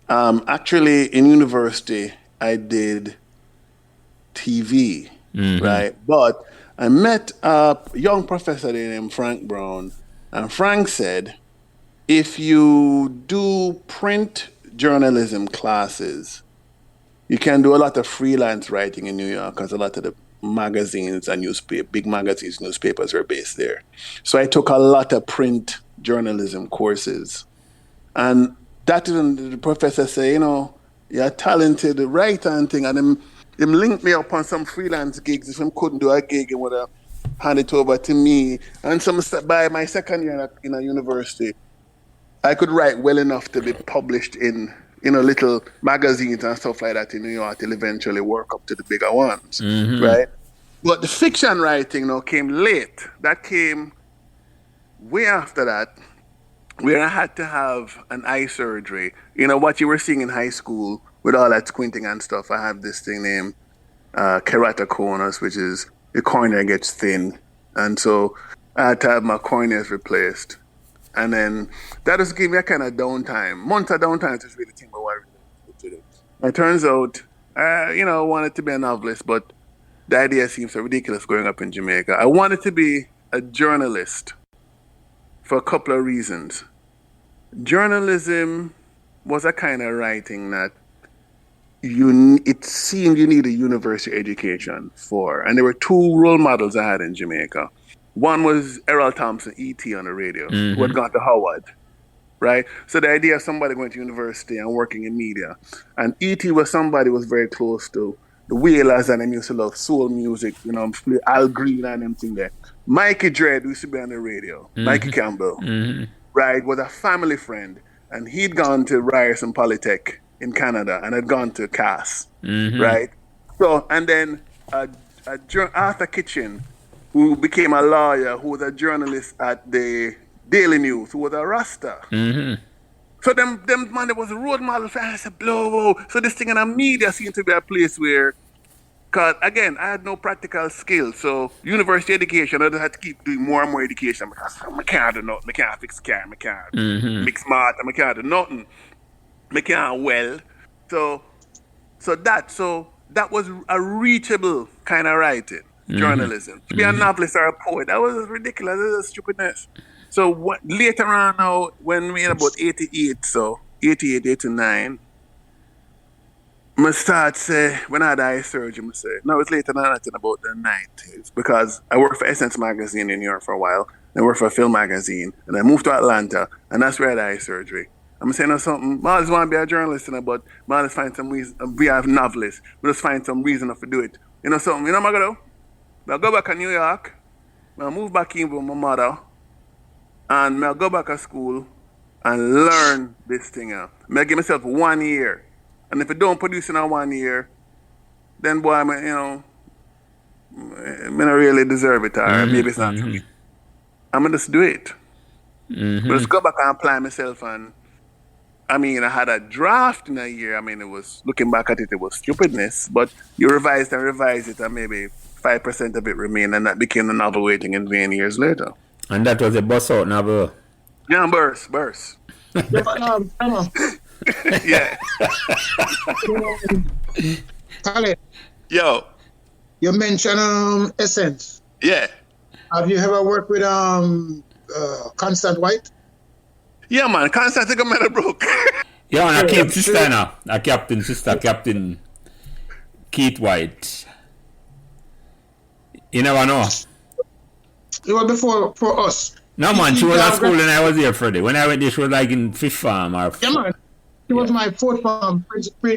actually in university I did TV, right? But I met a young professor named Frank Brown, and Frank said, if you do print journalism classes, you can do a lot of freelance writing in New York because a lot of the magazines and big magazines, newspapers were based there. So I took a lot of print journalism courses. And that even the professor say, you're a talented writer and thing. And him linked me up on some freelance gigs. If him couldn't do a gig, he would have handed it over to me. And by my second year in a university, I could write well enough to be published in little magazines and stuff like that in New York till eventually work up to the bigger ones, right? But the fiction writing came late. That came way after that, where I had to have an eye surgery. What you were seeing in high school with all that squinting and stuff. I have this thing named keratoconus, which is the cornea gets thin. And so I had to have my corneas replaced. And then that just gave me a kind of downtime. Months of downtime to really think about what I really to do. It turns out, I wanted to be a novelist, but the idea seems so ridiculous growing up in Jamaica. I wanted to be a journalist for a couple of reasons. Journalism was a kind of writing that it seemed you need a university education for. And there were 2 role models I had in Jamaica. One was Errol Thompson, E.T. on the radio, who had gone to Howard, right? So the idea of somebody going to university and working in media. And E.T. was somebody who was very close to the Wailers, and them used to love soul music, Al Green and them thing there. Mikey Dredd used to be on the radio, Mikey Campbell, right, was a family friend. And he'd gone to Ryerson Polytech in Canada and had gone to Cass, right? So, and then Arthur Kitchen, who became a lawyer, who was a journalist at the Daily News, who was a Rasta. So them man, there was a role model for I said, blow. So this thing in the media seemed to be a place where, because again, I had no practical skills. So university education, I just had to keep doing more and more education because I can't do nothing. I can't fix car, I can't mix smart, I can't do nothing. I can't well. So that was a reachable kind of writing. Journalism. To be a novelist or a poet, that was ridiculous. That was stupidness. So later on now, when we in about 88, so 88, 89, I start say, when I had eye surgery, I say, no, it's later than that in about the 90s, because I worked for Essence magazine in New York for a while, I worked for a film magazine, and I moved to Atlanta, and that's where I had eye surgery. I'm saying something, I just want to be a journalist, but I just find some reason, we have novelists, we just find some reason to do it. Something, what I'm going to do? I go back to New York, I move back in with my mother, and I go back to school and learn this thing out. I give myself 1 year. And if I don't produce in 1 year, then boy, I don't really deserve it, or maybe it's not for me. I'm going to just do it. But just go back and apply myself, and I mean, I had a draft in a year. I mean, it was, looking back at it, it was stupidness, but you revised it, and maybe 5% of it remained, and that became the novel Waiting in Vain years later. And that was a bust out novel. Yeah, burst. Yeah. Colin, Yo. you mentioned Essence. Yeah. Have you ever worked with Constant White? Yeah, man. Constant take a Meadowbrook. Yeah, and I keep sister now. Captain Keith White. You never know. It was before for us. No, man, she was at school and I was here, Freddie. When I went there, she was like in fifth farm. Or yeah, man. She was my fourth farm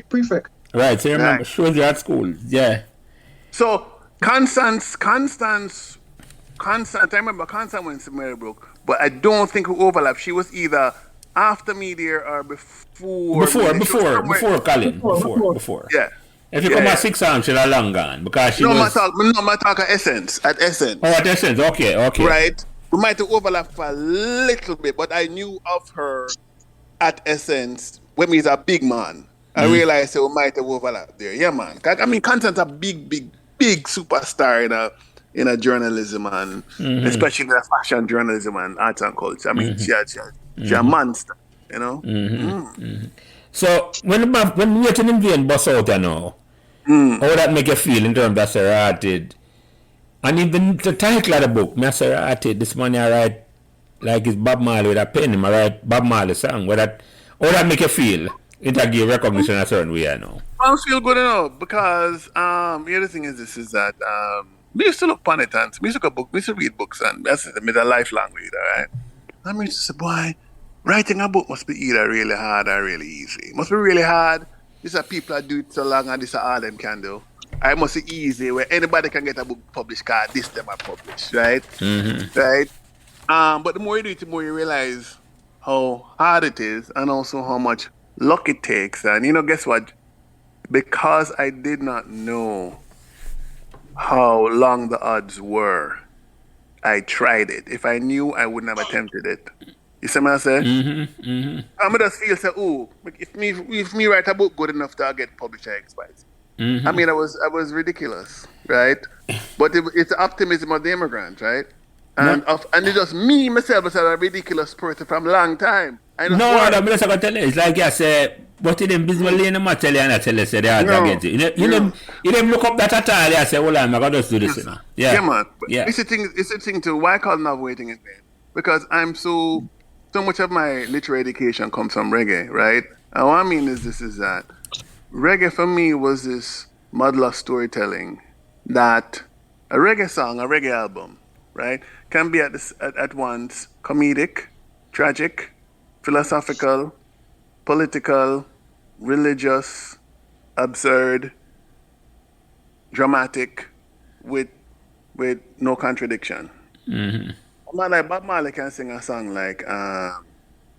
prefect. Right, so you remember, Right. she was there at school. Yeah. So, Constance, I remember Constance went to Meadowbrook, but I don't think we overlapped. She was either after me there or before. Before Colin. Before. Yeah. If you come at 6 arms, she's long gone. Because she was... I talk at Essence. Oh, at Essence. Okay. Right? We might have overlapped for a little bit, but I knew of her at Essence when he's a big man. I realized we might have overlapped there. Yeah, man. I mean, Constance a big superstar in a journalism and especially in the fashion journalism and arts and culture. I mean, she's a monster, you know? So, when Waiting in Vain bust out, you know, how that make you feel in terms of sorority? And even the title of the book, me sorority, this man I write like it's Bob Marley with a pen, I write Bob Marley song. How that make you feel? It give recognition a certain way, you know. I feel good enough because the other thing is that we used to look upon it and we used to read books and that's it, I'm a lifelong reader, right? I mean, just say, boy, writing a book must be either really hard or really easy. It must be really hard. These are people that do it so long and this are all them can do. I must be easy where anybody can get a book published because this them are published, right? Right? But the more you do it, the more you realize how hard it is and also how much luck it takes. And you know, guess what? Because I did not know how long the odds were, I tried it. If I knew, I wouldn't have attempted it. You see what I say? I just feel say, oh, if me write a book good enough to get published, I expect. I mean, I was ridiculous, right? But it's the optimism of the immigrant, right? And it's just me myself as a ridiculous person from a long time. I'm just going to tell you. It's like I say, but in them business lane, I'm tell you and I tell you, say they are against it. You them look up that at all, you say, well, I'm going to just do this, you know. Yeah, man. But it's a thing too. Why call not Waiting in Vain? Because I'm so much of my literary education comes from reggae, right? And what I mean is that reggae for me was this model of storytelling that a reggae song, a reggae album, right, can be at once comedic, tragic, philosophical, political, religious, absurd, dramatic, with no contradiction. A man like Bob Marley can sing a song like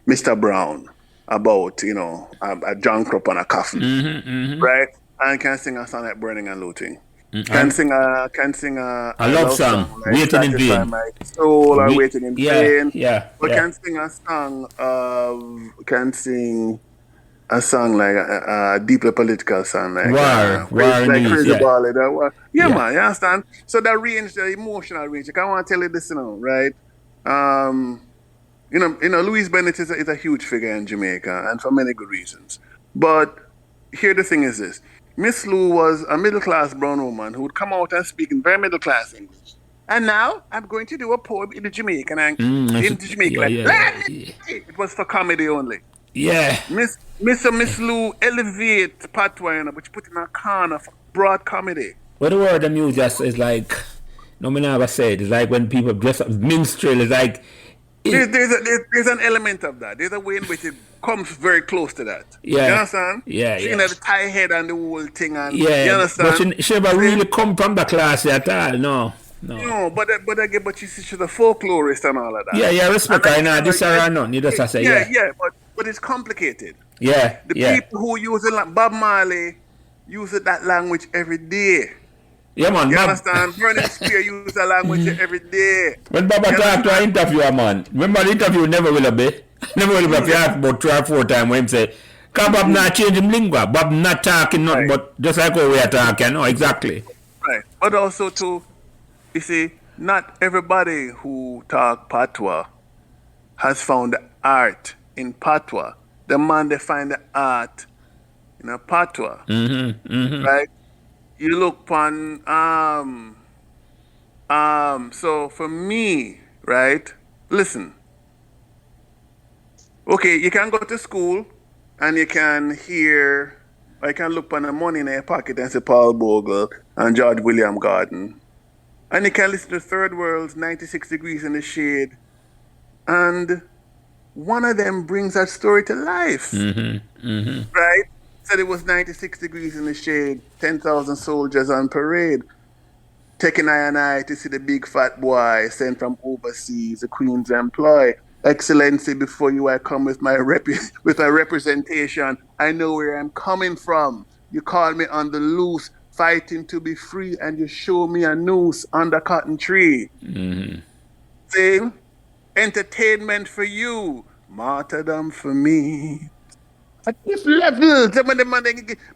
Mr. Brown about, you know, a junk crop on a coffin, right? And can sing a song like Burning and Looting. Can sing a love song, like Waiting in Vain. My soul or Waiting in Vain. But can sing a song like a deeply political song like Crazy Ball. Yeah, man, you understand? So that range, the emotional range, I can't want to tell you this, you know, right? You know, Louise Bennett is a huge figure in Jamaica, and for many good reasons. But here the thing is this. Miss Lou was a middle-class brown woman who would come out and speak in very middle-class English. And now I'm going to do a poem in the Jamaican and it was for comedy only. Yeah. Miss Lou elevate patois, but you put in a corner for broad comedy. What the word I'm using just is like, no me never said, it's like when people dress up minstrel, it's like there's an element of that. There's a way in which it comes very close to that. Yeah. You understand? Yeah. She had the tie head and the whole thing and you understand? But she never really come from the class at all, no. No, but she's a folklorist and all of that. Yeah, respect her, nah, this or none. You just say, but it's complicated. Yeah. The people who use it, like Bob Marley, use that language every day. Yeah, man. You understand? Burning Spear use that language every day. When Baba talk to an interviewer, man, remember the interview never will be. Never really have to ask about 3 or 4 times when him say, because Bob not changing lingua. Bob not talking nothing but just like how we are talking. No, exactly. Right. But also too, you see, not everybody who talk patois has found the art in patois. The man they find the art in a patois. Right? You look on so for me, right? Listen. Okay, you can go to school and you can hear, or you can look on the money in your pocket and say Paul Bogle and George William Gordon. And you can listen to Third World's 96 Degrees in the Shade. And one of them brings that story to life. Right? Said it was 96 degrees in the shade, 10,000 soldiers on parade. Taking I and I to see the big fat boy sent from overseas, the Queen's employ. Excellency, before you I come with my representation. I know where I'm coming from. You call me on the loose, fighting to be free, and you show me a noose under cotton tree. See? Entertainment for you, martyrdom for me. At this level,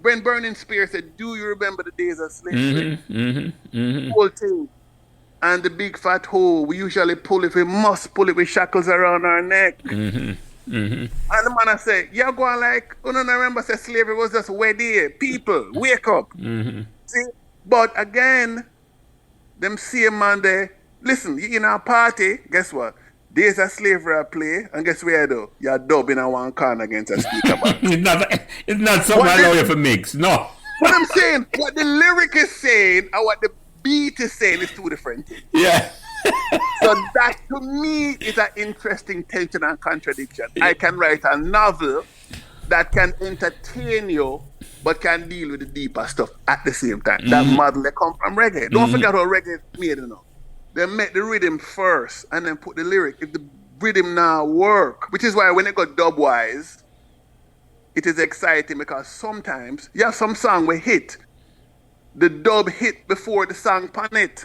when Burning Spear said, do you remember the days of slavery? Whole thing. And the big fat hole, we usually pull it, we must pull it with shackles around our neck. And the man I say, you're going like, you don't remember say slavery was just way there. People, wake up. See? But again, them same man there, listen, you in our party, guess what? Days of slavery I play, and guess where though? You're dubbing in one corner against a speaker box. It's not something I allow you for mix, no. What I'm saying, what the lyric is saying and what the beat is saying is 2 different things. Yeah. So that to me is an interesting tension and contradiction. I can write a novel that can entertain you but can deal with the deeper stuff at the same time. That model they come from reggae. Don't forget how reggae is made, you know. They make the rhythm first and then put the lyric. If the rhythm now work, which is why when they go dub-wise, it is exciting because sometimes you have some song where hit. The dub hit before the song pan it.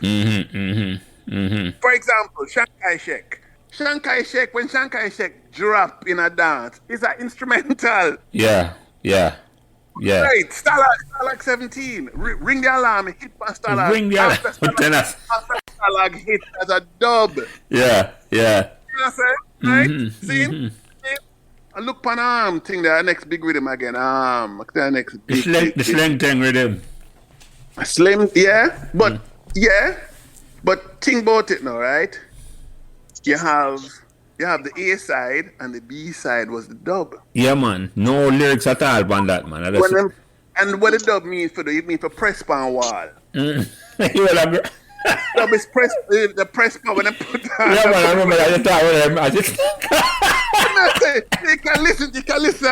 For example, Shankai Shek. Shankai Shek, when Shankai Shek drop in a dance, it's an instrumental. Yeah. Right, Stalag 17. Ring the alarm, hit for Stalag. Ring the alarm. After Stalag hit as a dub. Yeah. You know what I'm saying? Right? See? I look pan thing there, next big rhythm again. The next big, the slang thing rhythm. Slim, yeah. But think about it now, right? You have the A side and the B side was the dub. Yeah, man. No lyrics at all on that, man. And what the dub means for it means for press pan wall. Dub is the press pan when they put on. Yeah, man, I remember that. You talk with them. You can listen to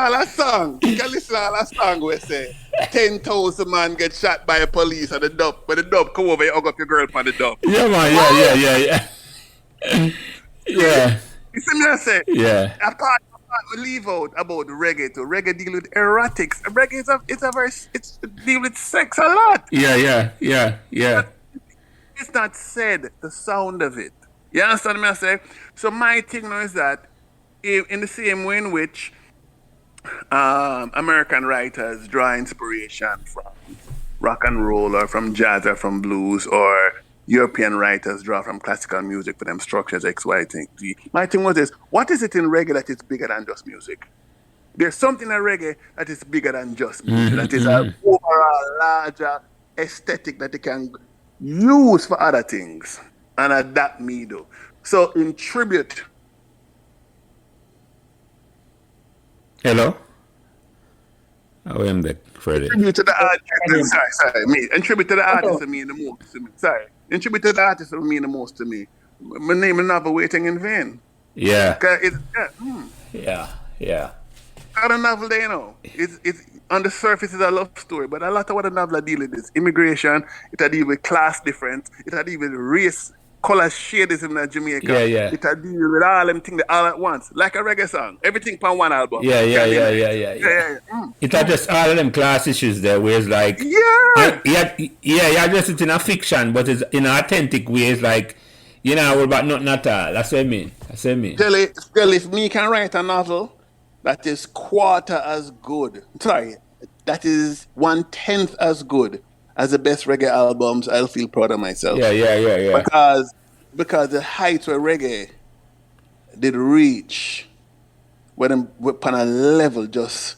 all that song. You can listen to all that song where say 10,000 man get shot by a police and the dub. When the dub come over, you hug up your girl for the dub. Yeah, man. Yeah. You see me I say? Yeah. Apart we leave out about the reggae too. Reggae deal with erotics. Reggae it's deal with sex a lot. Yeah. It's not said, the sound of it. You understand me I say? So my thing now is that in the same way in which American writers draw inspiration from rock and roll or from jazz or from blues, or European writers draw from classical music for them structures, X, Y, Z. My thing was this, what is it in reggae that is bigger than just music? There's something in reggae that is bigger than just music, that is an overall larger aesthetic that they can use for other things and adapt me though. So in tribute. Hello? I am that Freddie. Tribute to the artist. Sorry, me. And tribute to the artist that mean the most to me. Sorry. And tribute to the artist that mean the most to me. My name is never waiting in vain. Yeah. Yeah. Got a novel there, you know. It's on the surface it's a love story, but a lot of what the novel deal with is immigration, it deal with class difference, it deal with race, color shadism in Jamaica. Yeah. It deal with all them things all at once. Like a reggae song. Everything on one album. Yeah. It's not just all of them class issues there where it's like you're just in a fiction, but it's in an authentic way. It's like You know, what about nothing at all. That's what I mean. That's what I mean. Tell if me can write a novel that is quarter as good, sorry, that is 1/10 as good as the best reggae albums, I'll feel proud of myself. Yeah. Because the heights where reggae did reach, when upon a level just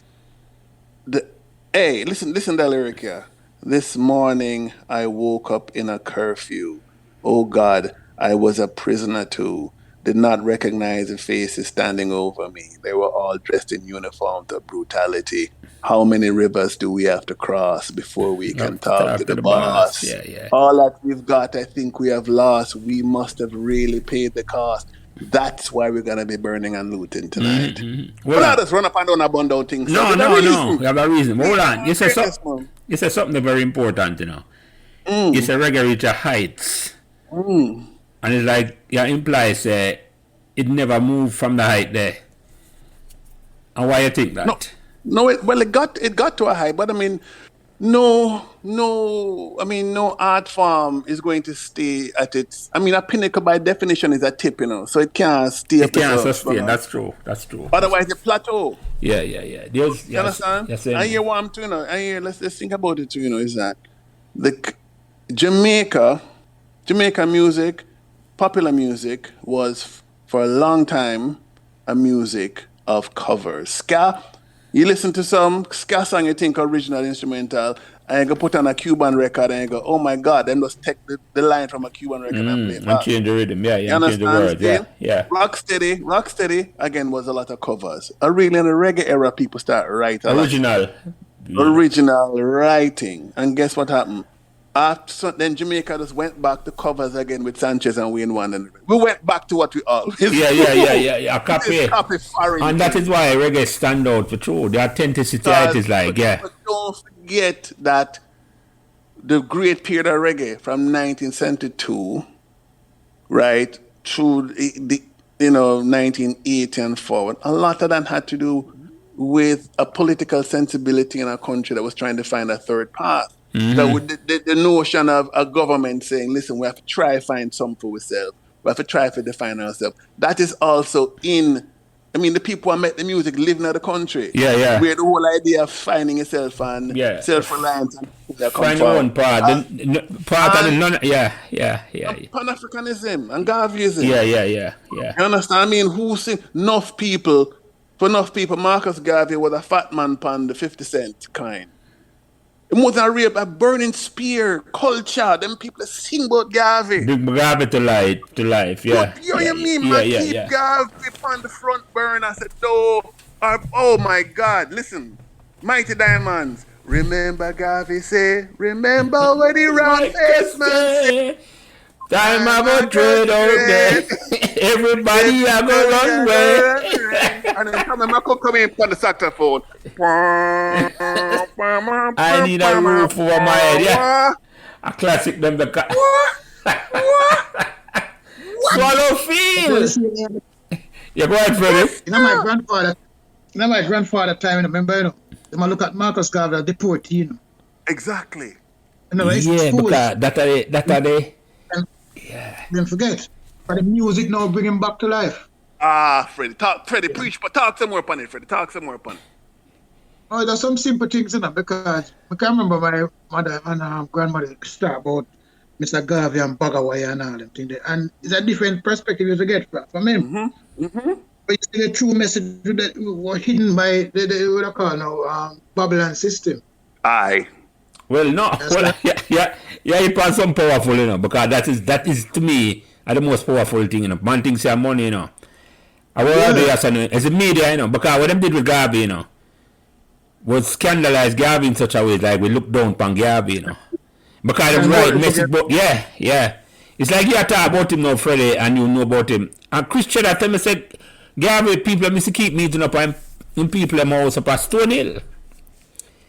hey, listen to the lyric here. This morning I woke up in a curfew. Oh God, I was a prisoner too. Did not recognize the faces standing over me. They were all dressed in uniform to brutality. How many rivers do we have to cross before we can talk to the boss? Yeah. All that we've got, I think we have lost. We must have really paid the cost. That's why we're going to be burning and looting tonight. Well, Not just run up and down a bundle things. No. You have a reason. Hold on. You said something very important, you know. You said reggae reach heights. And it's like, implies it never moved from the height there. And why you think that? No, it got to a height, but I mean, no art form is going to stay at its. I mean, a pinnacle by definition is a tip, you know, so it can't stay. It can't sustain. That's true. Otherwise, it plateau. Yeah. You understand? Yes, I hear what I'm doing. I hear. Let's think about it too. You know, is that the Jamaica music, popular music was for a long time a music of covers. Ska. You listen to some ska song, you think original instrumental, and you go put on a Cuban record and you go, oh my God, then just take the line from a Cuban record and play it back. And change the rhythm, yeah, you change the words, yeah. Rocksteady, again, was a lot of covers. Really, in the reggae era, people start writing. Original writing. And guess what happened? Then Jamaica just went back to covers again with Sanchez and Wayne One, and we went back to what we always do. Yeah. Copy and that is why reggae stand out for true. The authenticity is like, But don't forget that the great period of reggae from 1972, right, through the 1980 and forward, a lot of that had to do with a political sensibility in our country that was trying to find a third path. So the notion of a government saying, listen, we have to try to find something for ourselves. We have to try to define ourselves. That is also the people who make the music living in the country. Yeah. Where the whole idea of finding yourself and self-reliance and find your own part. Yeah. Pan-Africanism and Garveyism. Yeah. You understand? I mean, enough people, Marcus Garvey was a fat man pan the 50 cent kind. More than a burning spear culture. Them people sing about Garvey. Bring Garvey to life, yeah. Keep Garvey on the front burner. I said, oh my God, listen. Mighty Diamonds. Remember Garvey say, remember when he ran face man say, time I go trade out there. Everybody I go run way. And then come in on the saxophone. I need a roof over my head, yeah. A classic them the Swallow feel. You go ahead, Freddie. My grandfather time, remember, when I look at Marcus Garvey, deportee, Exactly. Because that are they. Don't forget. But the music now bring him back to life. Freddie, preach, but talk some more upon it, Freddie. Talk some more upon it. Oh, there's some simple things in it because I can remember my mother and grandmother start about Mr. Garvey and Bagaway and all them things. And it's a different perspective you get from him. But you see the true message that was hidden by what I call now Babylon system. Aye. Well, no. He found some powerful, because that is to me the most powerful thing, Man thinks say money, I was as a media, because what them did with Garvey, was scandalize Garvey in such a way, like we look down upon Garvey, Because them right message, but yeah. It's like you talk about him now, Freddie, and you know about him. And Christian at time said, Garvey people must keep meeting up and people them house up at Stone Hill.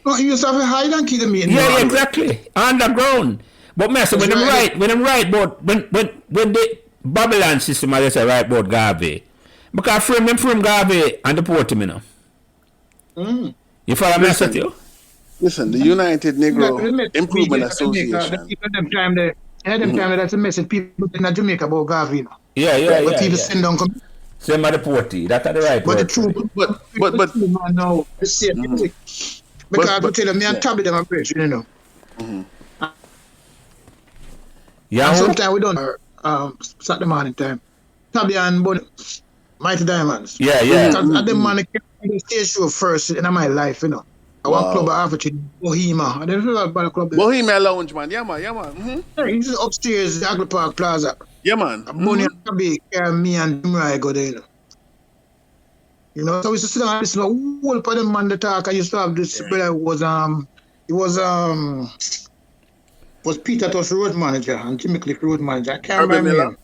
No, you used to have a hide and kill me. Yeah, exactly. Underground. But when I'm right about when the Babylon system I say right about Garvey. Because from Garvey and deport him, You follow me at you? Listen, the United Negro Improvement Association. Them time And them time that's a message people in Jamaica about Garvey. Yeah. People send down come. Same at the porty. That's the right But the word. truth, but man, now the same music. Because we tell them, me and Tabby them a bridge, you know. Yeah. And sometimes we don't Saturday morning time. Tabby and Bonnie, Mighty Diamonds. Yeah. Because at the man came to the stage show first in my life, you know. I want club at Africa, Bohemia. And then a club there. Bohemia Lounge, man. Yeah, man. Yeah, he's just upstairs, the Agri Park Plaza. Yeah, man. Bonnie and Tabby, me and Jimrai go there, you know. So we used to sit down and listen to a whole part of them man the talk. I used to have this brother was Peter Tosh road manager and Jimmy Cliff road manager. I can't remember him.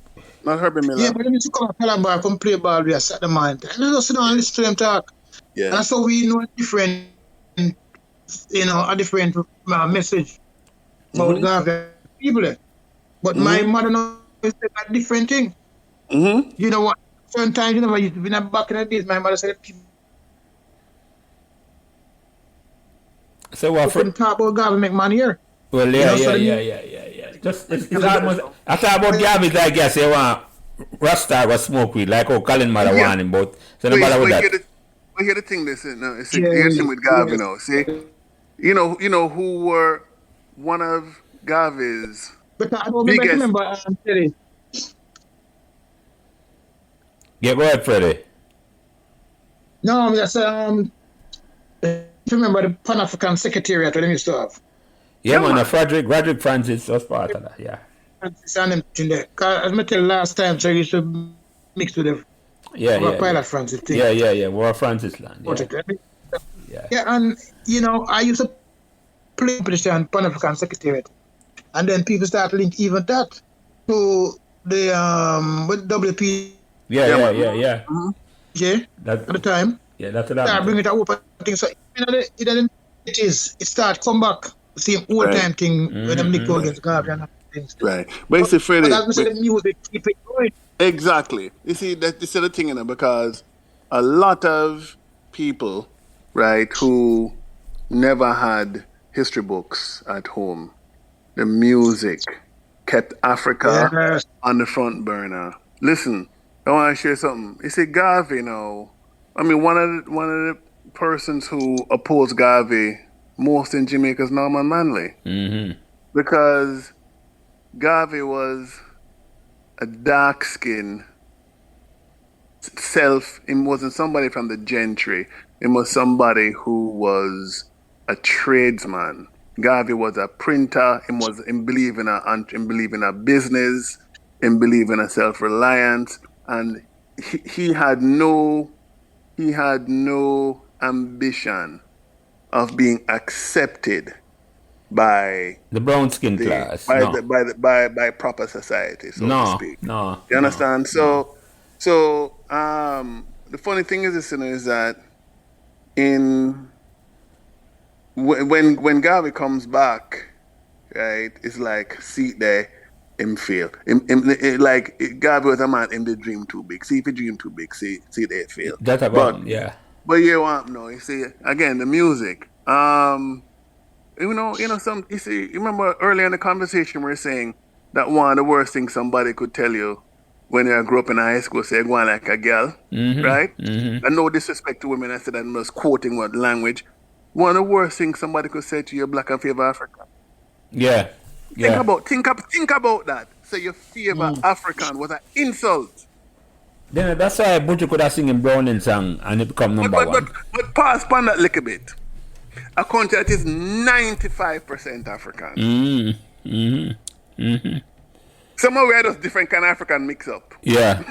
Not Herbie Miller. Yeah, but they used to come to Calabar, come play ball with us at the mind. And we just sit down and listen to them talk. Yeah. And that's how we know a different message about Garvey people there. But my mother knows a different thing. You know what? Sometimes, you know, when back in the days, my mother said, people couldn't talk about Garvey make money here. Well, yeah. Just it's almost. I thought about Garvey, I guess they want Rasta was smoke weed, like Colin mother want him, but so no matter what that. But hear the thing, here's him with Garvey now. See, you know who were one of Garvey's biggest. Remember, Freddie. Yeah, go ahead, Freddie. No, I'm just remember the Pan African Secretariat that they used to have. Yeah, man. Frederick Francis was part of that. Yeah. Francis and them in there. As I tell last time, so I used to mix with them. Pilot Francis thing. Yeah. War Francis land. Yeah, and you know, I used to play competition Pan African Secretariat, and then people start link even that to the with WP. Yeah. At the time. Yeah, that's what I bring it up. Thing so it start come back. Same old time thing when them lick against Garvey and things. Right. But you see, Freddie. But that's the music keep it going. Exactly. You see, this is the thing, you know, because a lot of people, right, who never had history books at home, the music kept Africa on the front burner. Listen, I want to share something. You see, Garvey, you know, I mean, one of the persons who opposed Garvey most in Jamaica is Norman Manley. Because Garvey was a dark-skinned it wasn't somebody from the gentry. It was somebody who was a tradesman. Garvey was a printer. He believed in a business. He believed in a self-reliance, and he had no ambition of being accepted by the brown skin class, by proper society, so to speak. You understand? So the funny thing is this, you know, is that when Garvey comes back, right, it's like see there him fail. Like Garvey was a man in the dream too big. See if he dream too big, see they fail. That's about But you want no, you see again the music. You remember earlier in the conversation we were saying that one of the worst things somebody could tell you when you grew up in high school, say go on like a girl, right? And no disrespect to women, I said that I was quoting what language. One of the worst things somebody could say to you, black and favor African. Think about that. Say you favor African was an insult. Then that's why Butcher could have singing Browning song and it become number one. But pause on that little bit. A country that is 95% African. Somewhere we had those different kind of African mix up. Yeah.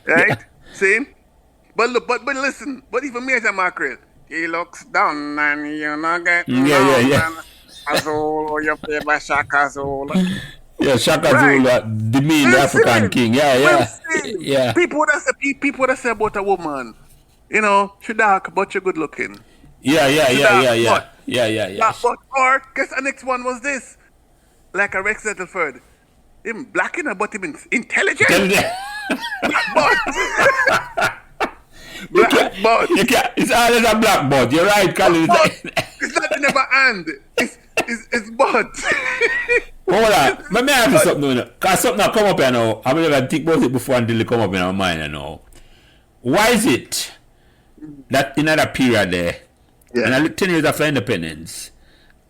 Right? See? But look, but listen, but even Major Mackerel, he looks down and you not get Azul or your favorite Shaka Zulu. Yeah, Shaka Zulu, the mean African king. Yeah. People would have said about a woman, you know, she dark but she good looking. Yeah. But or guess the next one was this, like a Rex Zettelford, him black in her but him intelligent. Blackboard. It's always a blackboard. You're right, Colin. It's not never hand. It's butt. Hold on. Let me ask you something. Because something that come up here now. I'm going to think about it before until it come up in our mind now. Why is it that in that period there, and 10 years after independence,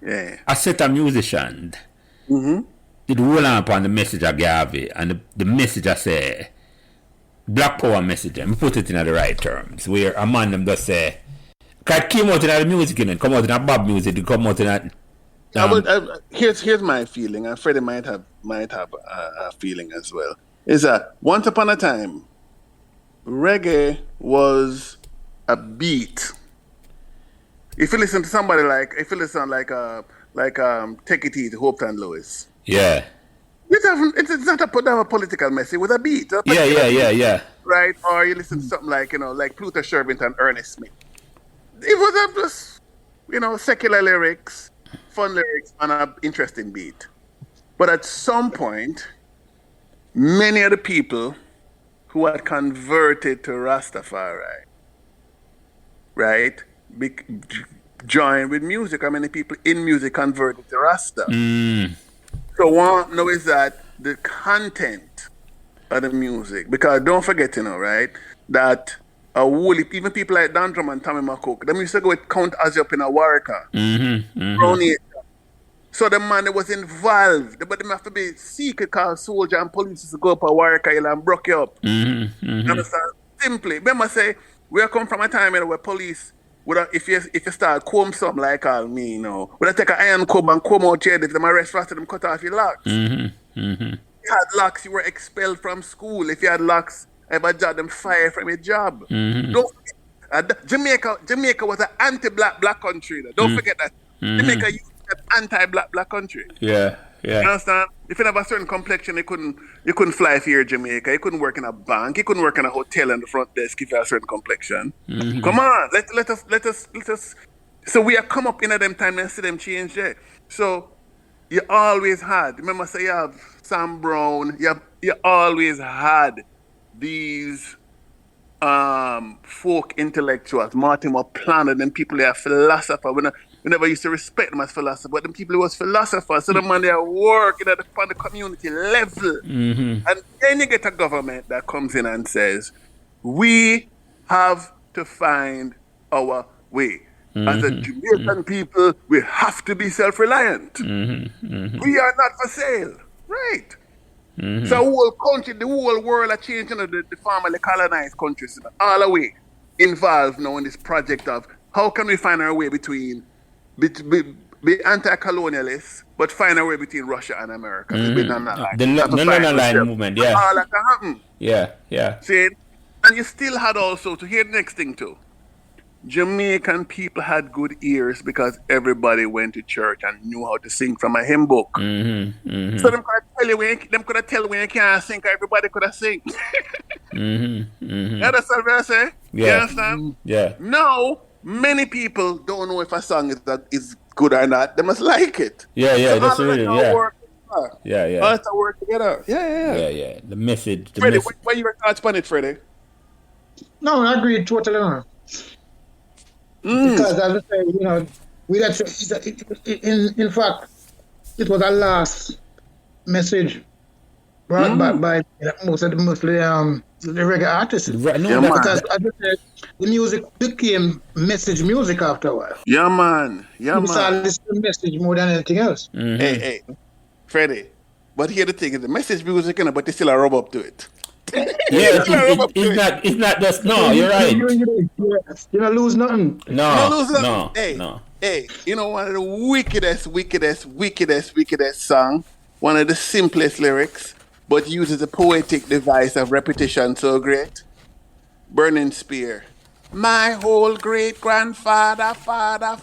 a set of musicians did roll on upon the message of Garvey and the message I say, Black Power message, and put it in the right terms, where a man them just say, because it came out in the music, it come out in a Bob music, it come out in a... Here's my feeling, and Freddie might have a feeling as well, is that once upon a time, reggae was a beat. If you listen to somebody like Take It Easy, Hope and Lewis. Yeah. It's not a political message, it was a beat. Yeah. Right? Or you listen to something like, like Pluto Shervin and Ernest Smith. It was just, secular lyrics, fun lyrics, and an interesting beat. But at some point, many of the people who had converted to Rastafari, right, joined with music. How many people in music converted to Rasta? So one know is that the content of the music, because don't forget, right, that even people like Dan Drum and Tommy McCook, them used to go with Count Ozzy up in a Warwicker. So the man that was involved, but them have to be secret because soldier and police used to go up a Warwicker Hill and broke you up. You understand? Simply. Remember say, we come from a time where police if you start comb something like all me, would I take an iron comb and comb out your head, if them arrest faster, them cut off your locks. If you had locks, you were expelled from school. If you had locks, ever job, them fired from your job. Don't forget, Jamaica was an anti-black country. Don't forget that. Jamaica used to be an anti-black country. Yeah. You understand? If you have a certain complexion, you couldn't fly here in Jamaica. You couldn't work in a bank. You couldn't work in a hotel in the front desk if you have a certain complexion. Come on, let us. So we have come up in them time and see them change there. So you always had. Remember, say you have Sam Brown. You always had these folk intellectuals, Mortimer Planner, them people they are philosophers. We never used to respect them as philosophers, but them people who was philosophers, so the man they are working on the community level. And then you get a government that comes in and says, we have to find our way. As a Jamaican people, we have to be self-reliant. We are not for sale. Right. So the whole country, the whole world are changing, the formerly colonized countries all the way involved now in this project of how can we find our way between be anti-colonialists, but find our way between Russia and America. The non-aligned movement, yeah. All that can happen. Yeah. See? And you still had also, to hear the next thing too, Jamaican people had good ears because everybody went to church and knew how to sing from a hymn book. So them could have tell when you can't sing, everybody could have sing. You understand what I say? Yeah. You understand? Yeah. Now, many people don't know if a song is good or not. They must like it. Yeah, so that's really, yeah. Work All to work together. Yeah. The message. Freddie, what you thoughts on it, Freddie? No, I agree totally on. Because as I say, in fact, it was a last message brought back by mostly the reggae artists. Because as I said, the music became message music after a while. Yeah, man. You started listening to message more than anything else. Hey, Freddie. But here the thing is, the message music, but they still a rub up to it. It's not just you're right. You don't lose nothing. No. Hey, one of the wickedest song, one of the simplest lyrics, but uses a poetic device of repetition so great. Burning Spear. My whole great grandfather, greater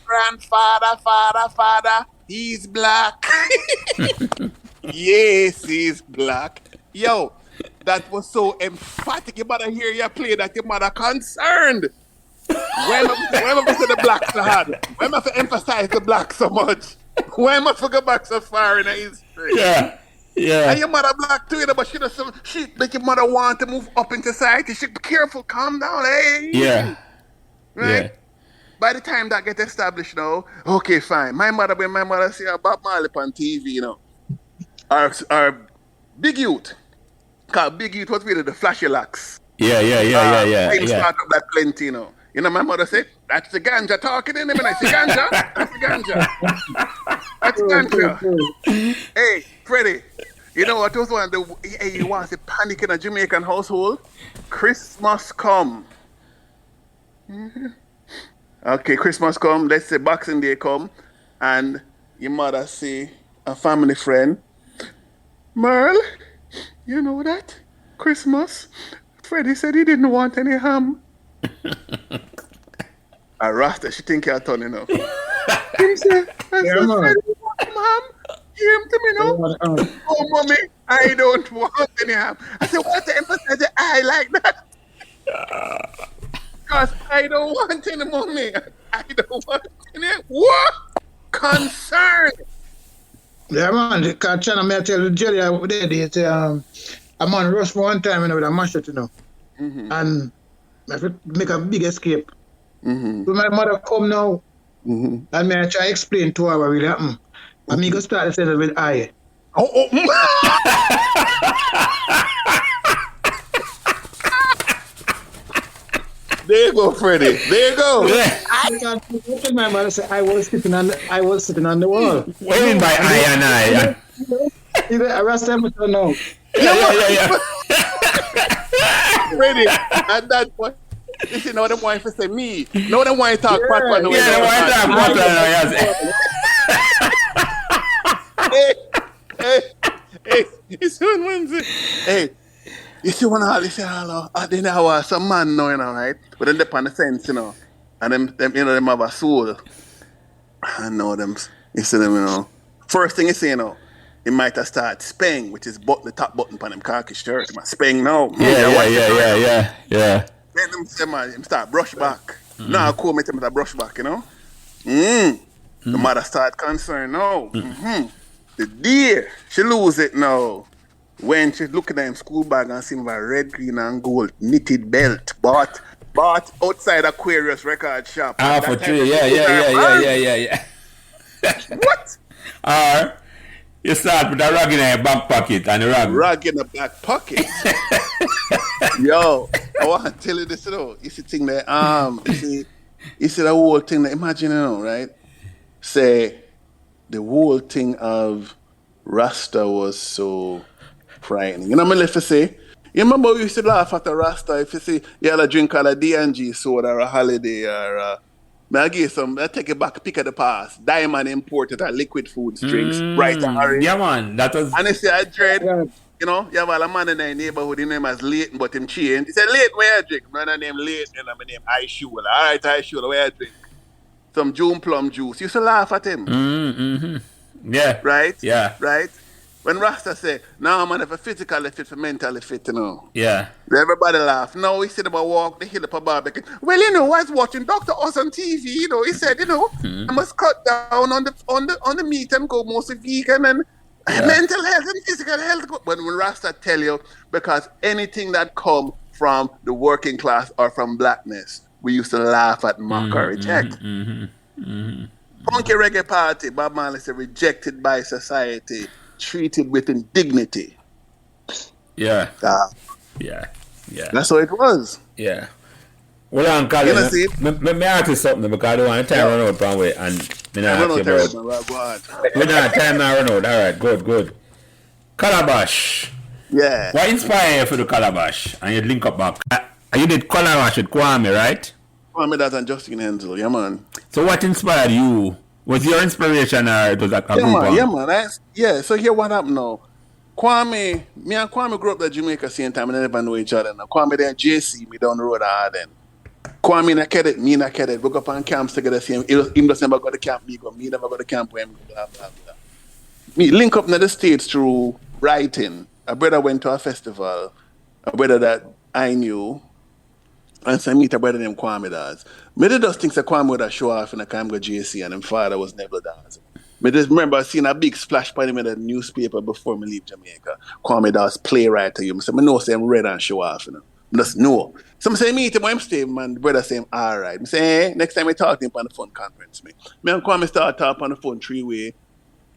grandfather, he's black. Yes, he's black. Yo, that was so emphatic. Your mother hear you play that, your mother concerned. Why am I say the blacks so hard? Why am I to emphasize the black so much? Why am I to go back so far in the history? Yeah. And your mother black too, but she make your mother want to move up in society. She be careful, calm down, hey. Yeah. Right? by the time that get established now, okay, fine. When my mother see a Bob Marley on TV, you know, our Big Youth, cause Big Youth was really the flashy locks. Yeah. Time start up that plenty, you know. You know, my mother said, that's the ganja talking in him, and I say, ganja? That's the ganja. That's ganja. Hey, Freddie, you know what was one of the, hey, you want to panic in a Jamaican household? Christmas come. Mm-hmm. Okay, Christmas come, let's say Boxing Day come, and your mother say, a family friend, Merle, you know that? Christmas, Freddie said he didn't want any ham. A Rasta, she think you're turning up. He said, Freddie want some ham? Give him to me now. Oh, mommy, I don't want any ham. I said, what the emphasize? I like that. Because I don't want any mommy. I don't want any. What? Concern. Yeah, man. Because China, may I tell you, Jerry, a man rushed me one time with a machete, you know. Mm-hmm. And I have to make a big escape. Mm-hmm. So my mother come now, and me I try to explain to her what really happened. And me go start to say that with I. There you go, Freddie. There you go. My mother said I was sitting on the wall. What do you mean by I and I? I rest them to know. Yeah. Freddie, at that point, you see, no them want to say me. No them want to talk back on the way. Yeah, they want to talk Hey, you see one Wednesday. Hey, you see one all, you say, hello, I didn't know some man now, you know, right? But then they on the fence, you know. And them you know, them have a soul. I know them, you see them, you know. First thing you say, you know, he might have started spang, which is the top button on them khaki shirt. Spang now. Yeah. Then them say, man, him start brush back. Now I call me to brush back, you know. The mother start concerned now. The dear, she lose it now. When she look at them school bag and see him a red, green, and gold knitted belt, bought outside Aquarius record shop. For true, yeah. What? You start with a rag in your back pocket and a rag in the back pocket. Yo, I want to tell you this, you know. You see thing there, you see the whole thing there, imagine, you know, right? Say the whole thing of Rasta was so frightening. You know what I mean? If you say, you remember we used to laugh at a Rasta if you see you had a drink called a D&G soda or a holiday or I give some, I take it back, pick of the past. Diamond imported a liquid foods drinks, bright and orange. Yeah, man, that was. And you see, I dread, you know, you have a man in the neighborhood, his name is Leighton, but him changed. He said, Leighton, where I drink? My name Leighton, and my name I Shula. All right, I Shula, where I drink? Some June plum juice. You used to laugh at him. Yeah. Right? Yeah. Right? When Rasta say, no, man, if a physically fit, for mentally fit, you know. Yeah. Everybody laugh. No, we see them walk the hill up a barbecue. Well, you know, I was watching Dr. Oz on TV, you know, he said, you know, I must cut down on the meat and go mostly vegan and mental health and physical health. But when Rasta tell you, because anything that come from the working class or from blackness, we used to laugh at, mock or reject. Funky reggae party, Bob Marley said, rejected by society, treated with indignity. Yeah. Yeah. That's how it was. Yeah. Well, I'm calling. Let me ask you something because I don't want to time run out one way and me not ask you about. We're not time now run out. All right, good. Calabash. Yeah. What inspired you for the Calabash? And you link up back. You did Calabash with Kwame, right? Kwame that and Justin Hensel, yeah man. So what inspired you? Was your inspiration or it was a group? Yeah man. So here what happened now. Me and Kwame grew up at Jamaica same time and they never know each other. Now Kwame then JC, me down the road then. Kwame in a cadet, me in a cadet, we go up on camps together, same. Him just never go to camp, me never go to camp with him, blah, blah, blah. Me link up in the States through writing. A brother went to a festival, a brother that I knew, and so I meet a brother named Kwame does. Me just think that Kwame would have show off in a camp with JC and his father was never dancing. Me just remember seeing a big splash by him in the newspaper before me leave Jamaica. Kwame does playwright to you. So I know say I'm ready and show off, you know. Just no. Some say meet him, I'm stay, man. The brother say him all right. I say, hey, next time I talk to him on the phone conference, me and Kwame start talk on the phone 3-way.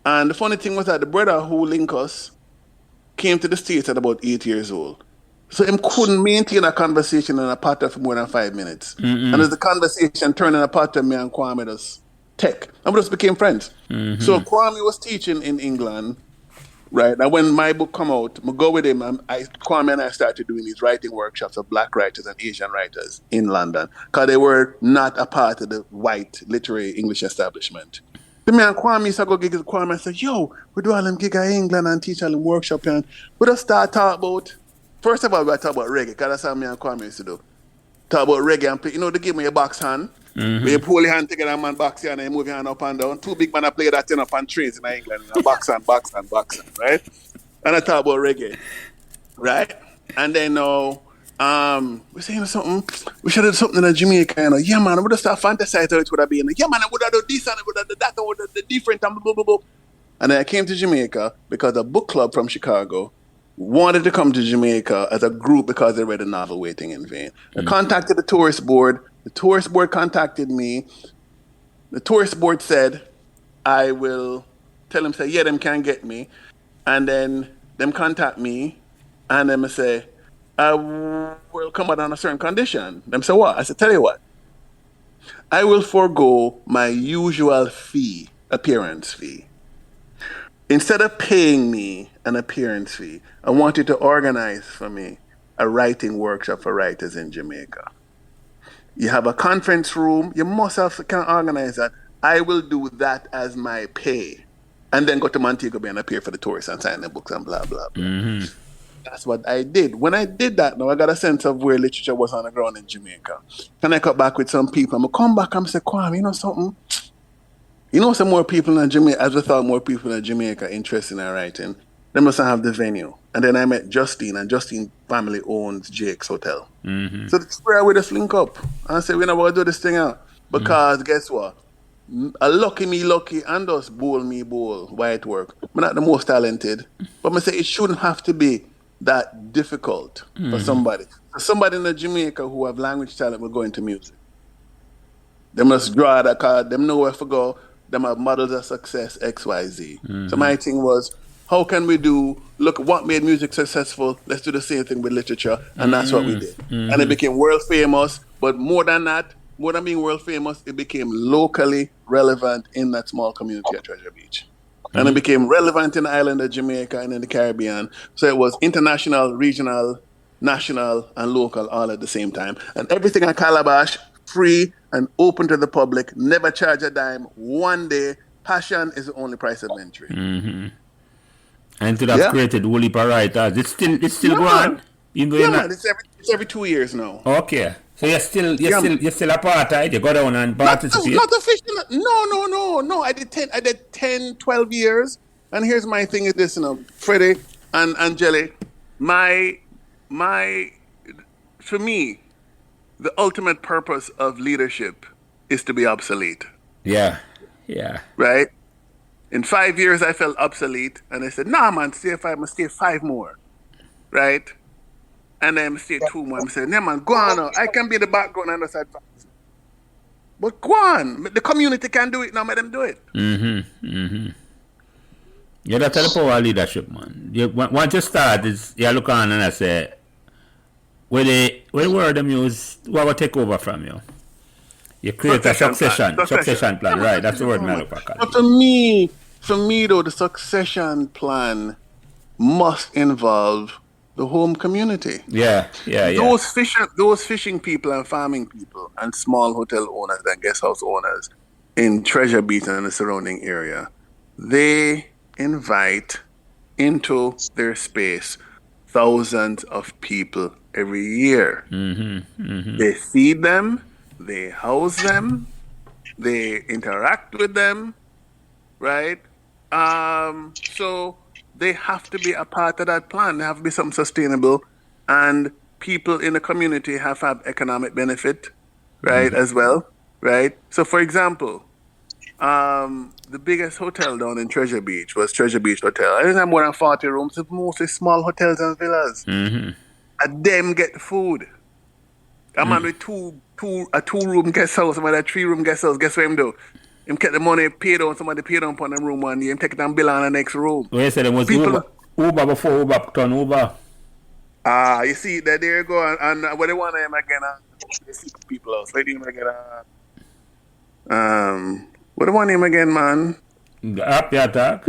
And the funny thing was that the brother who link us came to the States at about 8 years old. So him couldn't maintain a conversation in a pattern for more than 5 minutes. And as the conversation turned in a pattern, me and Kwame just tech. And we just became friends. So Kwame was teaching in England, right? And when my book come out, I go with him. Kwame and I started doing these writing workshops of Black writers and Asian writers in London because they were not a part of the white literary English establishment. So me and Kwame used to go gigs with Kwame and say, yo, we do all them gigs in England and teach all them workshop. And we just start talk about, first of all, we talk about reggae because that's how me and Kwame used to do. Talk about reggae and play. You know, they give me a box hand. Where you pull your hand together and man box here and then move your hand up and down. Two big men play that thing up on trains in England. Box hand, right? And I talk about reggae, right? And then we're saying something. We should have something in Jamaica. Yeah, man, I would have started fantasizing how it would have been. Yeah, man, I would have done this and I would have done that and would have done different and blah, blah, blah. And then I came to Jamaica because a book club from Chicago wanted to come to Jamaica as a group because they read a novel Waiting in Vain. I contacted the tourist board. The tourist board contacted me. The tourist board said, I will tell them, say, yeah, them can get me. And then them contact me and them say, I will come out on a certain condition. Them say, what? I said, tell you what. I will forego my usual fee, appearance fee. Instead of paying me an appearance fee, I want you to organize for me a writing workshop for writers in Jamaica. You have a conference room. You must have can organize that. I will do that as my pay. And then go to Montego Bay and appear for the tourists and sign their books and blah, blah, blah. That's what I did. When I did that, now I got a sense of where literature was on the ground in Jamaica. Then I got back with some people. I'm going to come back and say, Kwame, you know something? You know some more people in Jamaica, as we thought more people in Jamaica interested in writing, they must have the venue. And then I met Justine, and Justine's family owns Jake's Hotel. So that's where we just link up. And I said, we never do this thing out. Because guess what? A lucky, and us bowl, white work. I'm not the most talented. But I say it shouldn't have to be that difficult for somebody. For somebody in Jamaica who have language talent will go into music. They must draw that card. Them know where to go. Them have models of success, X, Y, Z. So my thing was, how can we look what made music successful? Let's do the same thing with literature. And that's what we did. And it became world famous. But more than that, more than being world famous, it became locally relevant in that small community at Treasure Beach. And it became relevant in the island of Jamaica and in the Caribbean. So it was international, regional, national, and local all at the same time. And everything at Calabash, free and open to the public, never charge a dime, one day. Passion is the only price of entry. And to have created whole heap of writers. It's still going on. Man, it's every 2 years now. Okay. So you're still a part of it? You go down and participate? Not official. No. I did 10, 12 years. And here's my thing is this, Freddie and Angeli, for me, the ultimate purpose of leadership is to be obsolete. Yeah. Right? In 5 years, I felt obsolete. And I said, nah, man, I must stay 5 more. Right? And then I stay 2 more. I said, nah, man, go on. I can be the background and the side. But go on. The community can do it now. Let them do it. Yeah, that's the power of leadership, man. Once you start, you look on and I say, where the word them use, what will take over from you? You create a succession plan, right? That's the word I look for. But for me though, the succession plan must involve the home community. Yeah. Those fishing people and farming people and small hotel owners and guest house owners in Treasure Beach and the surrounding area, they invite into their space thousands of people every year. They feed them, they house them, they interact with them, right? So they have to be a part of that plan. They have to be something sustainable, and people in the community have economic benefit, right, as well, right? So, for example, the biggest hotel down in Treasure Beach was Treasure Beach Hotel. I didn't have more than 40 rooms. It's mostly small hotels and villas. and them get the food. A man with a 2-room guest house, somebody a 3-room guest house, guess what him do? Him get the money paid on, somebody paid on them room one day, him take it and bill on the next room. Well, you said it was Uber before Uber turn Uber. You see, that there you go, and what they want him again, they see people else. Let him again, what they want him again, man? The app you attack?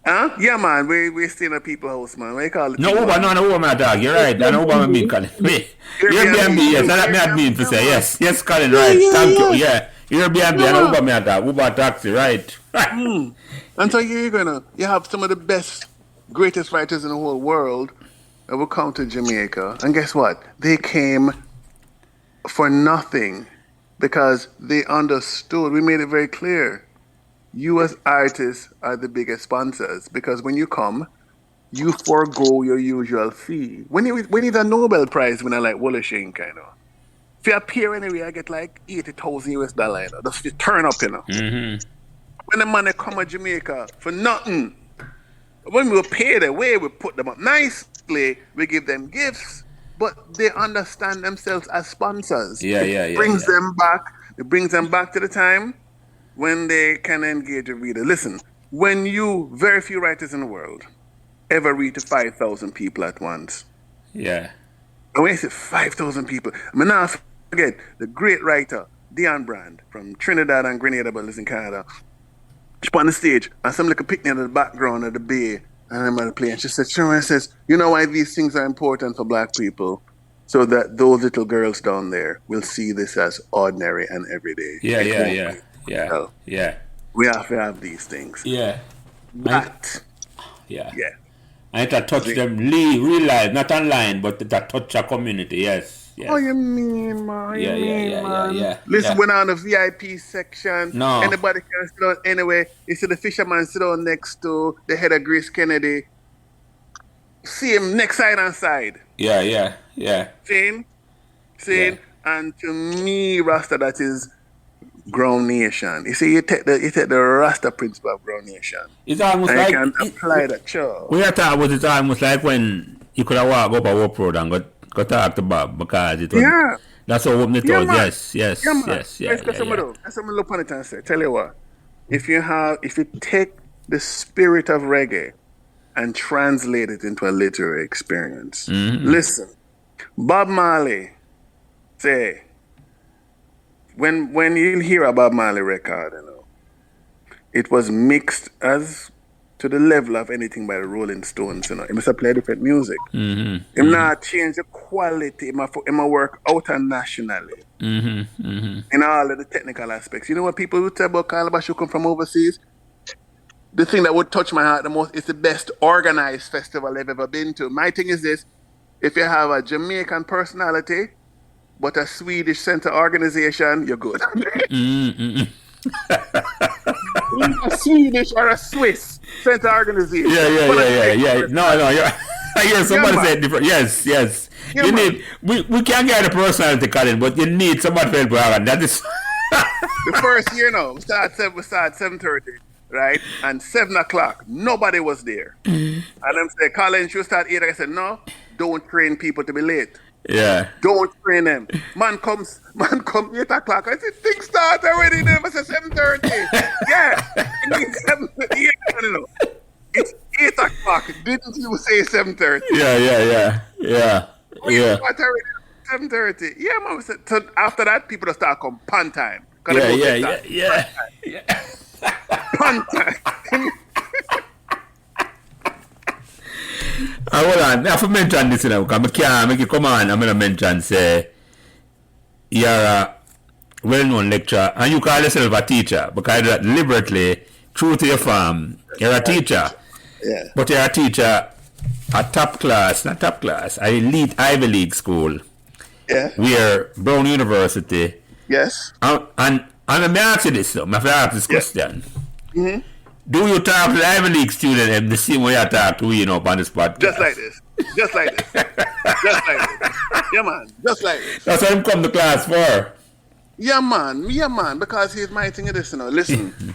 Huh? Yeah, man, we stay in a people house, man. What you call it? No Uber, no Uber, my dog. You're right. I know Uber, I mean, Colin. Airbnb, yes, that's what I mean to say. Yes, Colin, right. Thank you. Yeah. Airbnb and Uber, my dog. Uber taxi, right. And so you have some of the best, greatest writers in the whole world that will come to Jamaica. And guess what? They came for nothing because they understood. We made it very clear. You as artists are the biggest sponsors because when you come, you forego your usual fee. When it's a Nobel Prize, when I like Wollashin, kind of. If you appear anyway, I get like $80,000, you know. Just to turn up, you know. When the money come to Jamaica for nothing, when we pay their way, we put them up nicely, we give them gifts, but they understand themselves as sponsors. It brings them back. It brings them back to the time when they can engage a reader. Listen, very few writers in the world ever read to 5,000 people at once. Yeah. And when I say 5,000 people, I mean, now forget the great writer, Dion Brand, from Trinidad and Grenada, but lives in Canada. She's on the stage, and some little picnic in the background of the bay, and I'm at the play, and she says, you know why these things are important for black people? So that those little girls down there will see this as ordinary and everyday. Yeah. We have to have these things. Yeah. Yeah. And it touch them real life, not online, but that touch a community, yes. Oh, you mean, man? Yeah. Listen, we're on the VIP section. No. Anybody can sit down anyway. You see the fisherman sit down next to the head of Grace Kennedy. See him next side and side. Yeah. Seen? Yeah. And to me, Rasta, that is ground nation. You see, you take the Rasta principle of ground nation. It's almost and like you can apply that. Sure. We are talking about it's almost like when you could have walked up a Warp Road and go talk to Bob because it was. Yeah. That's how open it was. Yes. Let's get some look on it and say. Tell you what, if you take the spirit of reggae and translate it into a literary experience, listen, Bob Marley say. When you hear a Bob Marley record, you know, it was mixed as to the level of anything by the Rolling Stones, you know. He must have played different music. He not change the quality. He must work out nationally. In all of the technical aspects. You know what people would say about Calabash who come from overseas? The thing that would touch my heart the most is the best organized festival I've ever been to. My thing is this: if you have a Jamaican personality but a Swedish center organization, you're good. A Swedish or a Swiss center organization. Yeah. No. I hear somebody say different. Yes. You need. We can't get a personality, Colin, but you need somebody to help you out. That is. The first year, we start 7:30, right? And 7:00, nobody was there. And them say, Colin, should start 8. I said, no, don't train people to be late. Yeah. Don't train them. Man come 8:00. I said, things start already. Then I said 7:30. Yeah. It's 8:00. Didn't you say 7:30? Yeah. Start already 7:30. Yeah, man. So after that, people just start come pan time. Yeah. Pan time. Hold on, I have to mention this now because I can't make it come on. I'm going to mention, say, you're a well-known lecturer and you call yourself a teacher because you're deliberately true to your farm. You're a teacher. Yeah. But you're a teacher at elite Ivy League school. Yeah. Where Brown University. Yes. And let me ask you this, though. I have to ask this question. Do you talk to the Ivy League student the same way I talk to we, on this podcast? Just like this. Yeah, man. Just like this. That's what I'm come to class for. Yeah, man. Because he's my thing of this, Listen.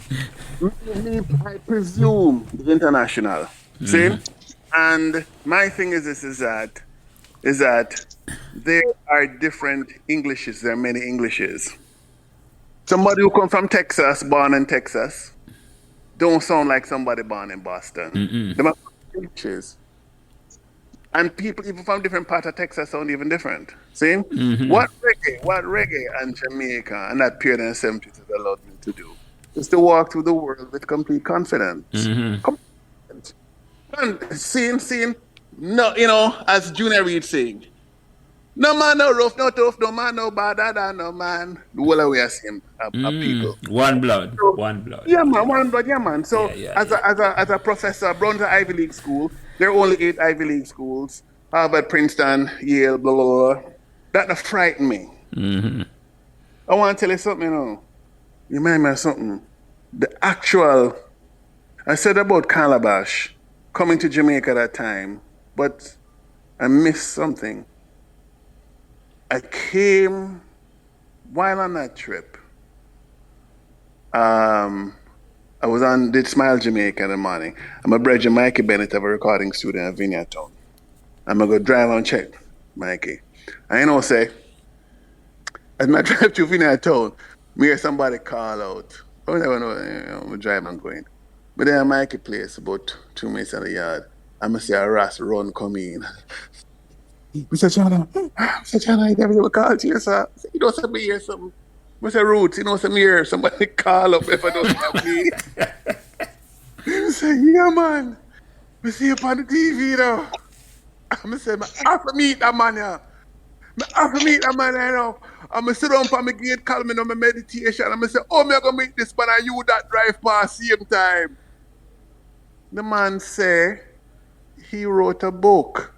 I presume the international. See? And my thing is this, is that is that there are different Englishes. There are many Englishes. Somebody who come from Texas, born in Texas, don't sound like somebody born in Boston. Them are Englishes. And people even from different parts of Texas sound even different. See? What reggae and Jamaica and that period in the 70s has allowed me to do is to walk through the world with complete confidence. Confidence. And seeing, no, you know, as Junior Reid saying, no man no rough, no tough, no man no bad, no man. The whole way I see him, people. One blood, So, one blood. Yeah, man, one blood, yeah, man. So Yeah, as a professor, Brown's Ivy League school. There are only 8 Ivy League schools: Harvard, Princeton, Yale, blah blah blah. That don't frighten me. I want to tell you something, you know. You remind me of something. I said about Calabash coming to Jamaica at that time, but I missed something. I came while on that trip. I was did Smile Jamaica in the morning. I'm a brother Mikey Bennett, a recording studio in Vineyard Town. I'm going to go drive and check Mikey. I ain't no say, as I drive to Vineyard Town, me hear somebody call out. I never know, you know, I'm driving and going. But then Mikey place about 2 minutes in the yard. I'm going to see a Ras run come in. Mr. Channer, I never call to you, sir. You know, some hear something. Mr. Roots, you know, some hear somebody call up if I don't have me. I say, yeah, man. I see you on the TV, though. I say, I have to meet that man, yeah. I have to meet that man, you know. I'm going to sit down for my gate, call me on my meditation. I'm going to say, oh, I'm going to meet this man and you that drive past same time. The man say, he wrote a book.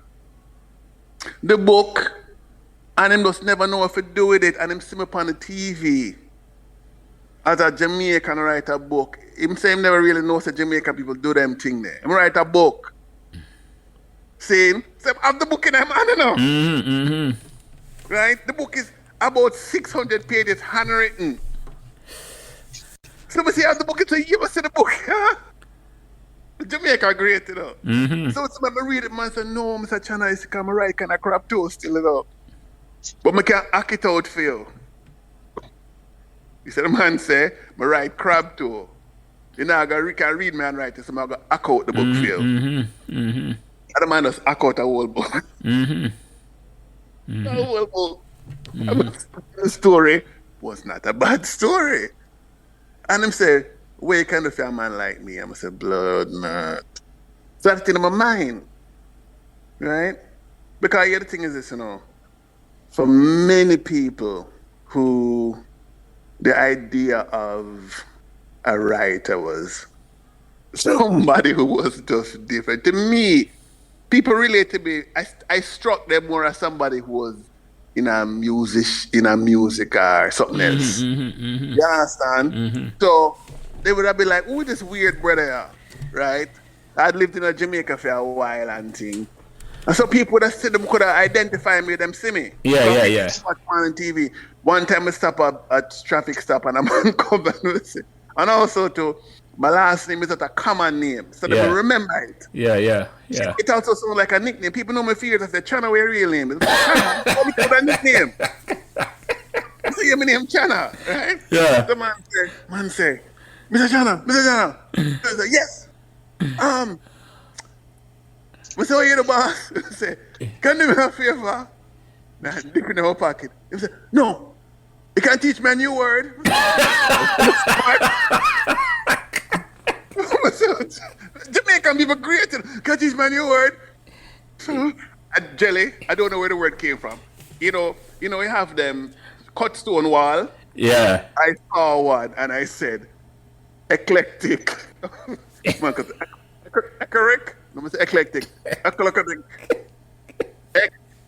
The book, and him just never know what to do with it, and him see me on the TV. As a Jamaican write a book, him say him never really knows that Jamaican people do them thing there. Him write a book. Saying, so I have the book in him, I don't know. Right? The book is about 600 pages handwritten. So I say, I have the book, so you must see the book. Jamaica great, you know. So I read it, man, say, no, Mr. Channer, I can write kind of crap too, still, you know. But I can't act it out for you. He said, the man say, I write crab too. You know, I can read me and write it, so I'm going to act out the book for you. And the man just act out a whole book. A whole book. The story was not a bad story. And him say, where can you feel a man like me? I'm going to say, blood, nut. So that's in my mind. Right? Because the other thing is this, you know, for many people who the idea of a writer was somebody who was just different. To me, people relate to me. I struck them more as somebody who was in a music or something else. You understand? So they would have been like, "Who this weird brother?" Right? I'd lived in a Jamaica for a while and thing. And so people would have said them could have identified me, them see me. Yeah. Watch on TV. One time I stop at a traffic stop and a man come and say. And also too, my last name is not a common name. So they will remember it. Yeah. It also sounds like a nickname. People know my fears. I say, Channer, where your real name? It's like, Channer, call me with a nickname. So you my name Channer, right? Yeah. The man say, Mr. Channer. I say, yes. I say, oh, you're the boss. I say, can you do me a favor? Nah, dip in our pocket. He say, no, you can't teach me a new word. Jamaican people created. Can't teach me a new word. So, jelly, I don't know where the word came from. You know, you have them cut stone wall. Yeah. I saw one and I said, eclectic. Correct? No, I say eclectic.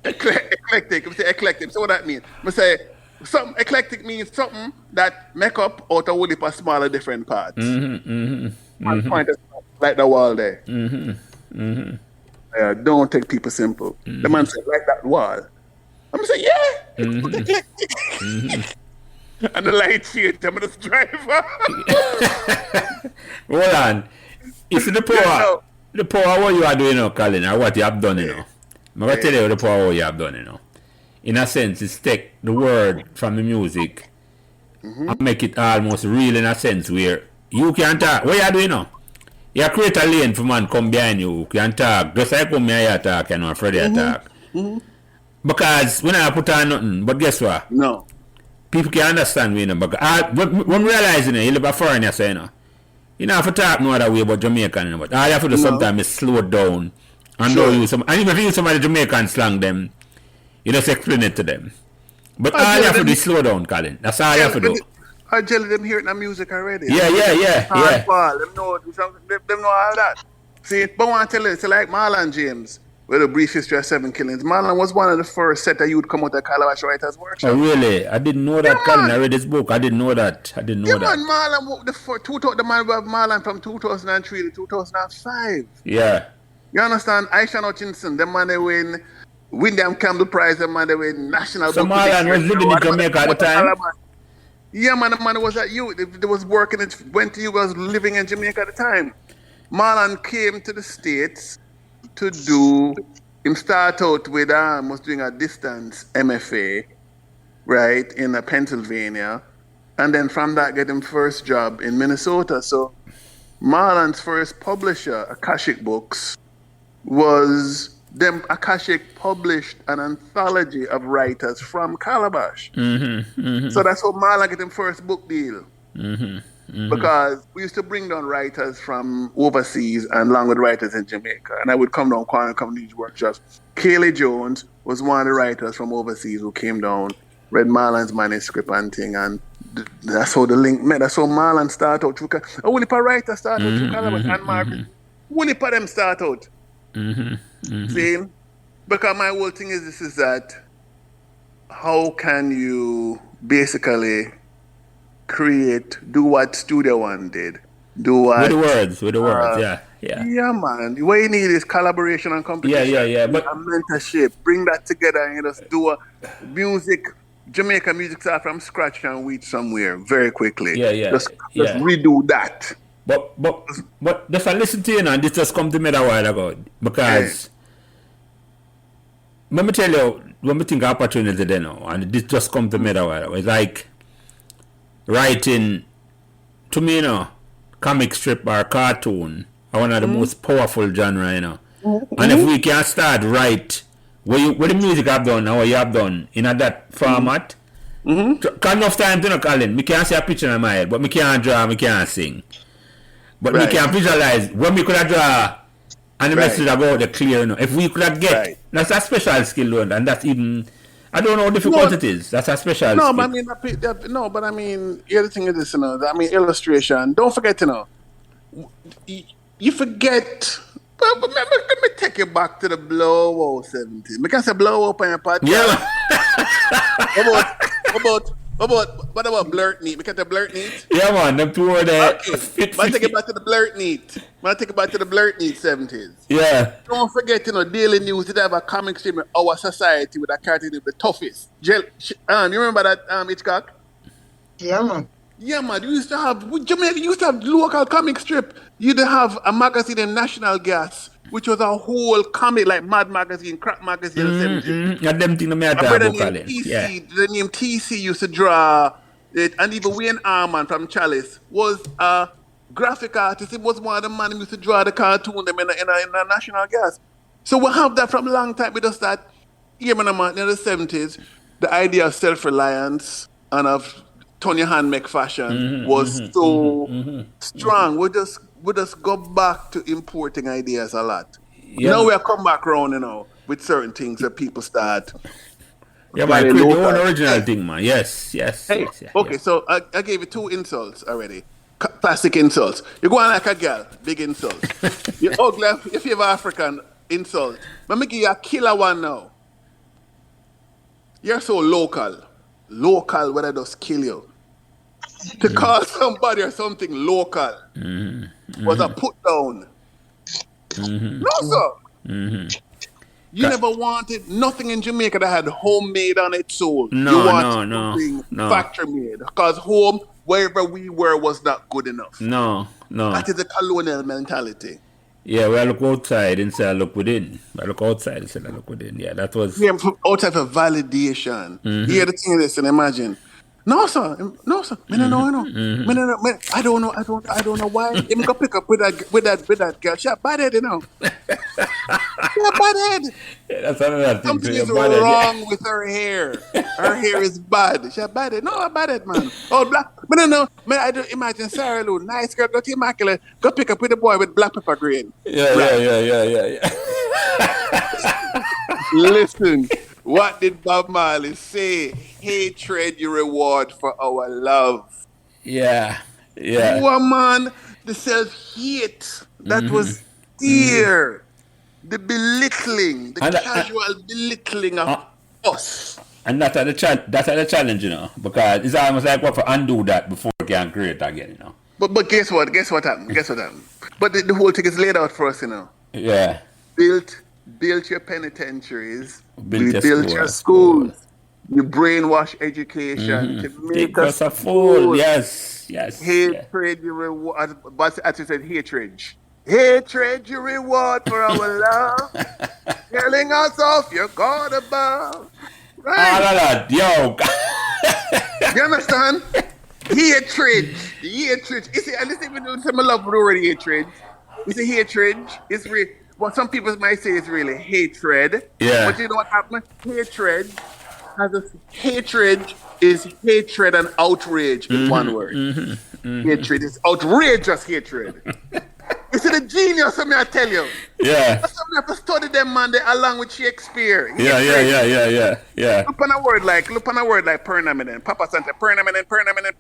Eclectic. I say eclectic. So what that means? I say something eclectic means something that make up out of a whole smaller different parts. One point is like the wall there. Don't take people simple. The man said, like that wall. I'm say, yeah, it's eclectic. And the light shade, I'm just drive. Hold on. It's the power. The power what you are doing now, Colin, or what you have done, you know. I'm going to tell you the power you have done, you know. In a sense, it's take the word from the music and make it almost real in a sense where you can talk. What you doing now? You create a lane for man come behind you, can talk. Just like come here you talk and Freddie talk. Because when I put on nothing, but guess what? No. People can understand me, you know. Because when realizing it, you live a foreigner, so, you know. You don't have to talk no other way about Jamaican, you know. But all you have to do sometimes is slow it down. And don't use some, and even if you use some of the Jamaican slang them, you just explain it to them. But all you have to do is slow down, Colin. That's all you have to do. I tell them hearing the music already. Yeah. Them know all that. See, but I want to tell you, it's like Marlon James, with a brief history of 7 killings. Marlon was one of the first set that you would come out of Calabash Writers Workshop. Oh, really? I didn't know that, Colin. I read this book. I didn't know that. Man, Marlon, the man was Marlon from 2003 to 2005. Yeah. You understand? Aisha Hutchinson, the man they win Wyndham Campbell Prize, the man they win National So Book Marlon was living in Jamaica at the time? Yeah, man, the man was at you. They was working, went to you, was living in Jamaica at the time. Marlon came to the States to do, him start out with, was doing a distance MFA, right, in Pennsylvania. And then from that, get him first job in Minnesota. So Marlon's first publisher, Akashic Books, was them. Akashic published an anthology of writers from Calabash. So that's how Marlon get him first book deal. Because we used to bring down writers from overseas and along with writers in Jamaica. And I would come down, come to these workshops. Kayleigh Jones was one of the writers from overseas who came down, read Marlon's manuscript and thing, and that's how the link met. That's how Marlon started out. Only per writer started out through Calabash and Margaret. Only per them start out. See? Because my whole thing is this, is that how can you basically do what Studio One did? Do what... With the words, yeah. Yeah, man. What you need is collaboration and competition. Yeah. But and mentorship. Bring that together and just do a Jamaica music start from scratch and reach somewhere very quickly. Just redo that. But just I listen to you now, and this just come to me a while ago. Because let me tell you, when we think of opportunity there now, and this just come to me a while ago, it's like writing, to me, you know, comic strip or cartoon are one of the most powerful genre, you know. And if we can start what the music have done and what you have done in that format, enough time to know, Colin, me can't see a picture in my head, but me can't draw, me can't sing. But we can visualize when we could have draw and the message about the clear, you know. If we could have get, that's a special skill, and that's even, I don't know how difficult it is. That's a special skill. But I mean, the other thing is this, you know, I mean, illustration. Don't forget, you know, you forget. But let me take you back to the blowout 70s. Because I blow up on your podcast. Yeah. What about Blurt Neat? Because the Blurt Neat? Yeah, man. The poor there. Okay. But take it back to the Blurt Neat. 70s. Yeah. Don't forget, you know, Daily News did have a comic strip in our society with a cartoon of the toughest. You remember that, Hitchcock? Yeah, man. Yeah, man. Jamaica used to have local comic strip. You'd have a magazine in National Gas, which was a whole comic, like Mad Magazine, Crack Magazine in the 70s. Yeah, them thing me The name TC used to draw it, and even Wayne Arman from Chalice was a graphic artist. It was one of the men who used to draw the cartoon them in a National Gas. So we have that from a long time. We just that, in the 70s, the idea of self-reliance and of turn your hand make fashion was so strong. We just go back to importing ideas a lot. Yeah. Now we have come back around, you know, with certain things that people start. Yeah, man, create your own original thing, man. Yes. Okay, so I gave you 2 insults already. Classic insults. You go on like a girl, big insult. You're ugly if you have African insult. Let me give you a killer one now. You're so local. Local, whether it does kill you. To call somebody or something local was a put down. No, sir. You never wanted nothing in Jamaica that had homemade on its soul. You wanted something factory made. Because home, wherever we were, was not good enough. No. That is the colonial mentality. Yeah, we look outside instead of look within. I look outside instead of look within. Yeah, that was. Yeah, outside for validation. You hear the thing this and imagine. No, sir. No, sir. Me no know, you know. Me no know. I don't know. I don't know why. Him go pick up with that girl. She a bad head, you know. She a bad head. Yeah, that's another thing. Something So is wrong with her hair. Her hair is bad. She a bad head. No, a bad head, man. Oh, black. Me no know. Me I don't imagine Sarah Lou, nice girl, go to Immaculate, go pick up with a boy with black pepper green. Yeah, Right. yeah. Listen, what did Bob Marley say? Hatred you reward for our love. Yeah. Yeah. Woman, the self-hate that was there. The belittling, the And, casual belittling of us. and that's the challenge, you know, because it's almost like what for undo that before we can create again, you know. But guess what? Guess what happened? But the whole thing is laid out for us, you know. Yeah. Built your penitentiaries. Built We your built your schools. You brainwash education to make Take us us a fool. fools. Yes. Yeah. Hatred you reward. But as you said, hatred. Hatred you reward for our love. Telling us off your God above. All Right? of that, yo. You understand? Hatred. Hatred. You see, and this even though some love the word hatred. You see, hatred is what some people might say is really hatred. Yeah. But you know what happened? Hatred is hatred and outrage in one word. Hatred is outrageous hatred. You see the genius of me, I tell you. Yeah. That's why we have to study them, man, along with Shakespeare. Yeah. Look on a word like permanent. Papa Santa, permanent. Permanent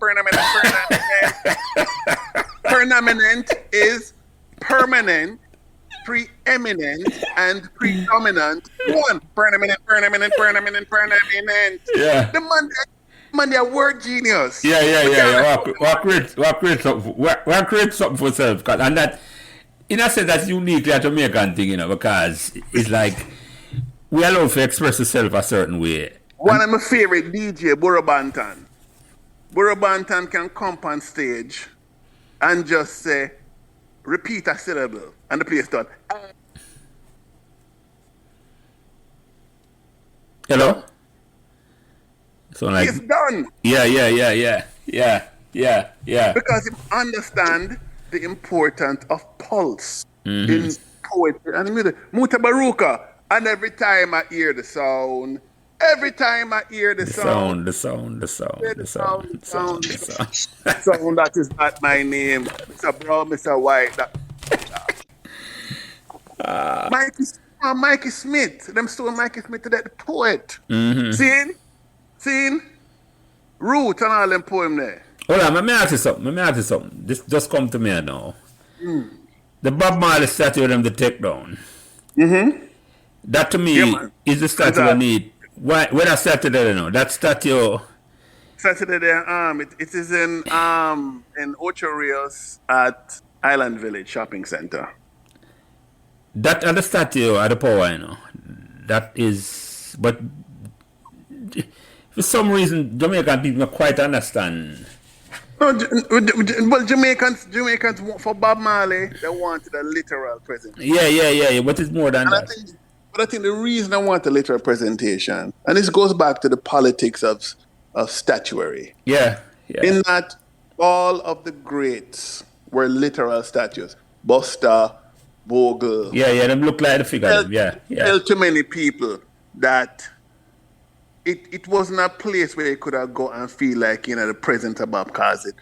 is permanent, preeminent, and predominant. One, permanent. Yeah. The man, they're word genius. Yeah. What create something for self, and that, in a sense, that's uniquely a Jamaican thing, you know, because it's like we allow to express yourself a certain way. One of my favorite DJ, Burro Banton. Burro Banton can come on stage and just say, repeat a syllable, and the place done. Hello? So like, It's done. Yeah. Because you understand the importance of pulse in poetry and music. Mutabaruka. And every time I hear the sound, sound that is not my name. Mr. Brown, Mr. White. Mikey Smith. Them stole Mikey Smith to that the poet. Seen? Root and all them poem there. Hold on, let me ask you something. This just come to me now. The Bob Marley statue of them to take down. That to me is the statue I need. Why? When I started there, that statue. Saturday there, it is in Ocho Rios at Island Village Shopping Center. That and the statue at the power, That is, but for some reason, Jamaican people don't quite understand. No, well, Jamaicans for Bob Marley, they wanted a literal presentation. Yeah, but it's more than that. I think the reason I want a literal presentation, and this goes back to the politics of statuary. Yeah. In that all of the greats were literal statues. Buster, Bogle. Yeah, them look like the figure. Tell too many people that it wasn't a place where you could have go and feel like, the present of Bob, because it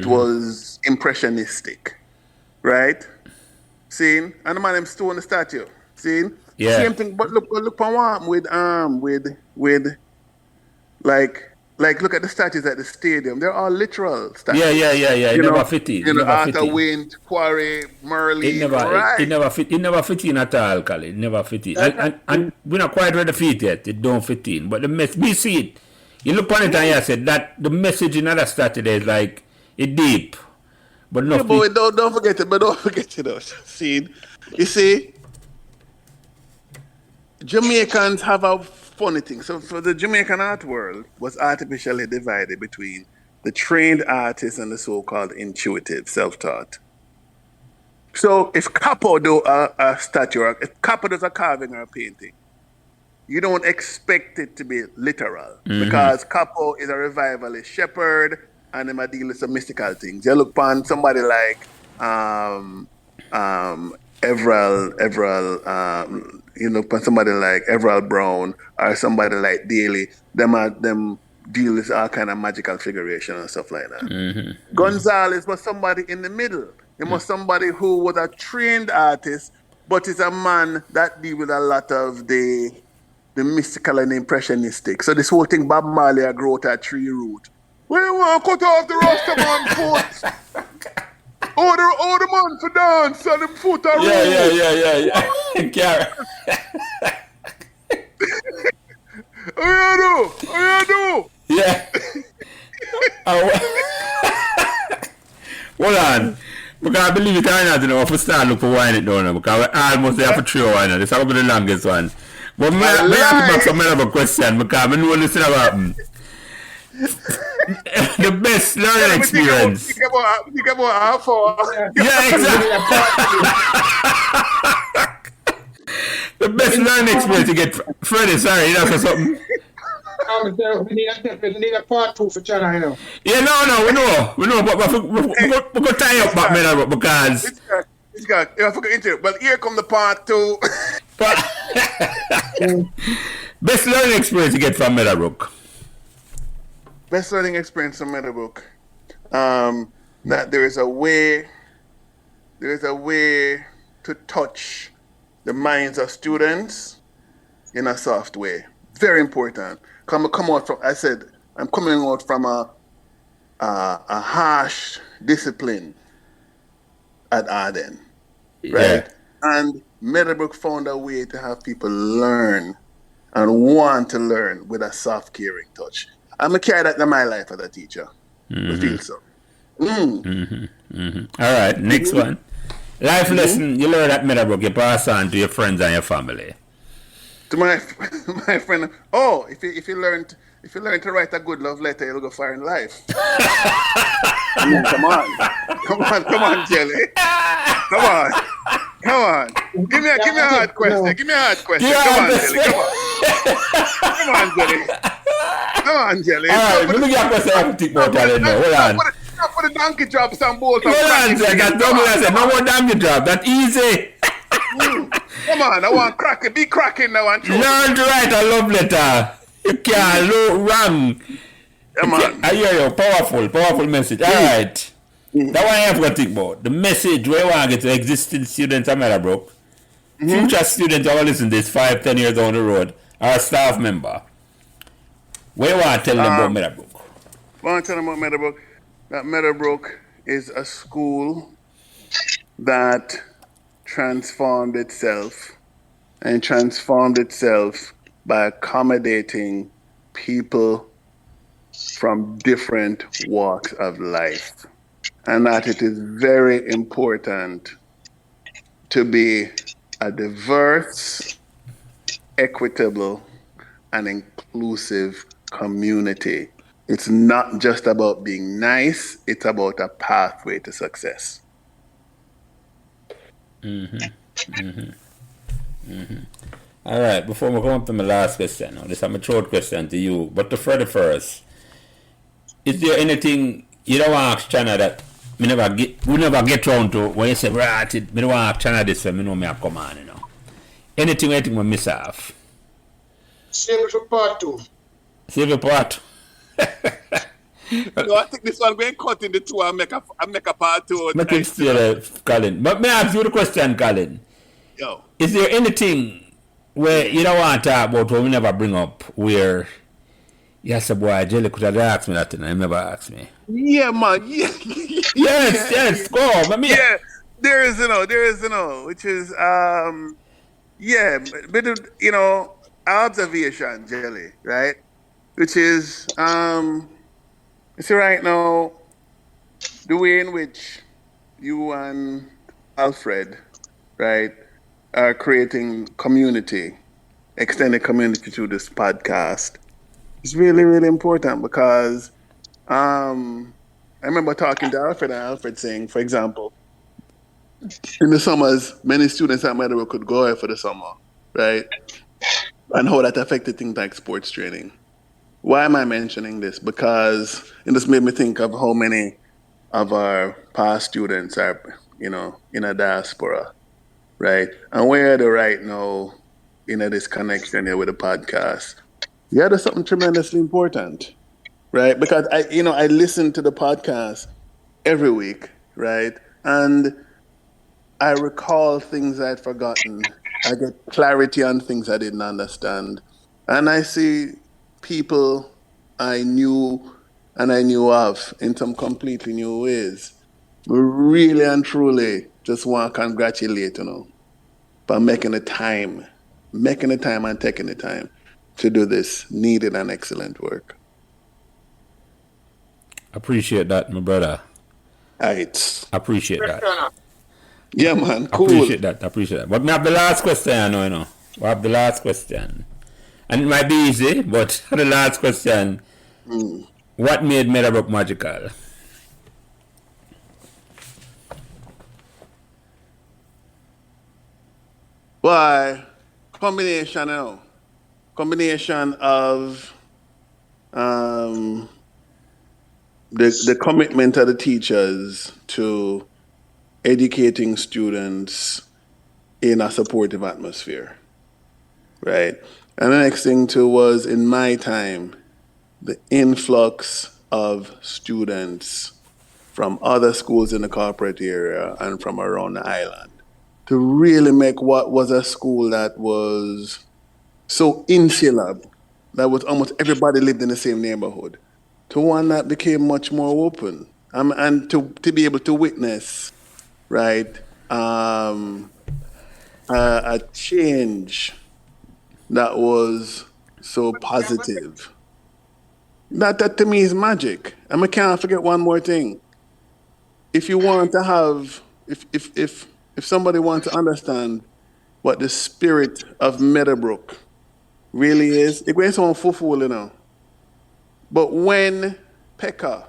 was impressionistic. Right? Seeing? And the man them stone the statue. Seeing? Yeah. Same thing, but look on with look at the statues at the stadium. They're all literal statues. Yeah. It never fit in. Arthur Wint, Quarry, Merlin. It never fit in at all, Kali. It never fit in. And we're not quite ready to fit yet. It don't fit in. But we see it. You look on it and you said that the message in other statue there is like, it deep. But no. But don't forget it though. See, you see, Jamaicans have a funny thing. So the Jamaican art world was artificially divided between the trained artists and the so-called intuitive, self-taught. So if Capo do a statue, or if Capo does a carving or a painting, you don't expect it to be literal because Capo is a revivalist shepherd and him a deal with some mystical things. You look upon somebody like Everell, you look upon somebody like Everell Brown or somebody like Daly. Them deal with all kind of magical figuration and stuff like that. Gonzalez was somebody in the middle. He was somebody who was a trained artist, but is a man that deal with a lot of the mystical and impressionistic. So this whole thing, Bob Marley, I grew out a tree root. We want to cut off the Rasta man foot. Oh, the man for dance and the foot are Yeah. How you do? Yeah. Hold on. Because I believe it or not, you know, if we start look for wine it down, because we're almost there for 3 hours. This is going to be the longest one. But I have to back some other question because I know this is about the best learning experience. Think about half hour. Yeah, exactly. The best learning experience you get. Freddie, sorry, you know something? We need a part 2 for China, you know. Yeah, we know, but we're going to tie up back Meadowbrook because... It's got, I forgot into it, but here come the part 2. Best learning experience you get from Meadowbrook? Best learning experience from Meadowbrook. That there is a way to touch the minds of students in a soft way. Very important. I'm coming out from a harsh discipline at Arden, right? Yeah. And Meadowbrook found a way to have people learn and want to learn with a soft, caring touch. I'm going to carry that in my life as a teacher. I feel so. All right, next one. Life lesson you learn at Meadowbrook, you pass on to your friends and your family. To my friend, if you learn to write a good love letter, you'll go far in life. Come on, Jelly. Come on. Give me a hard question. Come on, Jelly. All right, let me get a question I have to think about that now. Hold on. Put the donkey drops and bolts. Hold on, I got no more donkey drop. That easy. Come on, I want cracking. Be cracking now. Learn to write a love letter. You can't look wrong. Come on. I hear you. Powerful message. All right. That one I have to think about. The message where you want to get to existing students at Meadowbrook, future students who are listening to this 5-10 years down the road, or a staff member. Where you want to tell them about Meadowbrook? I want to tell them about Meadowbrook. That Meadowbrook is a school that transformed itself by accommodating people from different walks of life. And that it is very important to be a diverse, equitable, and inclusive community. It's not just about being nice, it's about a pathway to success. All right, before we come up to my last question, this is my short question to you, but to Freddie first. Is there anything you don't want to ask Channer that we never get round to when you say, right, me don't want to ask Channer this way, me know me have come on, you know. Anything we miss off? Save it for part 2. Save it for part 2. No, I think this one going to cut in the 2 and make a part 2. Make it still, Colin. But may I ask you the question, Colin? Yo. Is there anything where you don't want to talk about what we never bring up where yes, boy, Jelly could have asked me that and he never asked me? Yeah, man. Yeah. Yes, go on. Yeah, there is, which is, but observation, Jelly, right? Which is, you see right now, the way in which you and Alfred, right, are creating community, extended community through this podcast, is really, really important because I remember talking to Alfred and Alfred saying, for example, in the summers, many students at Meadowbrook could go out for the summer, right? And how that affected things like sports training. Why am I mentioning this? Because it just made me think of how many of our past students are, in a diaspora, right? And where they're right now, this connection here with the podcast. Yeah, there's something tremendously important, right? Because I listen to the podcast every week, right? And I recall things I'd forgotten. I get clarity on things I didn't understand. And I see people I knew and I knew of in some completely new ways. We really and truly just want to congratulate, for making the time and taking the time to do this needed and excellent work. Appreciate that, my brother. Appreciate that. Yeah, man. Cool. Appreciate that. But we have the last question, We have the last question. And it might be easy, but the last question. What made Meadowbrook magical? Why? Combination of the commitment of the teachers to educating students in a supportive atmosphere, right? And the next thing too was, in my time, the influx of students from other schools in the corporate area and from around the island to really make what was a school that was so insular, that was almost everybody lived in the same neighborhood, to one that became much more open, and to be able to witness, right, a change that was so positive. That to me is magic. And I can't forget one more thing. If you want to have, if somebody wants to understand what the spirit of Meadowbrook really is, it goes on full, But when Pekka,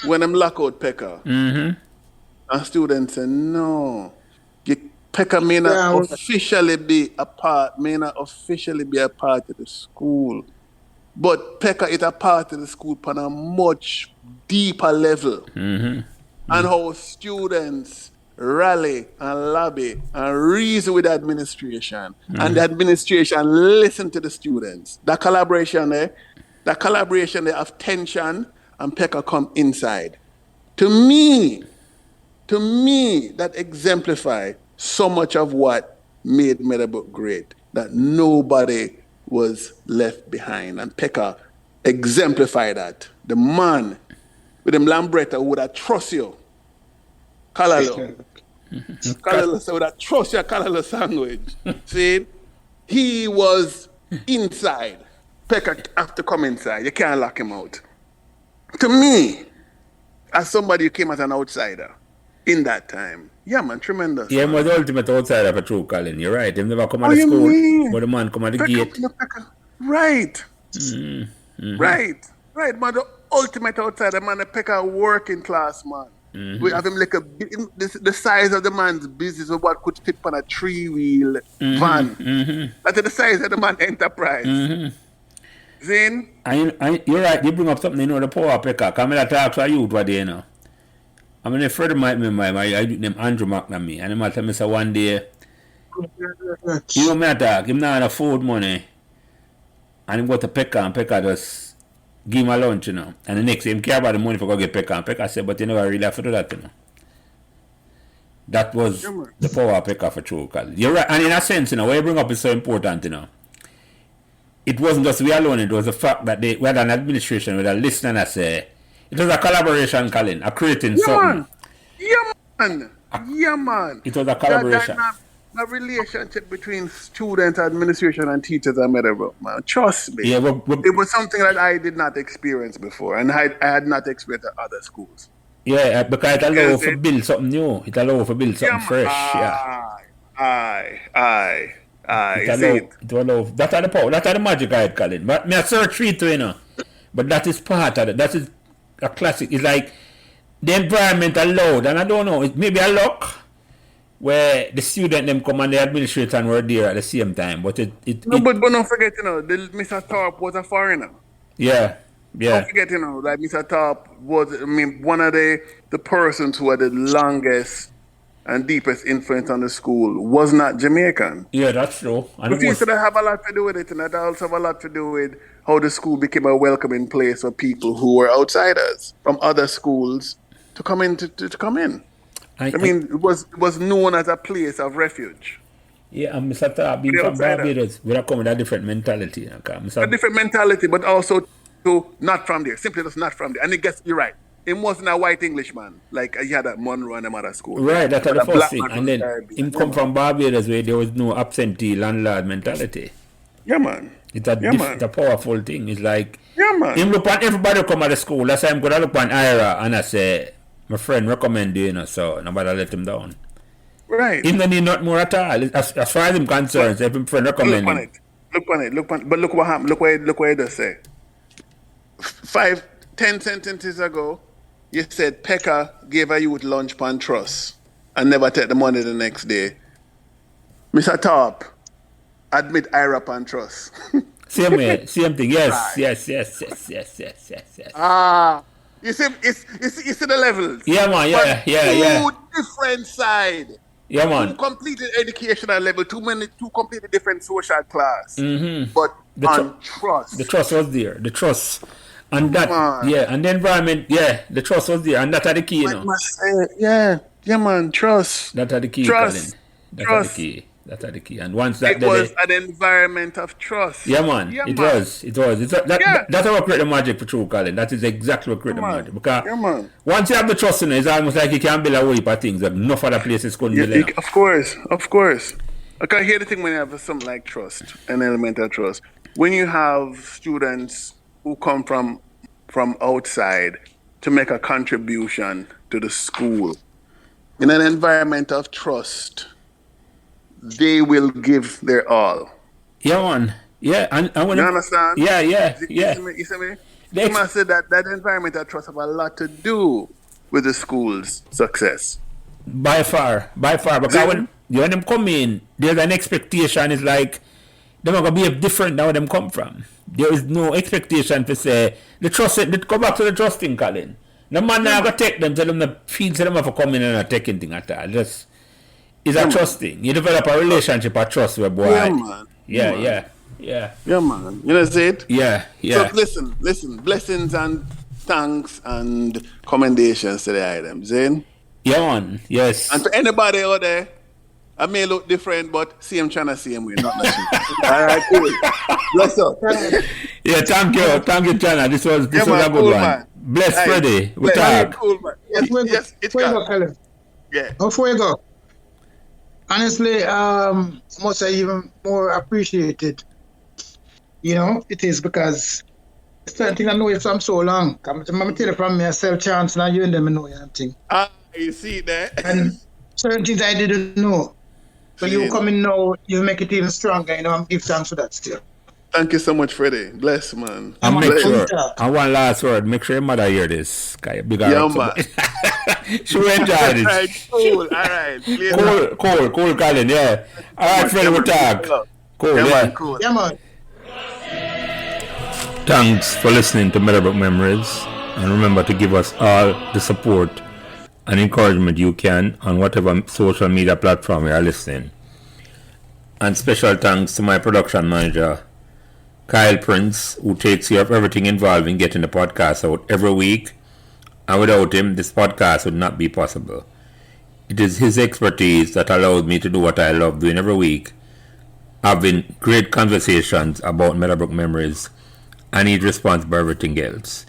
when I'm lock out Pekka, and students say, no, Pekka may not officially be a part of the school, but Pekka is a part of the school on a much deeper level. And how students rally and lobby and reason with the administration, and the administration listen to the students. That collaboration there of tension, and Pekka come inside. To me, that exemplify so much of what made Meadowbrook great, that nobody was left behind. And Pekka exemplified that. The man with them Lambretta who would have trust you. Kalalo. Kalalo, so that trust your Kalalo sandwich. See? He was inside. Pekka have to come inside. You can't lock him out. To me, as somebody who came as an outsider in that time, yeah, man, tremendous. Yeah, he was the ultimate outsider for true, Colin. You're right. He never come at the school, but the man come at the gate. Right. Right, man, the ultimate outsider, man, the Pekka working class, man. We have him like the size of the man's business of what could fit on a 3-wheel van. That's the size of the man's enterprise. Zane? You're right, you bring up something, the power of Pekka. Come here, talk to a youth what day, I mean, a friend of mine, I name Andrew McNamee, and I tell me, one day, me attack, him not have food money, and he go to Pekka, and Pekka just give him a lunch, And the next day, him care about the money for go get Pekka, and Pekka said, but you never really have to do that, That was the power of Pekka for true, Colin. You're right, and in a sense, what you bring up is so important, It wasn't just we alone, it was the fact that we had an administration with a listener that say, it was a collaboration, Colin, a creating something. Yeah, man. It was a collaboration. A relationship between student administration and teachers at Meadowbrook, man. Trust me. Yeah, it was something that I did not experience before, and I had not experienced at other schools. Yeah, because it allows for build something new. It allows for build something fresh. Aye. That's the power. That's the magic I Colin. But me a search for it, But that is part of it. That is a classic. It's like the environment allowed, and I don't know, it may be a luck where the student them come and the administrator were there at the same time, but but don't forget, Mr. Thorpe was a foreigner. Yeah. Don't forget, like Mr. Thorpe was, one of the persons who had the longest and deepest influence on the school was not Jamaican. Yeah, that's true. And but it used to have a lot to do with it, and that also have a lot to do with how the school became a welcoming place for people who were outsiders from other schools to come in. It was known as a place of refuge. Yeah, and Mr. Thorpe being from Barbados, we are coming with a different mentality. A different mentality, but also to not from there, simply just not from there. And you're right. He wasn't a white Englishman, like he had at Monroe and them other school. Right, that's the first thing. And then him come from Barbados where there was no absentee landlord mentality. Yeah, man. It's a powerful thing. It's like, yeah, man. Him look at everybody who come out of school. That's why I'm going to look at Ira and I say, my friend recommend you, so nobody let him down. Right. Him don't need not more at all. As far as I'm concerned, if my friend recommend him. Look on it. But look what happened. Look what it does say. 10 sentences ago, you said Pekka gave a youth lunch pan trust and never take the money the next day. Mr. Thorpe, admit Ira pan trust. Same way, same thing. Yes. You see the levels. Yeah, man. Yeah. Two different sides. Yeah, man. Two completed educational level, two completely different social class. Mm-hmm. But trust. The trust was there. The trust. And that, and the environment, the trust was there, and that are the key, yeah, man, trust. That are the key, trust. Colin. That are the key. And once that... It was an environment of trust. Yeah, man. It was. That's how I create the magic for true, Colin. That is exactly what create the magic. Because once you have the trust in it, it's almost like you can build a way for things that enough other places couldn't build. Of course. I can hear the thing when you have something like trust, an element of trust. When you have students who come from outside to make a contribution to the school in an environment of trust, they will give their all. Yeah, man. Yeah, and when you understand? Yeah. You see me? You must say that environment of trust have a lot to do with the school's success. By far. Because when them come in, there's an expectation. It's like they're not gonna be different than where them come from. There is no expectation to say the trust. Go back to the trusting, Colin. The man now gonna take them, tell them the feel to them for coming and not taking thing at all. Just it's a trusting. You develop a relationship, a trust with boy. Yeah, man. Yeah. Yeah, man. You know what it? Yeah. So listen. Blessings and thanks and commendations to the items, eh? Yeah, man. Yes. And to anybody out there, I may look different, but same channel, same way, not nothing. All right, cool. Bless up. Yeah, thank you, Chana. This was a good one. Man. Bless Freddie. We talk. Cool, man. Yes, it's good. Yeah. Before you go, honestly, must say even more appreciated. It is because certain things I know you from so long. I'm telling you from myself, chance, now you and them know anything. You see that? And certain things I didn't know. But you come in now, you make it even stronger, I'm give thanks for that still. Thank you so much, Freddie. Bless, man. And make sure, and one last word, make sure your mother hear this. Big man. She will enjoy this. All right. Cool, Colin, yeah. All right, Freddie, we talk. Cool, man, cool. Yeah, man. Thanks for listening to Meadowbrook Memories. And remember to give us all the support and encouragement you can on whatever social media platform you are listening. And special thanks to my production manager, Kyle Prince, who takes care of everything involved in getting the podcast out every week. And without him, this podcast would not be possible. It is his expertise that allows me to do what I love doing every week, having great conversations about Meadowbrook Memories, and he's responsible for everything else.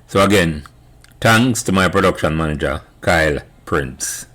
So again, thanks to my production manager, Kyle Prince.